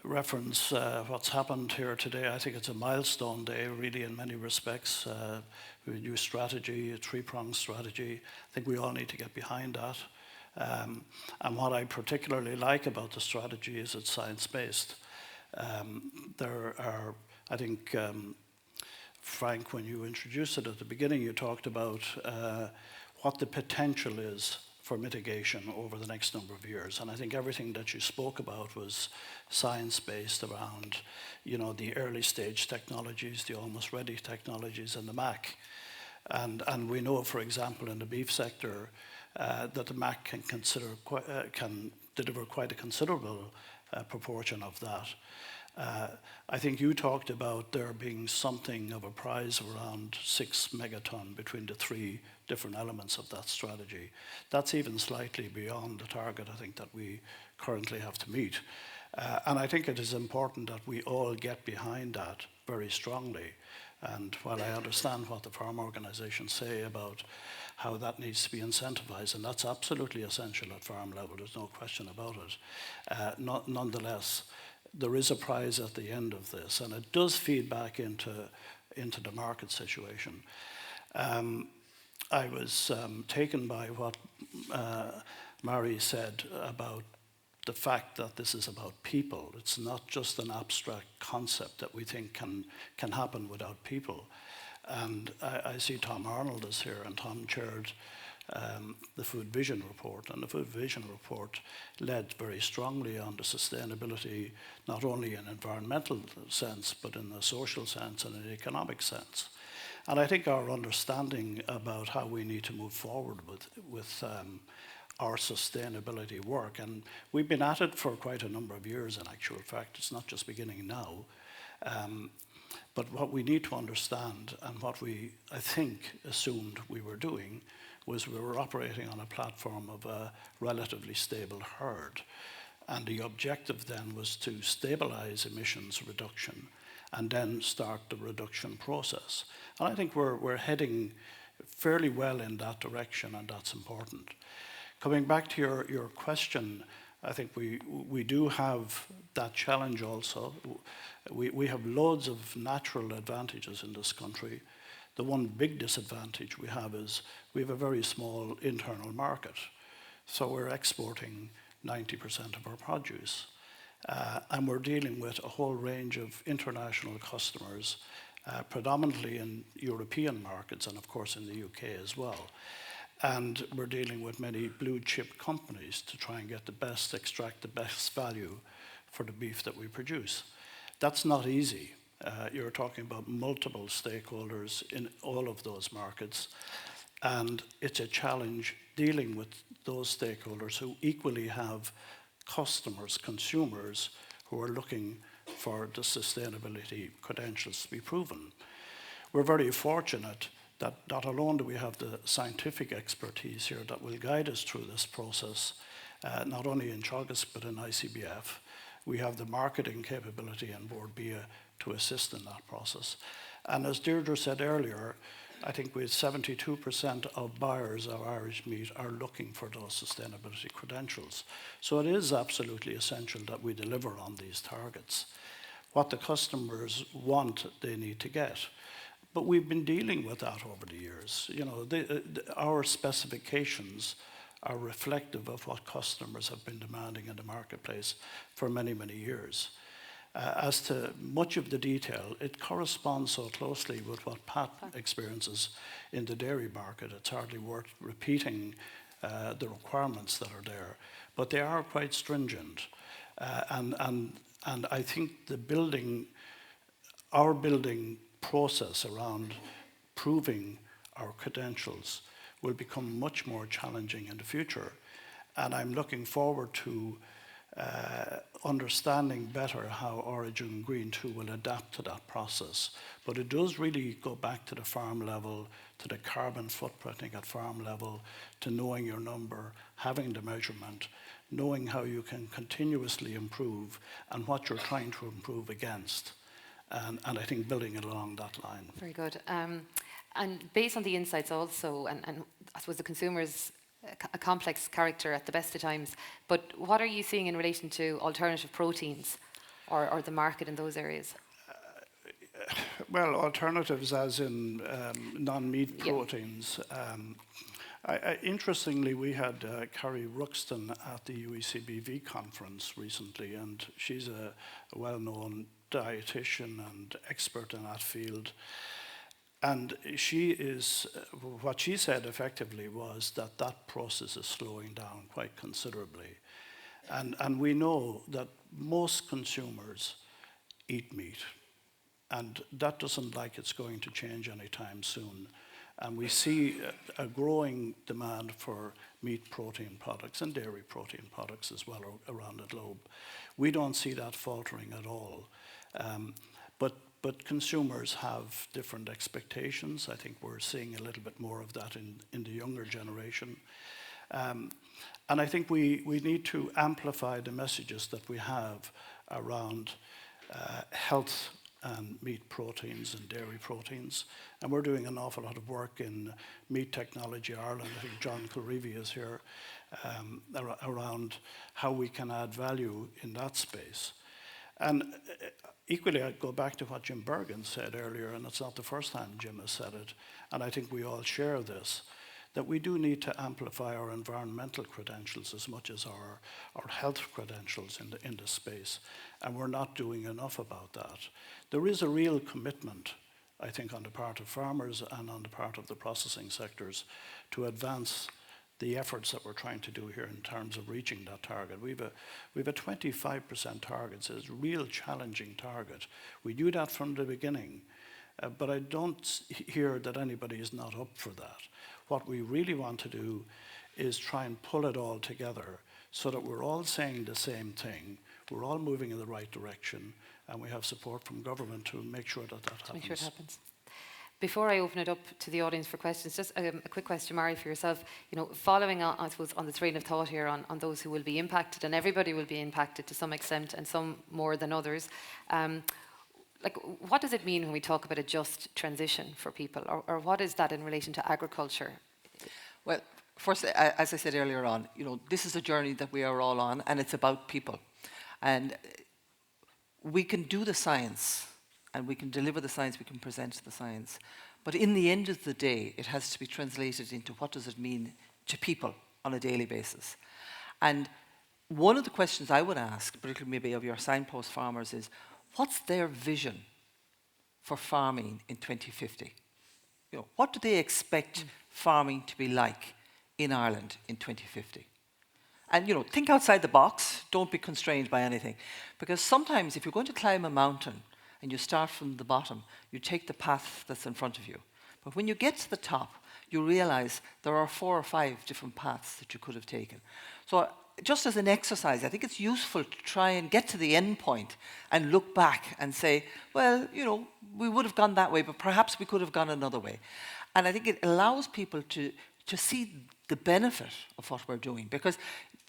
reference what's happened here today. I think it's a milestone day, really, in many respects. A new strategy, a three-pronged strategy. I think we all need to get behind that. And what I particularly like about the strategy is it's science-based. There are, I think, Frank, when you introduced it at the beginning, you talked about what the potential is for mitigation over the next number of years. And I think everything that you spoke about was science-based around, you know, the early stage technologies, the almost ready technologies, and the MAC. And we know, for example, in the beef sector, that the MAC can deliver quite a considerable proportion of that. I think you talked about there being something of a prize around 6 megaton between the three different elements of that strategy. That's even slightly beyond the target, I think, that we currently have to meet. And I think it is important that we all get behind that very strongly. And while I understand what the farm organisations say about how that needs to be incentivized, and that's absolutely essential at farm level, there's no question about it. Nonetheless, there is a prize at the end of this, and it does feed back into the market situation. I was taken by what Mary said about the fact that this is about people. It's not just an abstract concept that we think can happen without people. And I see Tom Arnold is here, and Tom chaired the Food Vision Report, and the Food Vision Report led very strongly on the sustainability, not only in environmental sense, but in the social sense and in the economic sense. And I think our understanding about how we need to move forward with our sustainability work, and we've been at it for quite a number of years in actual fact, it's not just beginning now, but what we need to understand, and what we, I think, assumed we were doing, was we were operating on a platform of a relatively stable herd. And the objective then was to stabilize emissions reduction and then start the reduction process. And I think we're heading fairly well in that direction, and that's important. Coming back to your question, I think we do have that challenge also. We have loads of natural advantages in this country. The one big disadvantage we have is we have a very small internal market. So we're exporting 90% of our produce. And we're dealing with a whole range of international customers, predominantly in European markets and of course in the UK as well. And we're dealing with many blue chip companies to try and get the best, extract the best value for the beef that we produce. That's not easy. You're talking about multiple stakeholders in all of those markets. And it's a challenge dealing with those stakeholders who equally have customers, consumers, who are looking for the sustainability credentials to be proven. We're very fortunate that not alone do we have the scientific expertise here that will guide us through this process, not only in Teagasc but in ICBF. We have the marketing capability on board Bia to assist in that process. And as Deirdre said earlier, I think with 72% of buyers of Irish meat are looking for those sustainability credentials. So it is absolutely essential that we deliver on these targets. What the customers want, they need to get. But we've been dealing with that over the years. You know, our specifications are reflective of what customers have been demanding in the marketplace for many, many years. As to much of the detail, it corresponds so closely with what Pat experiences in the dairy market. It's hardly worth repeating the requirements that are there, but they are quite stringent. And I think our building process around proving our credentials will become much more challenging in the future. And I'm looking forward to understanding better how Origin Green 2 will adapt to that process. But it does really go back to the farm level, to the carbon footprinting at farm level, to knowing your number, having the measurement, knowing how you can continuously improve and what you're trying to improve against. And I think building it along that line. Very good. And based on the insights also, and I suppose the consumer's a complex character at the best of times, but what are you seeing in relation to alternative proteins or the market in those areas? Well, alternatives as in non-meat proteins. Interestingly, we had Carrie Ruxton at the UECBV conference recently, and she's a well-known dietitian and expert in that field. And what she said effectively was that process is slowing down quite considerably. And we know that most consumers eat meat, and that doesn't like it's going to change anytime soon. And we see a growing demand for meat protein products and dairy protein products as well around the globe. We don't see that faltering at all. But consumers have different expectations. I think we're seeing a little bit more of that in the younger generation. And I think we need to amplify the messages that we have around health and meat proteins and dairy proteins. And we're doing an awful lot of work in Meat Technology Ireland. I think John Kilreevy is here, around how we can add value in that space. And equally, I'd go back to what Jim Bergen said earlier, and it's not the first time Jim has said it, and I think we all share this. that we do need to amplify our environmental credentials as much as our health credentials in this space, and we're not doing enough about that. There is a real commitment, I think, on the part of farmers and on the part of the processing sectors to advance the efforts that we're trying to do here in terms of reaching that target. We've a 25% target. It's a real challenging target. We do that from the beginning, but I don't hear that anybody is not up for that. What we really want to do is try and pull it all together so that we're all saying the same thing, we're all moving in the right direction, and we have support from government to make sure that that happens. Make sure it happens. Before I open it up to the audience for questions, just a quick question, Mari, for yourself. You know, following on, I suppose, on the train of thought here on those who will be impacted, and everybody will be impacted to some extent, and some more than others. Like, what does it mean when we talk about a just transition for people, or what is that in relation to agriculture? Well, first, as I said earlier on, you know, this is a journey that we are all on, and it's about people. And we can do the science, and we can deliver the science, we can present the science. But in the end of the day, it has to be translated into what does it mean to people on a daily basis. And one of the questions I would ask, particularly maybe of your signpost farmers, is what's their vision for farming in 2050? You know, what do they expect farming to be like in Ireland in 2050? And, you know, think outside the box, don't be constrained by anything. Because sometimes if you're going to climb a mountain, and you start from the bottom, you take the path that's in front of you. But when you get to the top, you realize there are 4 or 5 different paths that you could have taken. So just as an exercise, I think it's useful to try and get to the end point and look back and say, well, you know, we would have gone that way, but perhaps we could have gone another way. And I think it allows people to see the benefit of what we're doing, because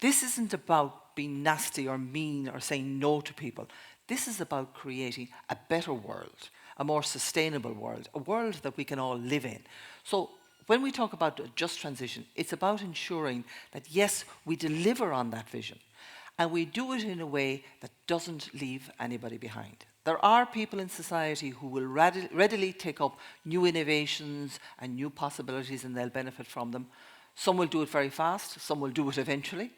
this isn't about being nasty or mean or saying no to people. This is about creating a better world, a more sustainable world, a world that we can all live in. So when we talk about a just transition, it's about ensuring that, yes, we deliver on that vision, and we do it in a way that doesn't leave anybody behind. There are people in society who will readily take up new innovations and new possibilities, and they'll benefit from them. Some will do it very fast, some will do it eventually.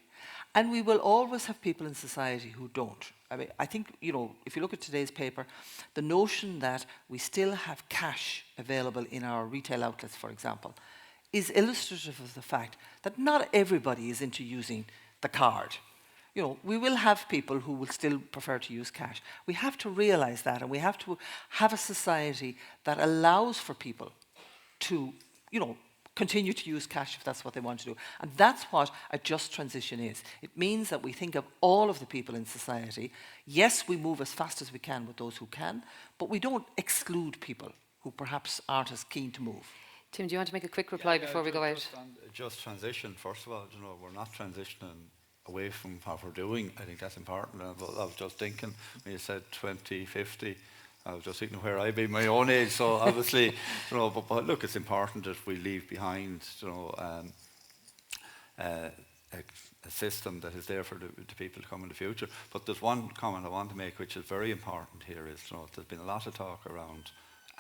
And we will always have people in society who don't. I mean, I think, you know, if you look at today's paper, the notion that we still have cash available in our retail outlets, for example, is illustrative of the fact that not everybody is into using the card. You know, we will have people who will still prefer to use cash. We have to realize that, and we have to have a society that allows for people to, you know, continue to use cash if that's what they want to do. And that's what a just transition is. It means that we think of all of the people in society. Yes, we move as fast as we can with those who can, but we don't exclude people who perhaps aren't as keen to move. Tim, do you want to make a quick reply before we go out? Just transition, first of all, you know, we're not transitioning away from what we're doing. I think that's important. I was just thinking, when you said 2050, I was just thinking where I'd be my own age, so obviously, you know, but look, it's important that we leave behind, you know, a system that is there for the people to come in the future. But there's one comment I want to make, which is very important here, is, you know, there's been a lot of talk around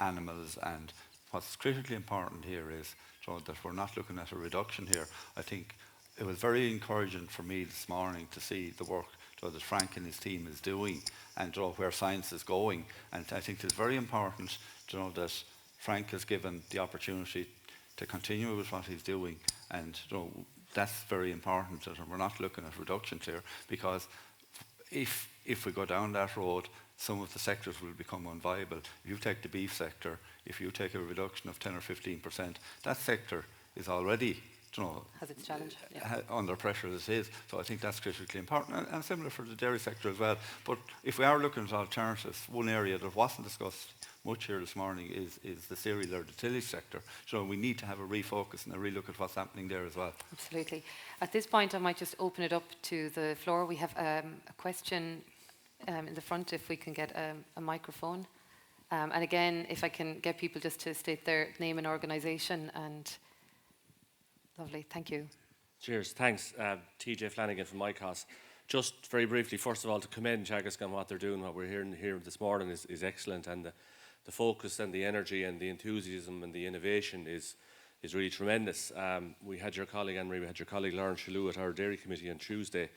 animals, and what's critically important here is, you know, that we're not looking at a reduction here. I think it was very encouraging for me this morning to see the work that Frank and his team is doing, and where science is going. And I think it's very important that Frank has given the opportunity to continue with what he's doing, and that's very important, that we're not looking at reductions here, because if we go down that road, some of the sectors will become unviable. If you take the beef sector, if you take a reduction of 10 or 15%, that sector is already has its challenge, under pressure as it is. So I think that's critically important, and similar for the dairy sector as well. But if we are looking at alternatives, one area that wasn't discussed much here this morning is the cereal or the tillage sector. So we need to have a refocus and a relook at what's happening there as well. Absolutely. At this point, I might just open it up to the floor. We have a question in the front, if we can get a microphone. And again, if I can get people just to state their name and organisation. And lovely, thank you. Cheers, thanks. TJ Flanagan from ICOS. Just very briefly, first of all, to commend Teagasc on what they're doing. What we're hearing here this morning is excellent, and the focus and the energy and the enthusiasm and the innovation is is really tremendous. We had your colleague Anne-Marie, we had your colleague Lauren Shalhoub at our dairy committee on Tuesday,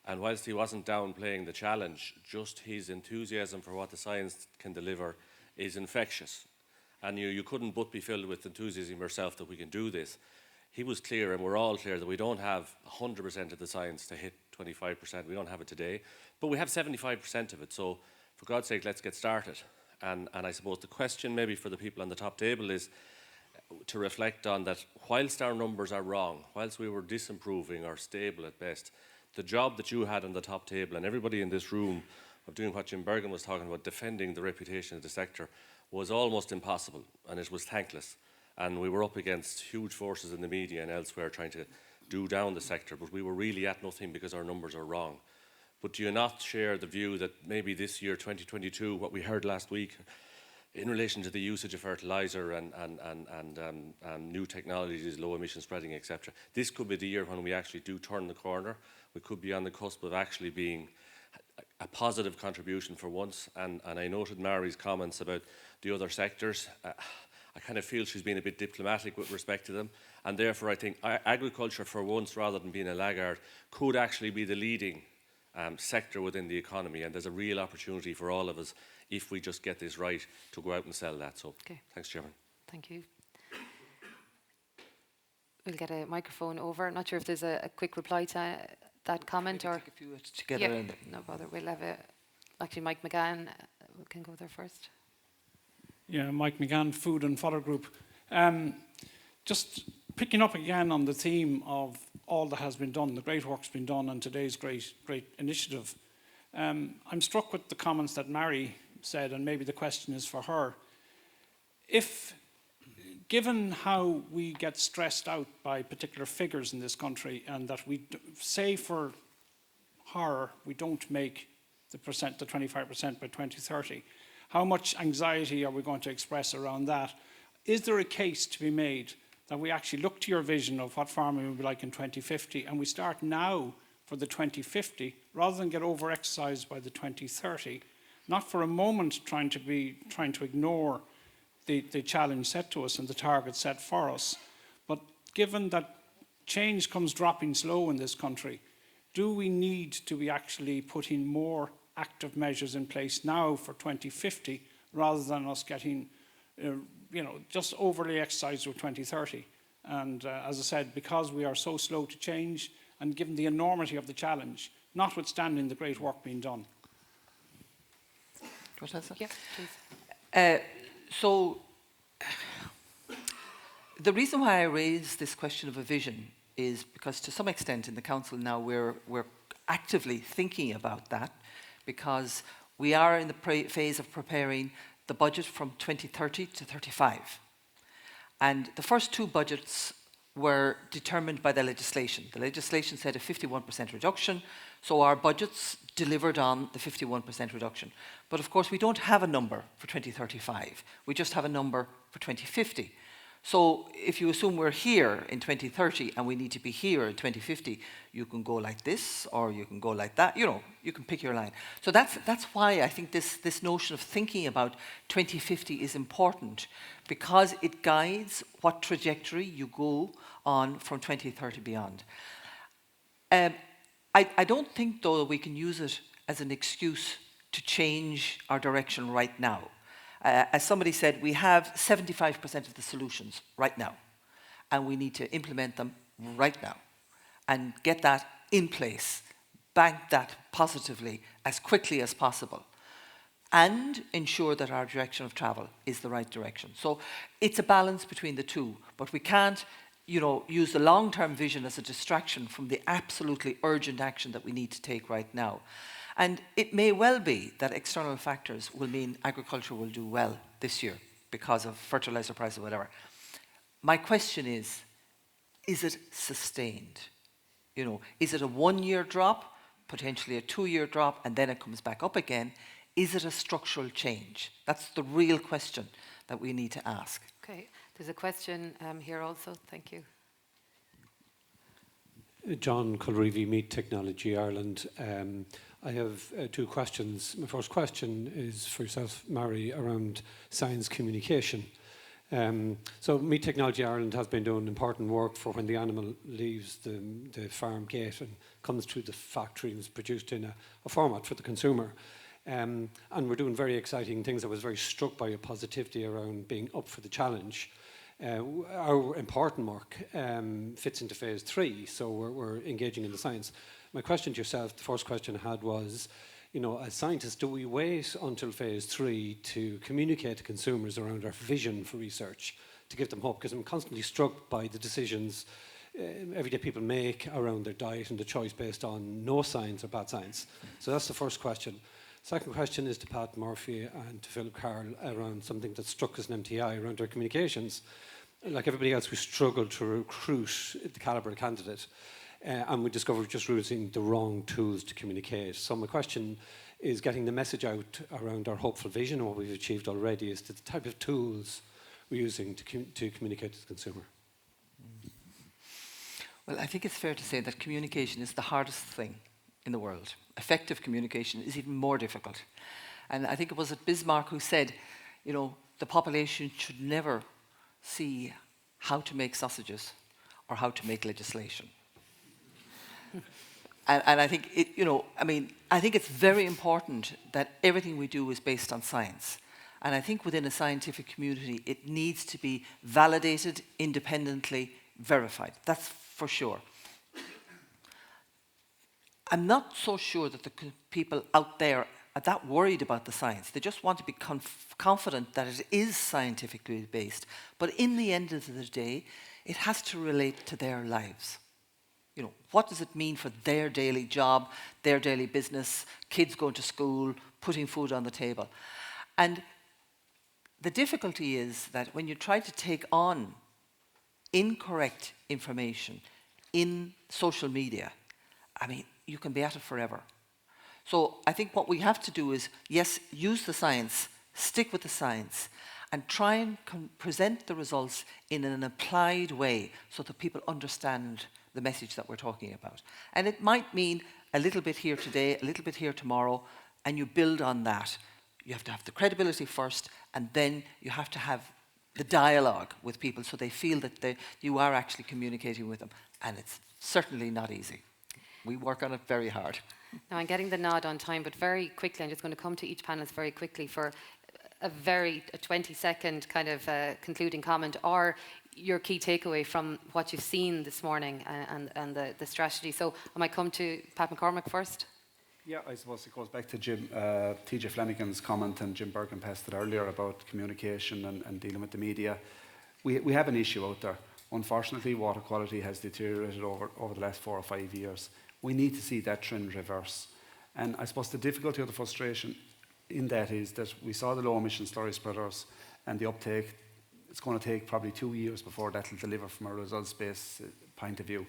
and whilst he wasn't downplaying the challenge, just his enthusiasm for what the science can deliver is infectious. And you couldn't but be filled with enthusiasm yourself that we can do this. He was clear, and we're all clear, that we don't have 100% of the science to hit 25%. We don't have it today, but we have 75% of it. So for God's sake, let's get started. And I suppose the question maybe for the people on the top table is to reflect on that whilst our numbers are wrong, whilst we were disimproving or stable at best, the job that you had on the top table and everybody in this room of doing what Jim Bergen was talking about, defending the reputation of the sector, was almost impossible, and it was thankless. And we were up against huge forces in the media and elsewhere trying to do down the sector, but we were really at nothing because our numbers are wrong. But do you not share the view that maybe this year, 2022, what we heard last week in relation to the usage of fertiliser and new technologies, low emission spreading, etc., this could be the year when we actually do turn the corner. We could be on the cusp of actually being a positive contribution for once. And I noted Mari's comments about the other sectors. I kind of feel she's been a bit diplomatic with respect to them, and therefore I think agriculture for once, rather than being a laggard, could actually be the leading sector within the economy, and there's a real opportunity for all of us if we just get this right to go out and sell that. So thanks, Chairman. Thank you. We'll get a microphone over. I'm not sure if there's a quick reply to that comment, or take a few together. Yeah, no bother. We'll have actually Mike McGann can go there first. Yeah, Mike McGann, Food and Fodder Group. Just picking up again on the theme of all that has been done, the great work's been done, and today's great initiative. I'm struck with the comments that Mary said, and maybe the question is for her. Given how we get stressed out by particular figures in this country, and that we say for her we don't make the 25% by 2030, how much anxiety are we going to express around that? Is there a case to be made that we actually look to your vision of what farming will be like in 2050, and we start now for the 2050 rather than get over-exercised by the 2030, not for a moment trying to ignore the challenge set to us and the target set for us, but given that change comes dropping slow in this country, do we need to be actually putting more active measures in place now for 2050 rather than us getting just overly exercised with 2030? And as I said, because we are so slow to change, and given the enormity of the challenge, notwithstanding the great work being done. Yeah, please. So the reason why I raise this question of a vision is because to some extent in the Council now we're actively thinking about that, because we are in the phase of preparing the budget from 2030 to 35. And the first two budgets were determined by the legislation. The legislation said a 51% reduction, so our budgets delivered on the 51% reduction. But of course we don't have a number for 2035, we just have a number for 2050. So if you assume we're here in 2030 and we need to be here in 2050, you can go like this or you can go like that, you can pick your line. So that's why I think this notion of thinking about 2050 is important, because it guides what trajectory you go on from 2030 beyond. I don't think, though, that we can use it as an excuse to change our direction right now. As somebody said, we have 75% of the solutions right now, and we need to implement them right now and get that in place, bank that positively as quickly as possible, and ensure that our direction of travel is the right direction. So it's a balance between the two, but we can't use the long-term vision as a distraction from the absolutely urgent action that we need to take right now. And it may well be that external factors will mean agriculture will do well this year because of fertilizer price or whatever. My question is it sustained? Is it a 1-year drop, potentially a 2-year drop, and then it comes back up again? Is it a structural change? That's the real question that we need to ask. Okay, there's a question here also. Thank you. John Culreevy, Meat Technology Ireland. I have two questions. My first question is for yourself, Mary, around science communication. So Meat Technology Ireland has been doing important work for when the animal leaves the farm gate and comes through the factory and is produced in a format for the consumer. And we're doing very exciting things. I was very struck by your positivity around being up for the challenge. Our important work fits into phase 3, so we're engaging in the science. My question to yourself, the first question I had was, you know, as scientists, do we wait until phase 3 to communicate to consumers around our vision for research, to give them hope? Because I'm constantly struck by the decisions everyday people make around their diet and the choice based on no science or bad science. So that's the first question. Second question is to Pat Murphy and to Philip Carroll around something that struck us in MTI around our communications. Like everybody else, we struggled to recruit the calibre of candidate. And we discovered we're just using the wrong tools to communicate. So my question is getting the message out around our hopeful vision and what we've achieved already is the type of tools we're using to communicate to the consumer. Well, I think it's fair to say that communication is the hardest thing in the world. Effective communication is even more difficult. And I think it was Bismarck who said, you know, the population should never see how to make sausages or how to make legislation. And I think I think it's very important that everything we do is based on science. And I think within a scientific community, it needs to be validated, independently verified. That's for sure. I'm not so sure that the people out there are that worried about the science. They just want to be confident that it is scientifically based. But in the end of the day, it has to relate to their lives. You know, what does it mean for their daily job, their daily business, kids going to school, putting food on the table? And the difficulty is that when you try to take on incorrect information in social media, I mean, you can be at it forever. So I think what we have to do is, yes, use the science, stick with the science, and try and present the results in an applied way so that people understand the message that we're talking about. And it might mean a little bit here today, a little bit here tomorrow, and you build on that. You have to have the credibility first, and then you have to have the dialogue with people so they feel that you are actually communicating with them. And it's certainly not easy. We work on it very hard. Now, I'm getting the nod on time, but very quickly, I'm just going to come to each panelist very quickly for a 20-second kind of concluding comment, or your key takeaway from what you've seen this morning and the strategy. So I might come to Pat McCormick first. Yeah, I suppose it goes back to TJ Flanagan's comment and Jim Bergen passed it earlier about communication and dealing with the media. We have an issue out there. Unfortunately, water quality has deteriorated over the last 4 or 5 years. We need to see that trend reverse. And I suppose the difficulty or the frustration in that is that we saw the low emission slurry spreaders and the uptake. It's going to take probably 2 years before that will deliver from a results-based point of view.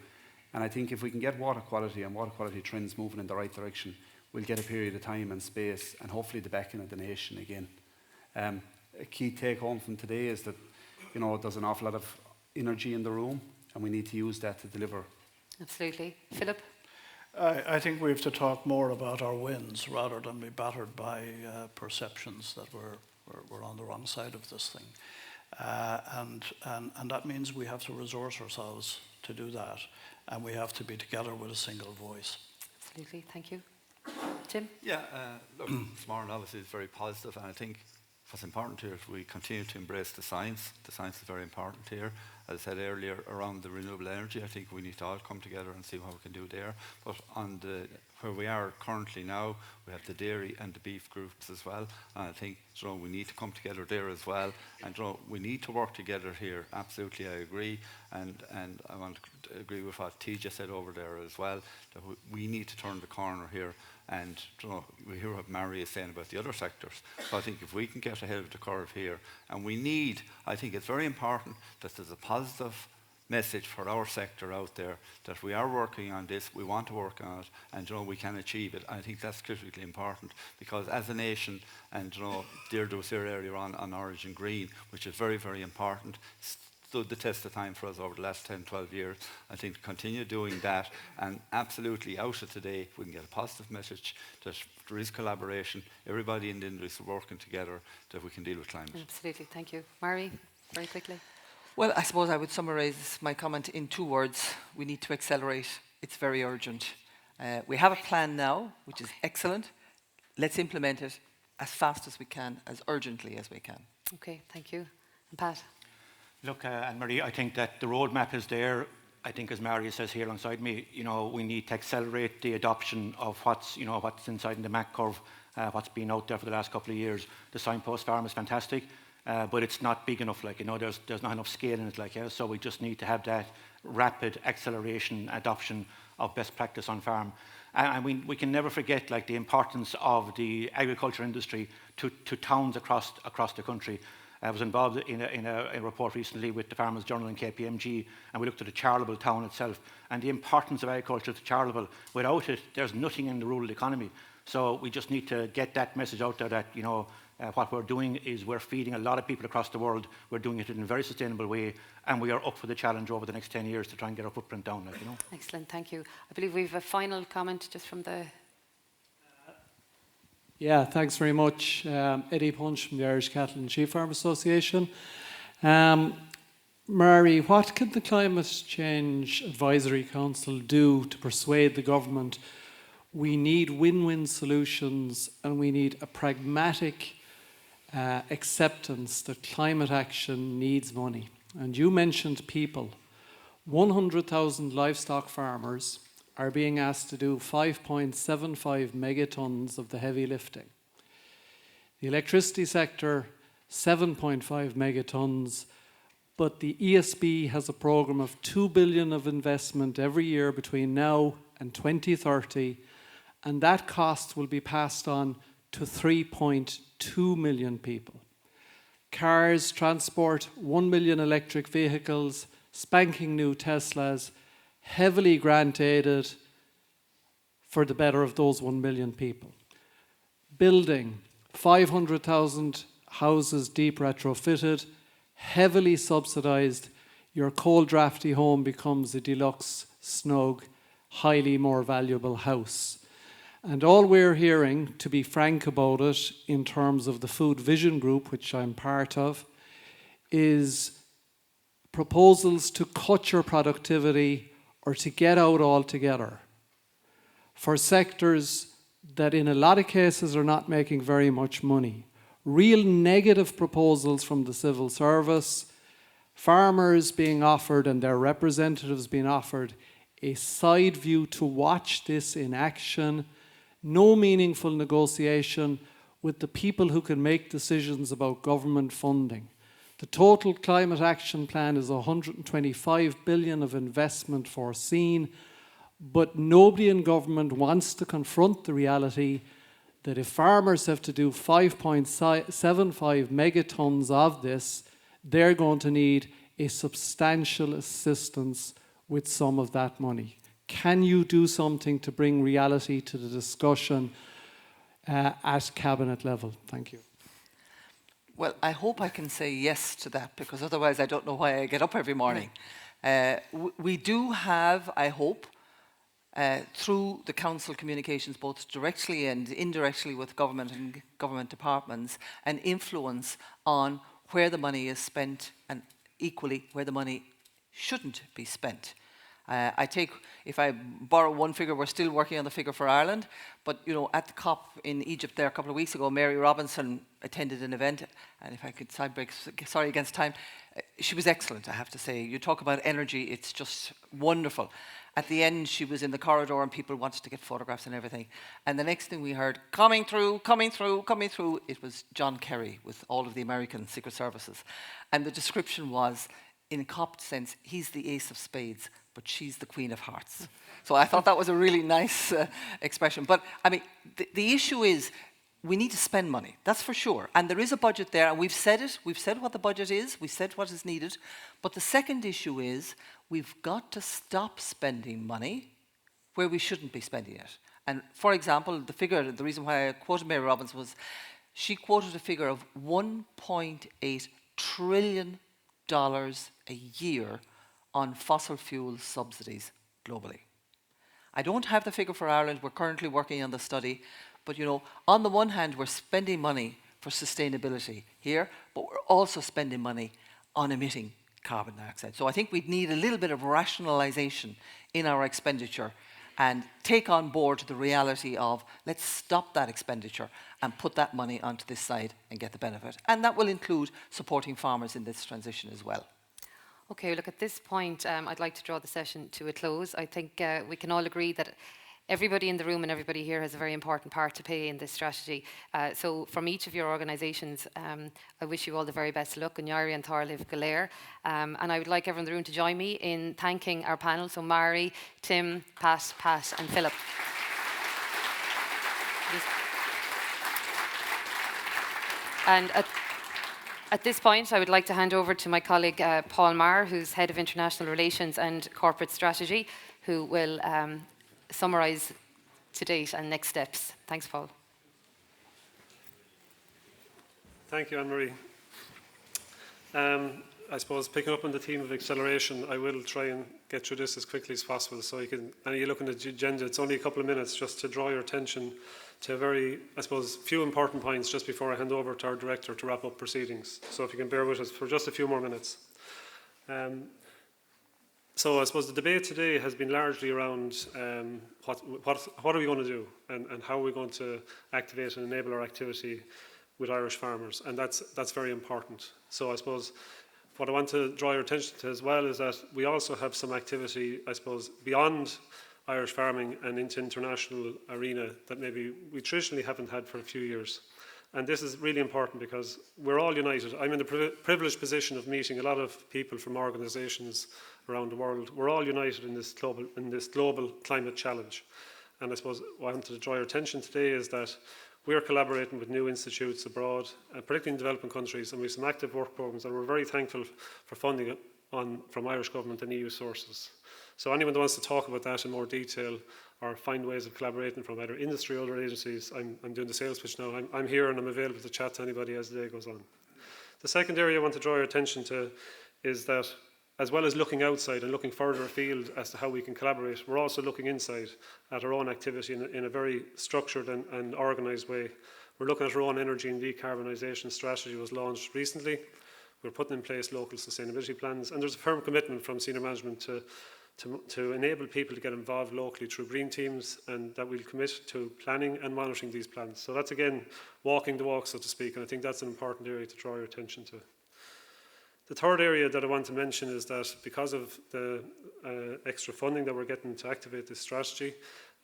And I think if we can get water quality and water quality trends moving in the right direction, we'll get a period of time and space and hopefully the backing of the nation again. A key take home from today is that, you know, there's an awful lot of energy in the room and we need to use that to deliver. Absolutely. Philip? I think we have to talk more about our wins rather than be battered by perceptions that we're on the wrong side of this thing. And that means we have to resource ourselves to do that, and we have to be together with a single voice. Absolutely, thank you. Tim? Yeah, look, this morning obviously is very positive, and I think what's important here is we continue to embrace the science. The science is very important here. As I said earlier, around the renewable energy, I think we need to all come together and see what we can do there. But on where we are currently now, we have the dairy and the beef groups as well. And I think we need to come together there as well. And we need to work together here. Absolutely, I agree. And I want to agree with what Teagasc said over there as well, that we need to turn the corner here. And we hear what Mary is saying about the other sectors. So I think if we can get ahead of the curve here, and I think it's very important that there's a positive message for our sector out there, that we are working on this, we want to work on it, and we can achieve it. I think that's critically important, because as a nation, and Deirdre was here earlier on Origin Green, which is very, very important, stood the test of time for us over the last 10, 12 years. I think to continue doing that, and absolutely out of today, we can get a positive message that there is collaboration, everybody in the industry is working together, that we can deal with climate. Absolutely, thank you. Mary? very quickly. Well, I suppose I would summarise my comment in 2 words. We need to accelerate. It's very urgent. We have a plan now, which is excellent. Let's implement it as fast as we can, as urgently as we can. Okay, thank you. And Pat? Look, Anne-Marie, I think that the roadmap is there. I think, as Maria says here alongside me, we need to accelerate the adoption of what's inside in the MAC curve, what's been out there for the last couple of years. The Signpost farm is fantastic, but it's not big enough. There's not enough scale in it. So we just need to have that rapid acceleration adoption of best practice on farm. And we can never forget the importance of the agriculture industry to towns across the country. I was involved in a report recently with the Farmers Journal and KPMG, and we looked at the Charleville town itself and the importance of agriculture to Charleville. Without it, there's nothing in the rural economy. So we just need to get that message out there that, what we're doing is we're feeding a lot of people across the world. We're doing it in a very sustainable way, and we are up for the challenge over the next 10 years to try and get our footprint down. Excellent, thank you. I believe we have a final comment just from the... Yeah, thanks very much. Eddie Punch from the Irish Cattle and Sheep Farm Association. Mary, what can the Climate Change Advisory Council do to persuade the government we need win-win solutions and we need a pragmatic acceptance that climate action needs money? And you mentioned people. 100,000 livestock farmers are being asked to do 5.75 megatons of the heavy lifting. The electricity sector, 7.5 megatons, but the ESB has a programme of 2 billion of investment every year between now and 2030, and that cost will be passed on to 3.2 million people. Cars, transport, 1 million electric vehicles, spanking new Teslas, heavily grant-aided for the better of those 1 million people. Building 500,000 houses deep retrofitted, heavily subsidised. Your cold drafty home becomes a deluxe, snug, highly more valuable house. And all we're hearing, to be frank about it, in terms of the Food Vision Group, which I'm part of, is proposals to cut your productivity or to get out altogether for sectors that in a lot of cases are not making very much money. Real negative proposals from the civil service, farmers being offered and their representatives being offered a side view to watch this in action, no meaningful negotiation with the people who can make decisions about government funding. The total climate action plan is 125 billion of investment foreseen, but nobody in government wants to confront the reality that if farmers have to do 5.75 megatons of this, they're going to need a substantial assistance with some of that money. Can you do something to bring reality to the discussion at cabinet level? Thank you. Well, I hope I can say yes to that, because otherwise I don't know why I get up every morning. We do have, I hope, through the council communications, both directly and indirectly with government and government departments, an influence on where the money is spent and equally where the money shouldn't be spent. If I borrow one figure, we're still working on the figure for Ireland, but at the COP in Egypt there a couple of weeks ago, Mary Robinson attended an event, and if I could side break, sorry against time, she was excellent, I have to say. You talk about energy, it's just wonderful. At the end, she was in the corridor and people wanted to get photographs and everything. And the next thing we heard, coming through, it was John Kerry with all of the American Secret Services. And the description was, in a COP sense, he's the ace of spades, but she's the queen of hearts. So I thought that was a really nice expression. But I mean, the issue is we need to spend money, that's for sure. And there is a budget there, and we've said it. We've said what the budget is. We've said what is needed. But the second issue is we've got to stop spending money where we shouldn't be spending it. And for example, the reason why I quoted Mary Robbins was she quoted a figure of $1.8 trillion a year on fossil fuel subsidies globally. I don't have the figure for Ireland. We're currently working on the study. But on the one hand, we're spending money for sustainability here, but we're also spending money on emitting carbon dioxide. So I think we'd need a little bit of rationalisation in our expenditure and take on board the reality of let's stop that expenditure and put that money onto this side and get the benefit. And that will include supporting farmers in this transition as well. Okay, look, at this point, I'd like to draw the session to a close. I think we can all agree that everybody in the room and everybody here has a very important part to play in this strategy. So from each of your organisations, I wish you all the very best luck, and Yari and Thorliv Galer. And I would like everyone in the room to join me in thanking our panel. So Mari, Tim, Pat, and Philip. And at this point, I would like to hand over to my colleague Paul Marr, who's Head of International Relations and Corporate Strategy, who will summarise to date and next steps. Thanks, Paul. Thank you, Anne-Marie. I suppose picking up on the theme of acceleration, I will try and get through this as quickly as possible. So you can, and you look at the agenda, it's only a couple of minutes just to draw your attention to a very, I suppose, few important points just before I hand over to our Director to wrap up proceedings. So if you can bear with us for just a few more minutes. So I suppose the debate today has been largely around what are we going to do and how are we going to activate and enable our activity with Irish farmers, and that's very important. So I suppose what I want to draw your attention to as well is that we also have some activity, I suppose, beyond Irish farming and into international arena that maybe we traditionally haven't had for a few years. And this is really important because we're all united. I'm in the privileged position of meeting a lot of people from organisations around the world. We're all united in this global climate challenge. And I suppose what I wanted to draw your attention today is that we're collaborating with new institutes abroad, particularly in developing countries, and we have some active work programmes, and we're very thankful for funding from Irish government and EU sources. So anyone that wants to talk about that in more detail or find ways of collaborating from either industry or other agencies, I'm doing the sales pitch now. I'm here and I'm available to chat to anybody as the day goes on. The second area I want to draw your attention to is that as well as looking outside and looking further afield as to how we can collaborate, we're also looking inside at our own activity in a very structured and organised way. We're looking at our own energy and decarbonisation strategy was launched recently. We're putting in place local sustainability plans, and there's a firm commitment from senior management to enable people to get involved locally through green teams, and that we'll commit to planning and monitoring these plans. So that's again walking the walk, so to speak, and I think that's an important area to draw your attention to. The third area that I want to mention is that because of the extra funding that we're getting to activate this strategy,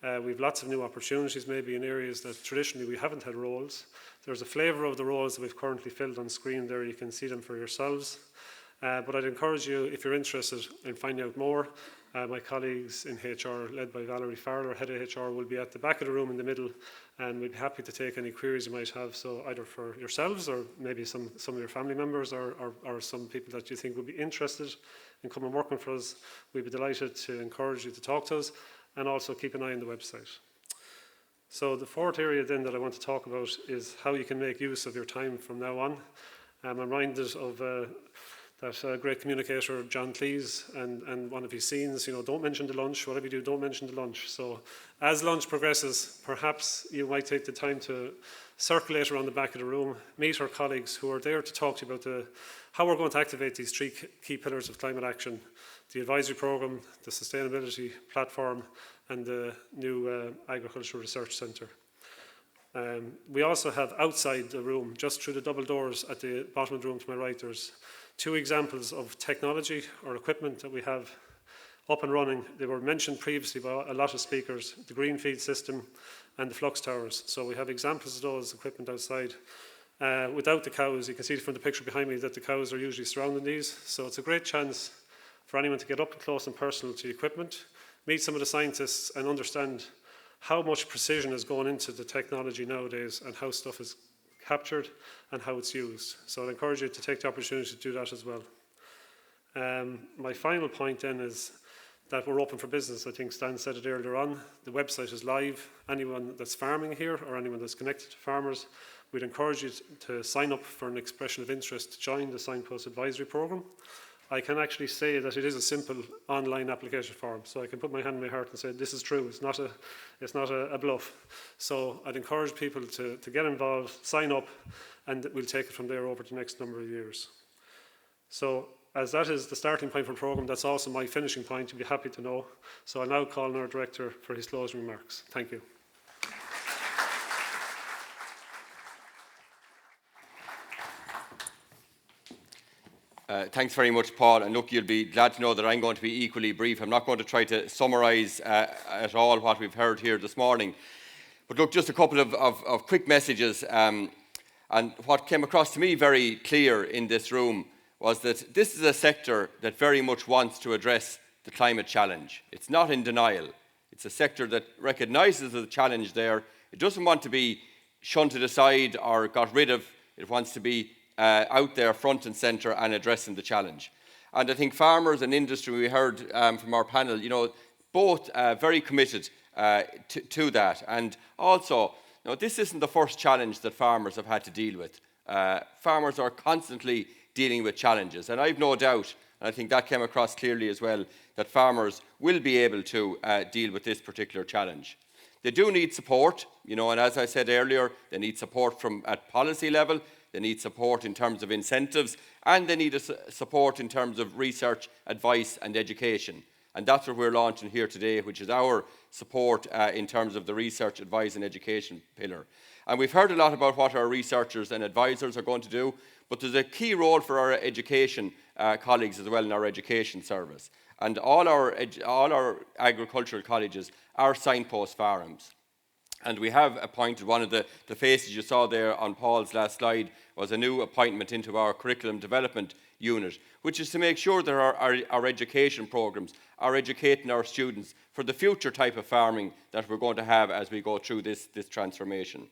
we have lots of new opportunities maybe in areas that traditionally we haven't had roles. There's a flavour of the roles that we've currently filled on screen there. You can see them for yourselves. But I'd encourage you, if you're interested in finding out more, my colleagues in HR, led by Valerie Farrell, Head of HR, will be at the back of the room in the middle, and we'd be happy to take any queries you might have, so either for yourselves or maybe some of your family members or some people that you think would be interested in coming and working for us. We'd be delighted to encourage you to talk to us, and also keep an eye on the website. So the fourth area then that I want to talk about is how you can make use of your time from now on. I'm reminded of that great communicator John Cleese and one of his scenes, don't mention the lunch, whatever you do, don't mention the lunch. So as lunch progresses, perhaps you might take the time to circulate around the back of the room, meet our colleagues who are there to talk to you about how we're going to activate these three key pillars of climate action: the advisory programme, the sustainability platform, and the new agricultural research centre. We also have outside the room, just through the double doors at the bottom of the room to my right, there's two examples of technology or equipment that we have up and running. They were mentioned previously by a lot of speakers: the green feed system and the flux towers. So we have examples of those equipment outside. Without the cows, you can see from the picture behind me that the cows are usually surrounding these. So it's a great chance for anyone to get up close and personal to the equipment, meet some of the scientists and understand how much precision is going into the technology nowadays and how stuff is captured and how it's used. So I'd encourage you to take the opportunity to do that as well. My final point then is that we're open for business. I think Stan said it earlier on. The website is live. Anyone that's farming here or anyone that's connected to farmers, we'd encourage you to sign up for an expression of interest to join the Signpost Advisory Programme. I can actually say that it is a simple online application form, so I can put my hand in my heart and say this is true. It's not a bluff. So I'd encourage people to get involved, sign up, and we'll take it from there over the next number of years. So as that is the starting point for the programme, that's also my finishing point, you'll be happy to know. So I'll now call on our Director for his closing remarks. Thank you. Thanks very much, Paul. And look, you'll be glad to know that I'm going to be equally brief. I'm not going to try to summarise at all what we've heard here this morning. But look, just a couple of quick messages. And what came across to me very clear in this room was that this is a sector that very much wants to address the climate challenge. It's not in denial. It's a sector that recognises the challenge there. It doesn't want to be shunted aside or got rid of. It wants to be out there front and centre and addressing the challenge. And I think farmers and industry, we heard from our panel, you know, both very committed to that. And also, you know, this isn't the first challenge that farmers have had to deal with. Farmers are constantly dealing with challenges. And I've no doubt, and I think that came across clearly as well, that farmers will be able to deal with this particular challenge. They do need support, you know, and as I said earlier, they need support at policy level. They need support in terms of incentives, and they need support in terms of research, advice and education. And that's what we're launching here today, which is our support in terms of the research, advice and education pillar. And we've heard a lot about what our researchers and advisors are going to do, but there's a key role for our education colleagues as well in our education service. And all our agricultural colleges are signpost farms. And we have appointed one of the faces you saw there on Paul's last slide was a new appointment into our curriculum development unit, which is to make sure that our education programmes are educating our students for the future type of farming that we're going to have as we go through this transformation.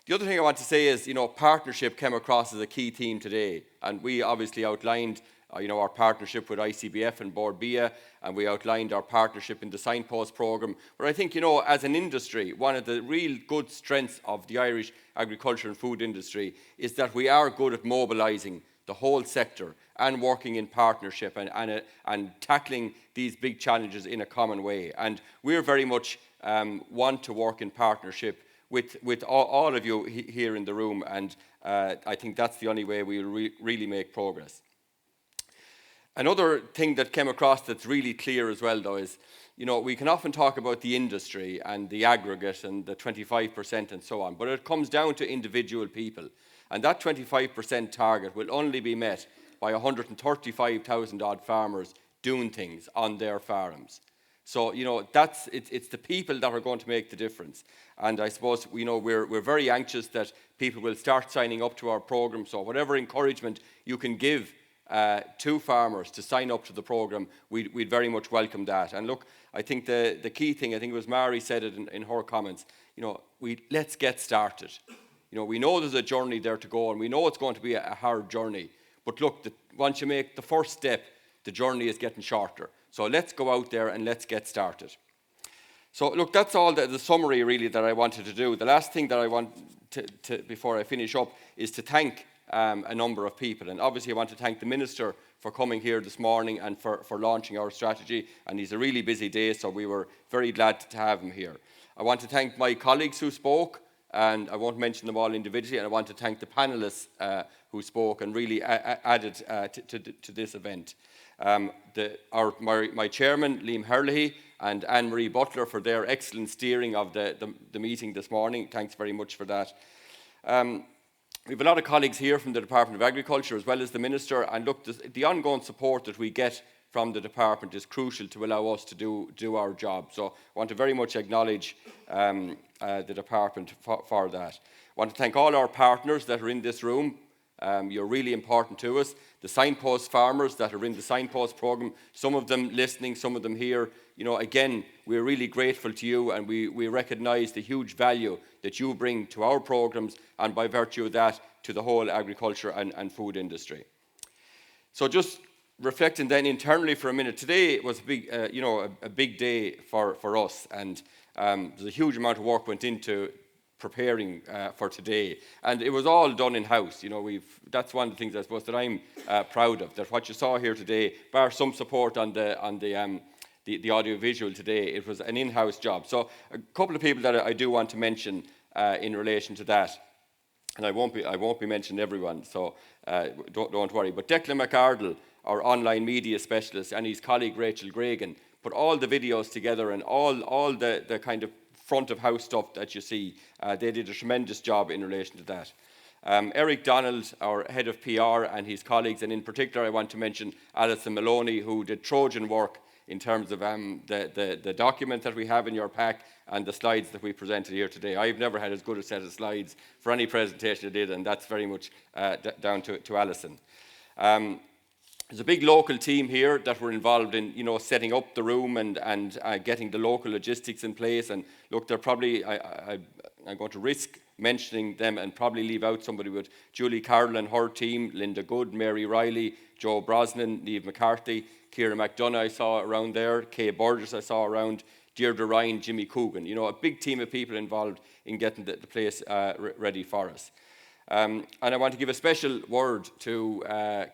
The other thing I want to say is, you know, partnership came across as a key theme today, and we obviously outlined you know, our partnership with ICBF and Board Bia, and we outlined our partnership in the Signpost programme. But I think, you know, as an industry, one of the real good strengths of the Irish agriculture and food industry is that we are good at mobilising the whole sector and working in partnership and tackling these big challenges in a common way. And we're very much want to work in partnership with all of you here in the room, and I think that's the only way we'll really make progress. Another thing that came across that's really clear as well, though, is, you know, we can often talk about the industry and the aggregate and the 25% and so on, but it comes down to individual people. And that 25% target will only be met by 135,000 odd farmers doing things on their farms. So, you know, it's the people that are going to make the difference. And I suppose, you know, we're very anxious that people will start signing up to our programme. So whatever encouragement you can give to farmers to sign up to the programme, we'd very much welcome that. And look, I think the key thing, I think it was Mary said it in her comments, you know, let's get started. You know, we know there's a journey there to go, and we know it's going to be a hard journey. But look, once you make the first step, the journey is getting shorter. So let's go out there and let's get started. So look, that's all the summary really that I wanted to do. The last thing that I want to before I finish up is to thank a number of people. And obviously I want to thank the Minister for coming here this morning and for launching our strategy. And he's a really busy day, so we were very glad to have him here. I want to thank my colleagues who spoke, and I won't mention them all individually, and I want to thank the panellists who spoke and really added to this event. My chairman, Liam Herlihy, and Anne-Marie Butler for their excellent steering of the meeting this morning. Thanks very much for that. We have a lot of colleagues here from the Department of Agriculture as well as the Minister, and look, the ongoing support that we get from the Department is crucial to allow us to do our job. So I want to very much acknowledge the Department for that. I want to thank all our partners that are in this room. You're really important to us. The Signpost farmers that are in the Signpost programme, some of them listening, some of them here. You know, again, we're really grateful to you, and we recognise the huge value that you bring to our programmes, and by virtue of that, to the whole agriculture and food industry. So just reflecting then internally for a minute, today was a big, a big day for us, and there's a huge amount of work went into preparing for today, and it was all done in-house. You know, that's one of the things I suppose that I'm proud of, that what you saw here today, bar some support on the audiovisual today, it was an in-house job. So a couple of people that I do want to mention in relation to that. and I won't be mentioning everyone, so don't worry. But Declan McArdle, our online media specialist, and his colleague Rachel Gregan put all the videos together and all the kind of front of house stuff that you see. They did a tremendous job in relation to that. Eric Donald, our head of PR, and his colleagues, and in particular I want to mention Alison Maloney, who did Trojan work in terms of the document that we have in your pack and the slides that we presented here today. I've never had as good a set of slides for any presentation I did, and that's very much down to Alison. There's a big local team here that were involved in, setting up the room and getting the local logistics in place. And look, they're probably, I'm going to risk mentioning them and probably leave out somebody with Julie Carroll and her team, Linda Good, Mary Riley, Joe Brosnan, Niamh McCarthy, Ciara McDonough I saw around there, Kay Burgess I saw around, Deirdre Ryan, Jimmy Coogan. A big team of people involved in getting the place ready for us. And I want to give a special word to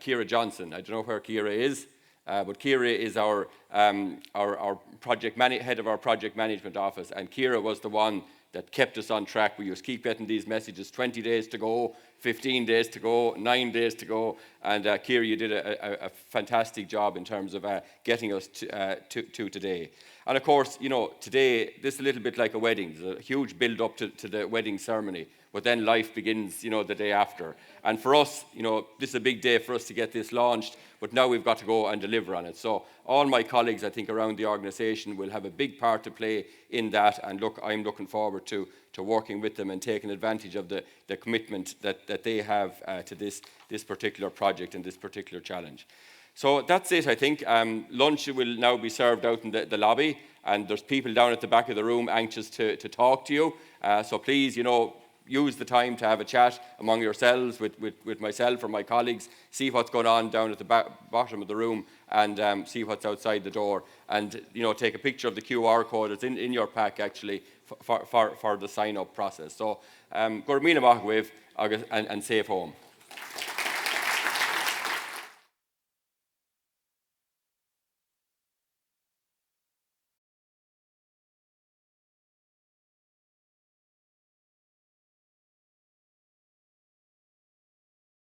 Ciara Johnson. I don't know where Ciara is, but Ciara is our head of our project management office, and Ciara was the one that kept us on track. We used to keep getting these messages, 20 days to go, 15 days to go, 9 days to go, and Ciara, you did a fantastic job in terms of getting us to today. And of course, today, this is a little bit like a wedding. There's a huge build-up to the wedding ceremony, but then life begins, the day after. And for us, this is a big day for us to get this launched, but now we've got to go and deliver on it. So all my colleagues, I think, around the organisation will have a big part to play in that. And look, I'm looking forward to working with them and taking advantage of the commitment that they have to this particular project and this particular challenge. So that's it, I think. Lunch will now be served out in the lobby, and there's people down at the back of the room anxious to talk to you. So please, use the time to have a chat among yourselves with myself or my colleagues, see what's going on down at the bottom of the room, and see what's outside the door, and take a picture of the QR code. It's in your pack actually for the sign-up process. So, Gurmina Mahwave and safe home.